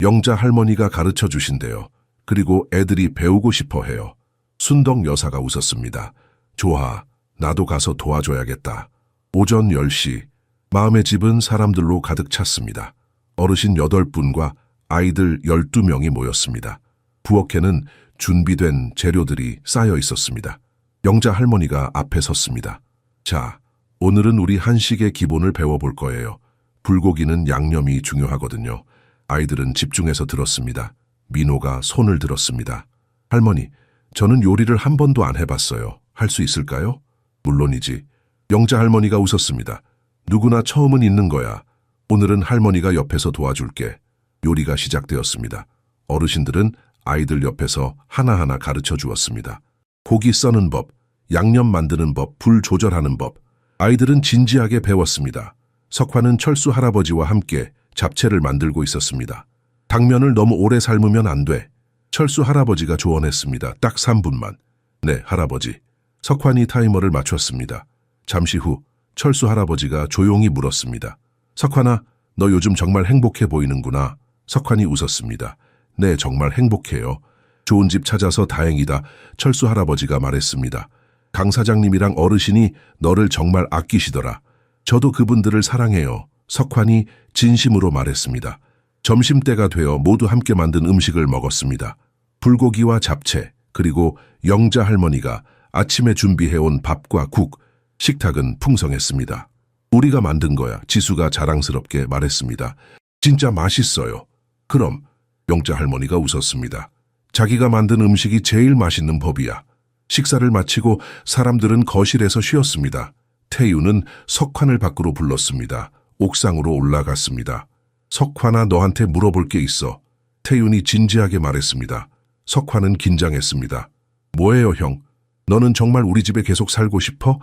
영자 할머니가 가르쳐 주신대요. 그리고 애들이 배우고 싶어 해요. 순덕 여사가 웃었습니다. 좋아, 나도 가서 도와줘야겠다. 오전 10시, 마음의 집은 사람들로 가득 찼습니다. 어르신 8분과 아이들 12명이 모였습니다. 부엌에는 준비된 재료들이 쌓여 있었습니다. 영자 할머니가 앞에 섰습니다. 자, 오늘은 우리 한식의 기본을 배워볼 거예요. 불고기는 양념이 중요하거든요. 아이들은 집중해서 들었습니다. 민호가 손을 들었습니다. 할머니, 저는 요리를 한 번도 안 해봤어요. 할 수 있을까요? 물론이지. 영자 할머니가 웃었습니다. 누구나 처음은 있는 거야. 오늘은 할머니가 옆에서 도와줄게. 요리가 시작되었습니다. 어르신들은 아이들 옆에서 하나하나 가르쳐 주었습니다. 고기 써는 법, 양념 만드는 법, 불 조절하는 법. 아이들은 진지하게 배웠습니다. 석환은 철수 할아버지와 함께 잡채를 만들고 있었습니다. 당면을 너무 오래 삶으면 안 돼. 철수 할아버지가 조언했습니다. 딱 3분만. 네, 할아버지. 석환이 타이머를 맞췄습니다. 잠시 후 철수 할아버지가 조용히 물었습니다. 석환아, 너 요즘 정말 행복해 보이는구나. 석환이 웃었습니다. 네, 정말 행복해요. 좋은 집 찾아서 다행이다. 철수 할아버지가 말했습니다. 강 사장님이랑 어르신이 너를 정말 아끼시더라. 저도 그분들을 사랑해요. 석환이 진심으로 말했습니다. 점심때가 되어 모두 함께 만든 음식을 먹었습니다. 불고기와 잡채, 그리고 영자 할머니가 아침에 준비해온 밥과 국, 식탁은 풍성했습니다. 우리가 만든 거야. 지수가 자랑스럽게 말했습니다. 진짜 맛있어요. 그럼 영자 할머니가 웃었습니다. 자기가 만든 음식이 제일 맛있는 법이야. 식사를 마치고 사람들은 거실에서 쉬었습니다. 태윤은 석환을 밖으로 불렀습니다. 옥상으로 올라갔습니다. 석환아, 너한테 물어볼 게 있어. 태윤이 진지하게 말했습니다. 석환은 긴장했습니다. 뭐예요, 형? 너는 정말 우리 집에 계속 살고 싶어?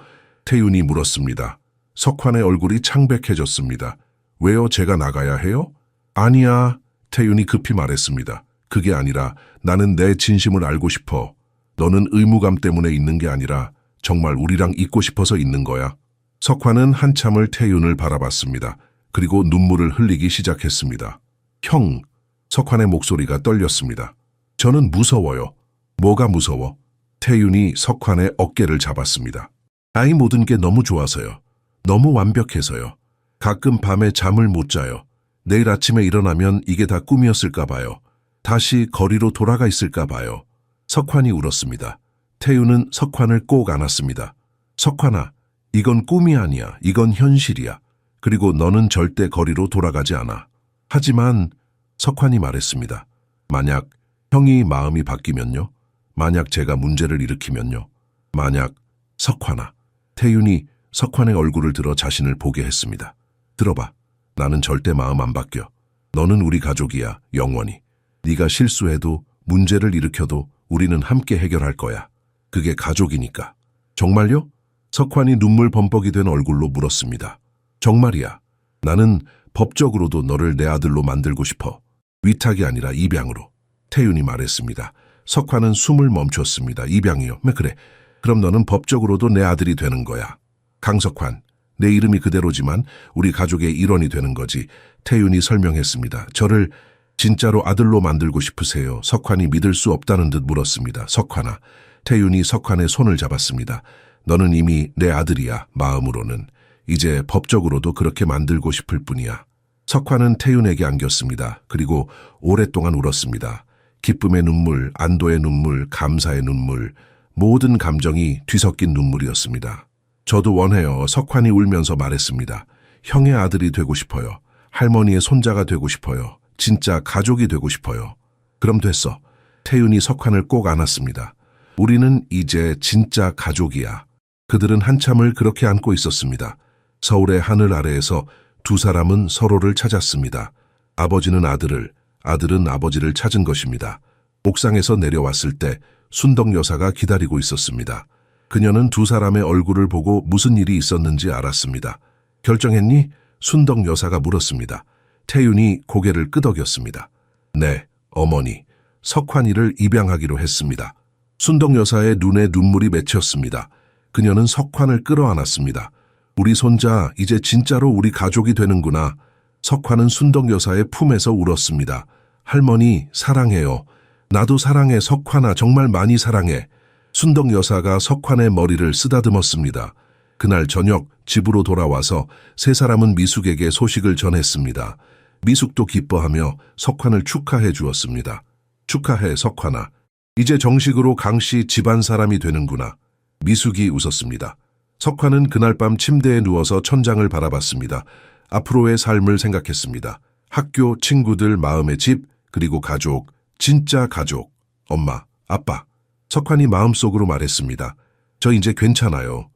태윤이 물었습니다. 석환의 얼굴이 창백해졌습니다. 왜요? 제가 나가야 해요? 아니야. 태윤이 급히 말했습니다. 그게 아니라 나는 내 진심을 알고 싶어. 너는 의무감 때문에 있는 게 아니라 정말 우리랑 있고 싶어서 있는 거야. 석환은 한참을 태윤을 바라봤습니다. 그리고 눈물을 흘리기 시작했습니다. 형, 석환의 목소리가 떨렸습니다. 저는 무서워요. 뭐가 무서워? 태윤이 석환의 어깨를 잡았습니다. 아이 모든 게 너무 좋아서요. 너무 완벽해서요. 가끔 밤에 잠을 못 자요. 내일 아침에 일어나면 이게 다 꿈이었을까 봐요. 다시 거리로 돌아가 있을까 봐요. 석환이 울었습니다. 태윤은 석환을 꼭 안았습니다. 석환아, 이건 꿈이 아니야. 이건 현실이야. 그리고 너는 절대 거리로 돌아가지 않아. 하지만 석환이 말했습니다. 만약 형이 마음이 바뀌면요? 만약 제가 문제를 일으키면요? 만약 석환아. 태윤이 석환의 얼굴을 들어 자신을 보게 했습니다. 들어봐. 나는 절대 마음 안 바뀌어. 너는 우리 가족이야, 영원히. 네가 실수해도 문제를 일으켜도 우리는 함께 해결할 거야. 그게 가족이니까. 정말요? 석환이 눈물 범벅이 된 얼굴로 물었습니다. 정말이야. 나는 법적으로도 너를 내 아들로 만들고 싶어. 위탁이 아니라 입양으로. 태윤이 말했습니다. 석환은 숨을 멈췄습니다. 입양이요? 그래. 그럼 너는 법적으로도 내 아들이 되는 거야. 강석환. 내 이름이 그대로지만 우리 가족의 일원이 되는 거지. 태윤이 설명했습니다. 저를 진짜로 아들로 만들고 싶으세요? 석환이 믿을 수 없다는 듯 물었습니다. 석환아. 태윤이 석환의 손을 잡았습니다. 너는 이미 내 아들이야, 마음으로는. 이제 법적으로도 그렇게 만들고 싶을 뿐이야. 석환은 태윤에게 안겼습니다. 그리고 오랫동안 울었습니다. 기쁨의 눈물, 안도의 눈물, 감사의 눈물, 모든 감정이 뒤섞인 눈물이었습니다. 저도 원해요. 석환이 울면서 말했습니다. 형의 아들이 되고 싶어요. 할머니의 손자가 되고 싶어요. 진짜 가족이 되고 싶어요. 그럼 됐어. 태윤이 석환을 꼭 안았습니다. 우리는 이제 진짜 가족이야. 그들은 한참을 그렇게 안고 있었습니다. 서울의 하늘 아래에서 두 사람은 서로를 찾았습니다. 아버지는 아들을, 아들은 아버지를 찾은 것입니다. 옥상에서 내려왔을 때 순덕 여사가 기다리고 있었습니다. 그녀는 두 사람의 얼굴을 보고 무슨 일이 있었는지 알았습니다. 결정했니? 순덕 여사가 물었습니다. 태윤이 고개를 끄덕였습니다. 네, 어머니. 석환이를 입양하기로 했습니다. 순덕 여사의 눈에 눈물이 맺혔습니다. 그녀는 석환을 끌어안았습니다. 우리 손자 이제 진짜로 우리 가족이 되는구나. 석환은 순덕 여사의 품에서 울었습니다. 할머니 사랑해요. 나도 사랑해. 석환아, 정말 많이 사랑해. 순덕 여사가 석환의 머리를 쓰다듬었습니다. 그날 저녁 집으로 돌아와서 세 사람은 미숙에게 소식을 전했습니다. 미숙도 기뻐하며 석환을 축하해 주었습니다. 축하해, 석환아. 이제 정식으로 강씨 집안 사람이 되는구나. 미숙이 웃었습니다. 석환은 그날 밤 침대에 누워서 천장을 바라봤습니다. 앞으로의 삶을 생각했습니다. 학교, 친구들, 마음의 집, 그리고 가족, 진짜 가족, 엄마, 아빠. 석환이 마음속으로 말했습니다. 저 이제 괜찮아요.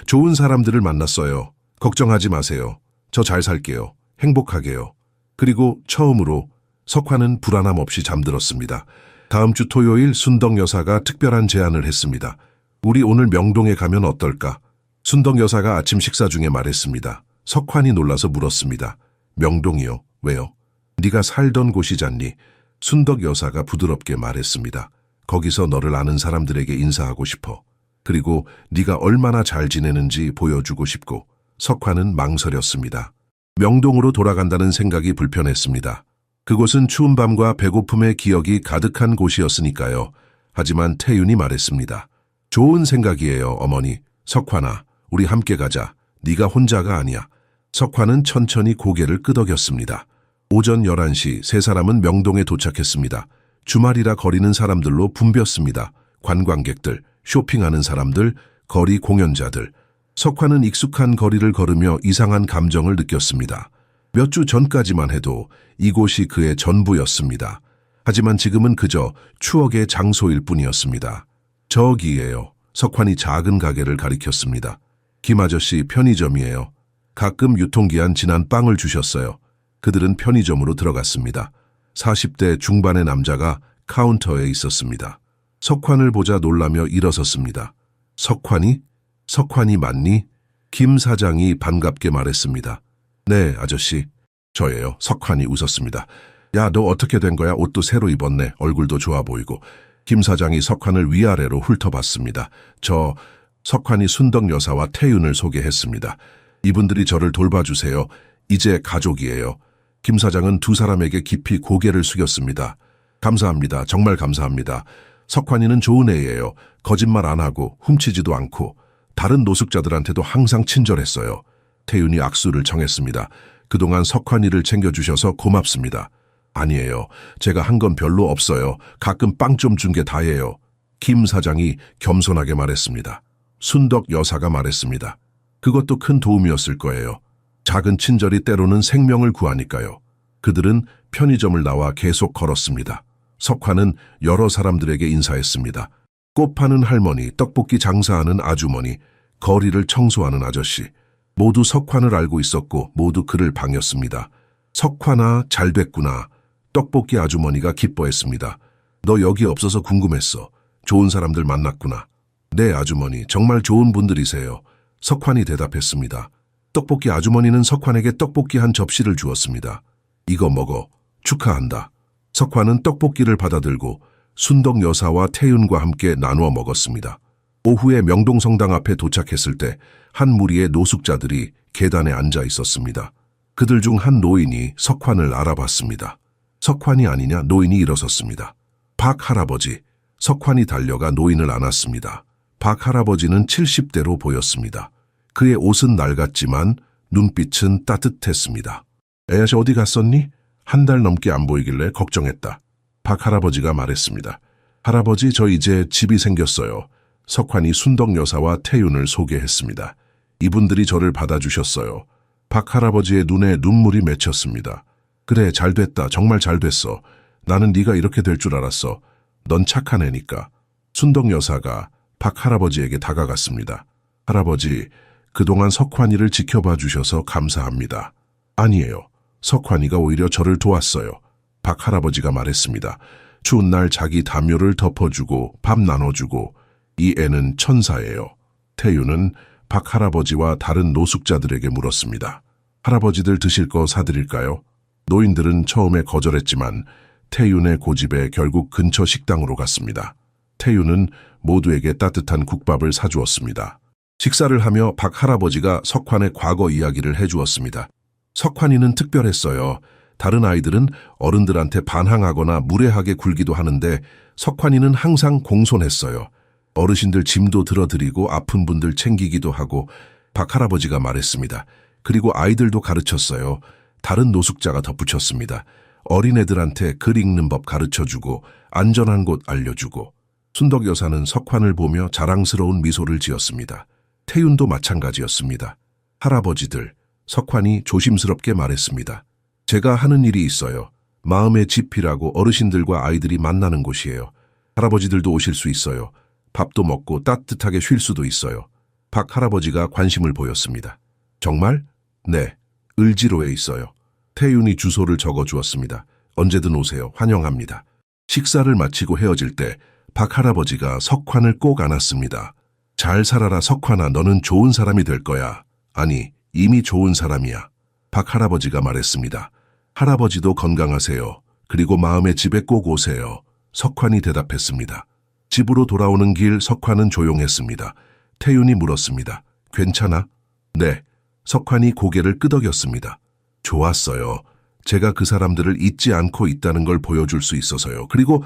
좋은 사람들을 만났어요. 걱정하지 마세요. 저 잘 살게요. 행복하게요. 그리고 처음으로 석환은 불안함 없이 잠들었습니다. 다음 주 토요일 순덕 여사가 특별한 제안을 했습니다. 우리 오늘 명동에 가면 어떨까? 순덕 여사가 아침 식사 중에 말했습니다. 석환이 놀라서 물었습니다. 명동이요? 왜요? 네가 살던 곳이잖니. 순덕 여사가 부드럽게 말했습니다. 거기서 너를 아는 사람들에게 인사하고 싶어. 그리고 네가 얼마나 잘 지내는지 보여주고 싶고. 석환은 망설였습니다. 명동으로 돌아간다는 생각이 불편했습니다. 그곳은 추운 밤과 배고픔의 기억이 가득한 곳이었으니까요. 하지만 태윤이 말했습니다. 좋은 생각이에요, 어머니. 석환아, 우리 함께 가자. 네가 혼자가 아니야. 석환은 천천히 고개를 끄덕였습니다. 오전 11시 세 사람은 명동에 도착했습니다. 주말이라 거리는 사람들로 붐볐습니다. 관광객들, 쇼핑하는 사람들, 거리 공연자들. 석환은 익숙한 거리를 걸으며 이상한 감정을 느꼈습니다. 몇 주 전까지만 해도 이곳이 그의 전부였습니다. 하지만 지금은 그저 추억의 장소일 뿐이었습니다. 저기예요. 석환이 작은 가게를 가리켰습니다. 김아저씨 편의점이에요. 가끔 유통기한 지난 빵을 주셨어요. 그들은 편의점으로 들어갔습니다. 40대 중반의 남자가 카운터에 있었습니다. 석환을 보자 놀라며 일어섰습니다. 석환이? 석환이 맞니? 김 사장이 반갑게 말했습니다. 네, 아저씨. 저예요. 석환이 웃었습니다. 야, 너 어떻게 된 거야? 옷도 새로 입었네. 얼굴도 좋아 보이고. 김 사장이 석환을 위아래로 훑어봤습니다. 석환이 순덕 여사와 태윤을 소개했습니다. 이분들이 저를 돌봐주세요. 이제 가족이에요. 김 사장은 두 사람에게 깊이 고개를 숙였습니다. 감사합니다. 정말 감사합니다. 석환이는 좋은 애예요. 거짓말 안 하고 훔치지도 않고 다른 노숙자들한테도 항상 친절했어요. 태윤이 악수를 청했습니다. 그동안 석환이를 챙겨주셔서 고맙습니다. 아니에요. 제가 한 건 별로 없어요. 가끔 빵 좀 준 게 다예요. 김 사장이 겸손하게 말했습니다. 순덕 여사가 말했습니다. 그것도 큰 도움이었을 거예요. 작은 친절이 때로는 생명을 구하니까요. 그들은 편의점을 나와 계속 걸었습니다. 석환은 여러 사람들에게 인사했습니다. 꽃 파는 할머니, 떡볶이 장사하는 아주머니, 거리를 청소하는 아저씨. 모두 석환을 알고 있었고 모두 그를 반겼습니다. 석환아, 잘 됐구나. 떡볶이 아주머니가 기뻐했습니다. 너 여기 없어서 궁금했어. 좋은 사람들 만났구나. 네, 아주머니, 정말 좋은 분들이세요. 석환이 대답했습니다. 떡볶이 아주머니는 석환에게 떡볶이 한 접시를 주었습니다. 이거 먹어. 축하한다. 석환은 떡볶이를 받아들고 순덕 여사와 태윤과 함께 나누어 먹었습니다. 오후에 명동성당 앞에 도착했을 때 한 무리의 노숙자들이 계단에 앉아 있었습니다. 그들 중 한 노인이 석환을 알아봤습니다. 석환이 아니냐 노인이 일어섰습니다. 박 할아버지. 석환이 달려가 노인을 안았습니다. 박 할아버지는 70대로 보였습니다. 그의 옷은 낡았지만 눈빛은 따뜻했습니다. 애야씨 어디 갔었니? 한 달 넘게 안 보이길래 걱정했다. 박 할아버지가 말했습니다. 할아버지, 저 이제 집이 생겼어요. 석환이 순덕 여사와 태윤을 소개했습니다. 이분들이 저를 받아주셨어요. 박 할아버지의 눈에 눈물이 맺혔습니다. 그래, 잘됐다. 정말 잘됐어. 나는 네가 이렇게 될 줄 알았어. 넌 착한 애니까. 순덕 여사가 박 할아버지에게 다가갔습니다. 할아버지, 그동안 석환이를 지켜봐 주셔서 감사합니다. 아니에요. 석환이가 오히려 저를 도왔어요. 박 할아버지가 말했습니다. 추운 날 자기 담요를 덮어주고 밥 나눠주고 이 애는 천사예요. 태윤은 박 할아버지와 다른 노숙자들에게 물었습니다. 할아버지들 드실 거 사드릴까요? 노인들은 처음에 거절했지만 태윤의 고집에 결국 근처 식당으로 갔습니다. 태윤은 모두에게 따뜻한 국밥을 사주었습니다. 식사를 하며 박 할아버지가 석환의 과거 이야기를 해주었습니다. 석환이는 특별했어요. 다른 아이들은 어른들한테 반항하거나 무례하게 굴기도 하는데 석환이는 항상 공손했어요. 어르신들 짐도 들어드리고 아픈 분들 챙기기도 하고 박 할아버지가 말했습니다. 그리고 아이들도 가르쳤어요. 다른 노숙자가 덧붙였습니다. 어린애들한테 글 읽는 법 가르쳐주고 안전한 곳 알려주고. 순덕 여사는 석환을 보며 자랑스러운 미소를 지었습니다. 태윤도 마찬가지였습니다. 할아버지들, 석환이 조심스럽게 말했습니다. 제가 하는 일이 있어요. 마음의 집이라고 어르신들과 아이들이 만나는 곳이에요. 할아버지들도 오실 수 있어요. 밥도 먹고 따뜻하게 쉴 수도 있어요. 박 할아버지가 관심을 보였습니다. 정말? 네, 을지로에 있어요. 태윤이 주소를 적어주었습니다. 언제든 오세요. 환영합니다. 식사를 마치고 헤어질 때 박 할아버지가 석환을 꼭 안았습니다. 잘 살아라 석환아, 너는 좋은 사람이 될 거야. 아니, 이미 좋은 사람이야. 박 할아버지가 말했습니다. 할아버지도 건강하세요. 그리고 마음의 집에 꼭 오세요. 석환이 대답했습니다. 집으로 돌아오는 길 석환은 조용했습니다. 태윤이 물었습니다. 괜찮아? 네. 석환이 고개를 끄덕였습니다. 좋았어요. 제가 그 사람들을 잊지 않고 있다는 걸 보여줄 수 있어서요. 그리고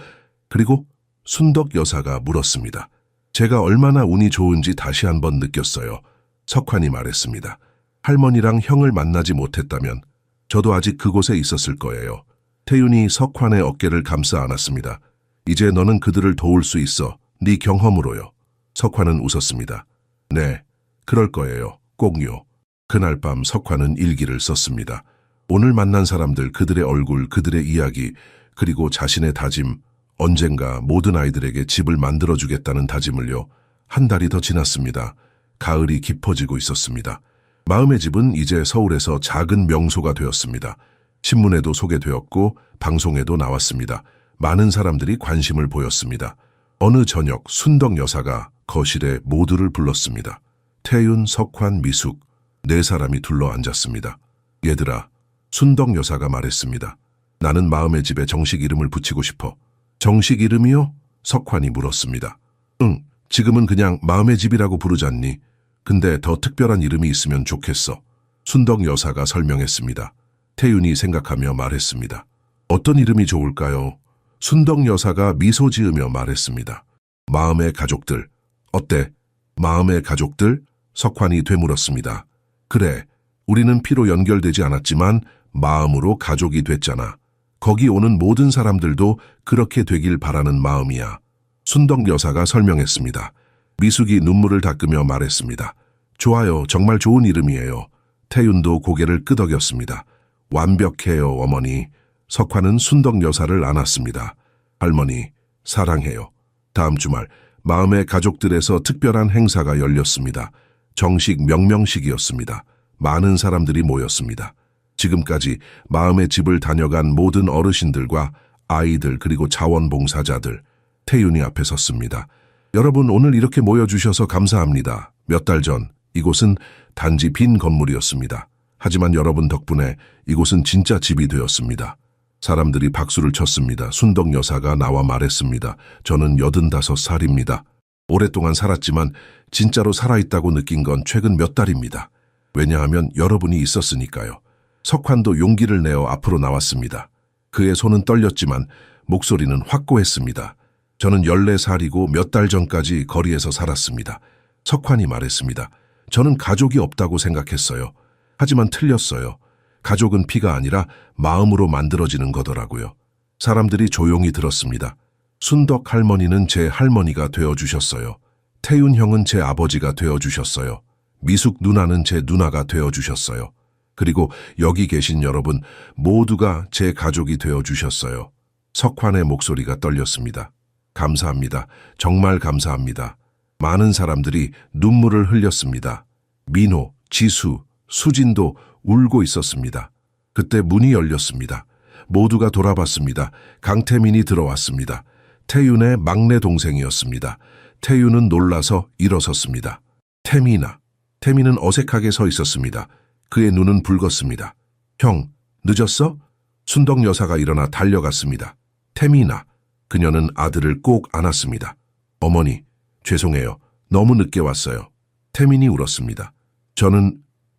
순덕 여사가 물었습니다. 제가 얼마나 운이 좋은지 다시 한번 느꼈어요. 석환이 말했습니다. 할머니랑 형을 만나지 못했다면 저도 아직 그곳에 있었을 거예요. 태윤이 석환의 어깨를 감싸 안았습니다. 이제 너는 그들을 도울 수 있어. 네 경험으로요. 석환은 웃었습니다. 네, 그럴 거예요. 꼭요. 그날 밤 석환은 일기를 썼습니다. 오늘 만난 사람들, 그들의 얼굴, 그들의 이야기, 그리고 자신의 다짐, 언젠가 모든 아이들에게 집을 만들어주겠다는 다짐을요. 한 달이 더 지났습니다. 가을이 깊어지고 있었습니다. 마음의 집은 이제 서울에서 작은 명소가 되었습니다. 신문에도 소개되었고 방송에도 나왔습니다. 많은 사람들이 관심을 보였습니다. 어느 저녁 순덕 여사가 거실에 모두를 불렀습니다. 태윤, 석환, 미숙, 네 사람이 둘러 앉았습니다. 얘들아, 순덕 여사가 말했습니다. 나는 마음의 집에 정식 이름을 붙이고 싶어. 정식 이름이요? 석환이 물었습니다. 응, 지금은 그냥 마음의 집이라고 부르잖니. 근데 더 특별한 이름이 있으면 좋겠어. 순덕 여사가 설명했습니다. 태윤이 생각하며 말했습니다. 어떤 이름이 좋을까요? 순덕 여사가 미소 지으며 말했습니다. 마음의 가족들. 어때? 마음의 가족들? 석환이 되물었습니다. 그래, 우리는 피로 연결되지 않았지만 마음으로 가족이 됐잖아. 거기 오는 모든 사람들도 그렇게 되길 바라는 마음이야. 순덕 여사가 설명했습니다. 미숙이 눈물을 닦으며 말했습니다. 좋아요, 정말 좋은 이름이에요. 태윤도 고개를 끄덕였습니다. 완벽해요, 어머니. 석환은 순덕 여사를 안았습니다. 할머니, 사랑해요. 다음 주말 마음의 가족들에서 특별한 행사가 열렸습니다. 정식 명명식이었습니다. 많은 사람들이 모였습니다. 지금까지 마음의 집을 다녀간 모든 어르신들과 아이들 그리고 자원봉사자들, 태윤이 앞에 섰습니다. 여러분, 오늘 이렇게 모여주셔서 감사합니다. 몇 달 전 이곳은 단지 빈 건물이었습니다. 하지만 여러분 덕분에 이곳은 진짜 집이 되었습니다. 사람들이 박수를 쳤습니다. 순덕 여사가 나와 말했습니다. 저는 85살입니다. 오랫동안 살았지만 진짜로 살아있다고 느낀 건 최근 몇 달입니다. 왜냐하면 여러분이 있었으니까요. 석환도 용기를 내어 앞으로 나왔습니다. 그의 손은 떨렸지만 목소리는 확고했습니다. 저는 14살이고 몇 달 전까지 거리에서 살았습니다. 석환이 말했습니다. 저는 가족이 없다고 생각했어요. 하지만 틀렸어요. 가족은 피가 아니라 마음으로 만들어지는 거더라고요. 사람들이 조용히 들었습니다. 순덕 할머니는 제 할머니가 되어주셨어요. 태윤 형은 제 아버지가 되어주셨어요. 미숙 누나는 제 누나가 되어주셨어요. 그리고 여기 계신 여러분 모두가 제 가족이 되어주셨어요. 석환의 목소리가 떨렸습니다. 감사합니다. 정말 감사합니다. 많은 사람들이 눈물을 흘렸습니다. 민호, 지수, 수진도 울고 있었습니다. 그때 문이 열렸습니다. 모두가 돌아봤습니다. 강태민이 들어왔습니다. 태윤의 막내 동생이었습니다. 태윤은 놀라서 일어섰습니다. 태민은 어색하게 서 있었습니다. 그의 눈은 붉었습니다. 형, 늦었어? 순덕 여사가 일어나 달려갔습니다. 태민아, 그녀는 아들을 꼭 안았습니다. 어머니, 죄송해요. 너무 늦게 왔어요. 태민이 울었습니다.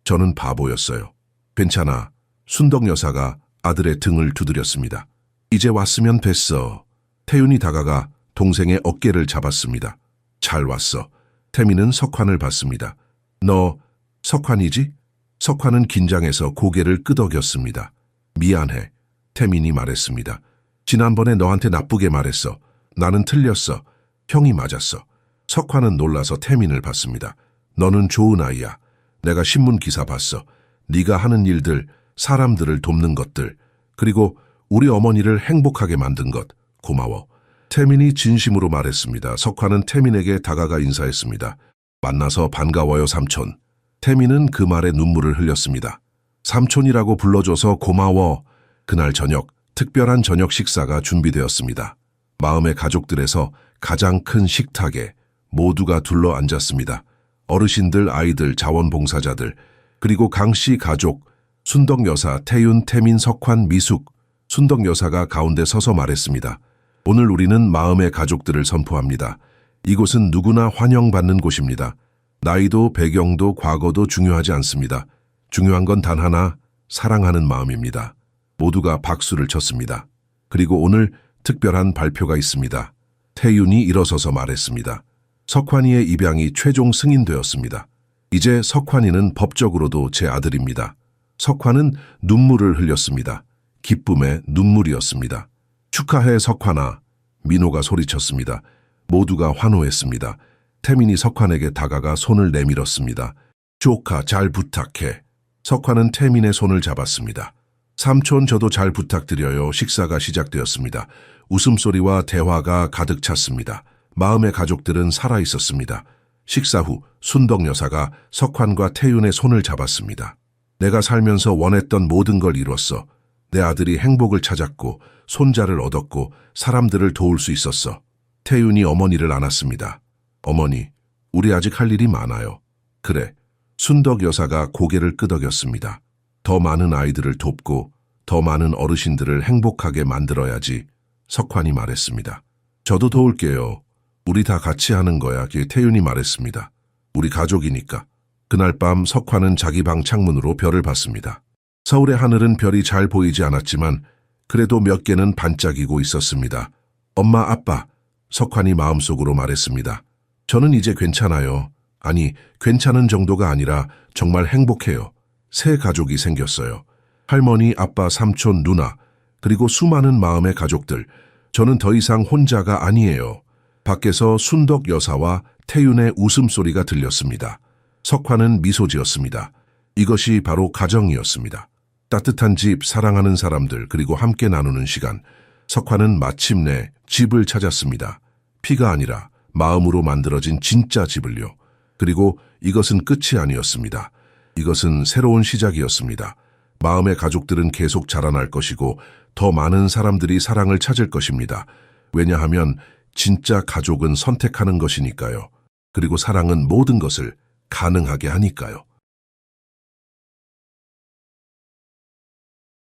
저는 바보였어요. 괜찮아. 순덕 여사가 아들의 등을 두드렸습니다. 이제 왔으면 됐어. 태윤이 다가가 동생의 어깨를 잡았습니다. 잘 왔어. 태민은 석환을 봤습니다. 너 석환이지? 석환은 긴장해서 고개를 끄덕였습니다. 미안해. 태민이 말했습니다. 지난번에 너한테 나쁘게 말했어. 나는 틀렸어. 형이 맞았어. 석환은 놀라서 태민을 봤습니다. 너는 좋은 아이야. 내가 신문 기사 봤어. 네가 하는 일들, 사람들을 돕는 것들, 그리고 우리 어머니를 행복하게 만든 것, 고마워. 태민이 진심으로 말했습니다. 석환은 태민에게 다가가 인사했습니다. 만나서 반가워요, 삼촌. 태민은 그 말에 눈물을 흘렸습니다. 삼촌이라고 불러줘서 고마워. 그날 저녁, 특별한 저녁 식사가 준비되었습니다. 마음의 가족들에서 가장 큰 식탁에 모두가 둘러 앉았습니다. 어르신들, 아이들, 자원봉사자들, 그리고 강씨 가족, 순덕 여사, 태윤, 태민, 석환, 미숙. 순덕 여사가 가운데 서서 말했습니다. 오늘 우리는 마음의 가족들을 선포합니다. 이곳은 누구나 환영받는 곳입니다. 나이도 배경도 과거도 중요하지 않습니다. 중요한 건 단 하나, 사랑하는 마음입니다. 모두가 박수를 쳤습니다. 그리고 오늘 특별한 발표가 있습니다. 태윤이 일어서서 말했습니다. 석환이의 입양이 최종 승인되었습니다. 이제 석환이는 법적으로도 제 아들입니다. 석환은 눈물을 흘렸습니다. 기쁨의 눈물이었습니다. 축하해, 석환아. 민호가 소리쳤습니다. 모두가 환호했습니다. 태민이 석환에게 다가가 손을 내밀었습니다. 조카, 잘 부탁해. 석환은 태민의 손을 잡았습니다. 삼촌, 저도 잘 부탁드려요. 식사가 시작되었습니다. 웃음소리와 대화가 가득 찼습니다. 마음의 가족들은 살아있었습니다. 식사 후 순덕 여사가 석환과 태윤의 손을 잡았습니다. 내가 살면서 원했던 모든 걸 이뤘어. 내 아들이 행복을 찾았고 손자를 얻었고 사람들을 도울 수 있었어. 태윤이 어머니를 안았습니다. 어머니, 우리 아직 할 일이 많아요. 그래. 순덕 여사가 고개를 끄덕였습니다. 더 많은 아이들을 돕고 더 많은 어르신들을 행복하게 만들어야지. 석환이 말했습니다. 저도 도울게요. 우리 다 같이 하는 거야. 태윤이 말했습니다. 우리 가족이니까. 그날 밤 석환은 자기 방 창문으로 별을 봤습니다. 서울의 하늘은 별이 잘 보이지 않았지만 그래도 몇 개는 반짝이고 있었습니다. 엄마, 아빠, 석환이 마음속으로 말했습니다. 저는 이제 괜찮아요. 아니, 괜찮은 정도가 아니라 정말 행복해요. 새 가족이 생겼어요. 할머니, 아빠, 삼촌, 누나, 그리고 수많은 마음의 가족들. 저는 더 이상 혼자가 아니에요. 밖에서 순덕 여사와 태윤의 웃음소리가 들렸습니다. 석환은 미소 지었습니다. 이것이 바로 가정이었습니다. 따뜻한 집, 사랑하는 사람들, 그리고 함께 나누는 시간. 석환은 마침내 집을 찾았습니다. 피가 아니라 마음으로 만들어진 진짜 집을요. 그리고 이것은 끝이 아니었습니다. 이것은 새로운 시작이었습니다. 마음의 가족들은 계속 자라날 것이고 더 많은 사람들이 사랑을 찾을 것입니다. 왜냐하면 진짜 가족은 선택하는 것이니까요. 그리고 사랑은 모든 것을 가능하게 하니까요.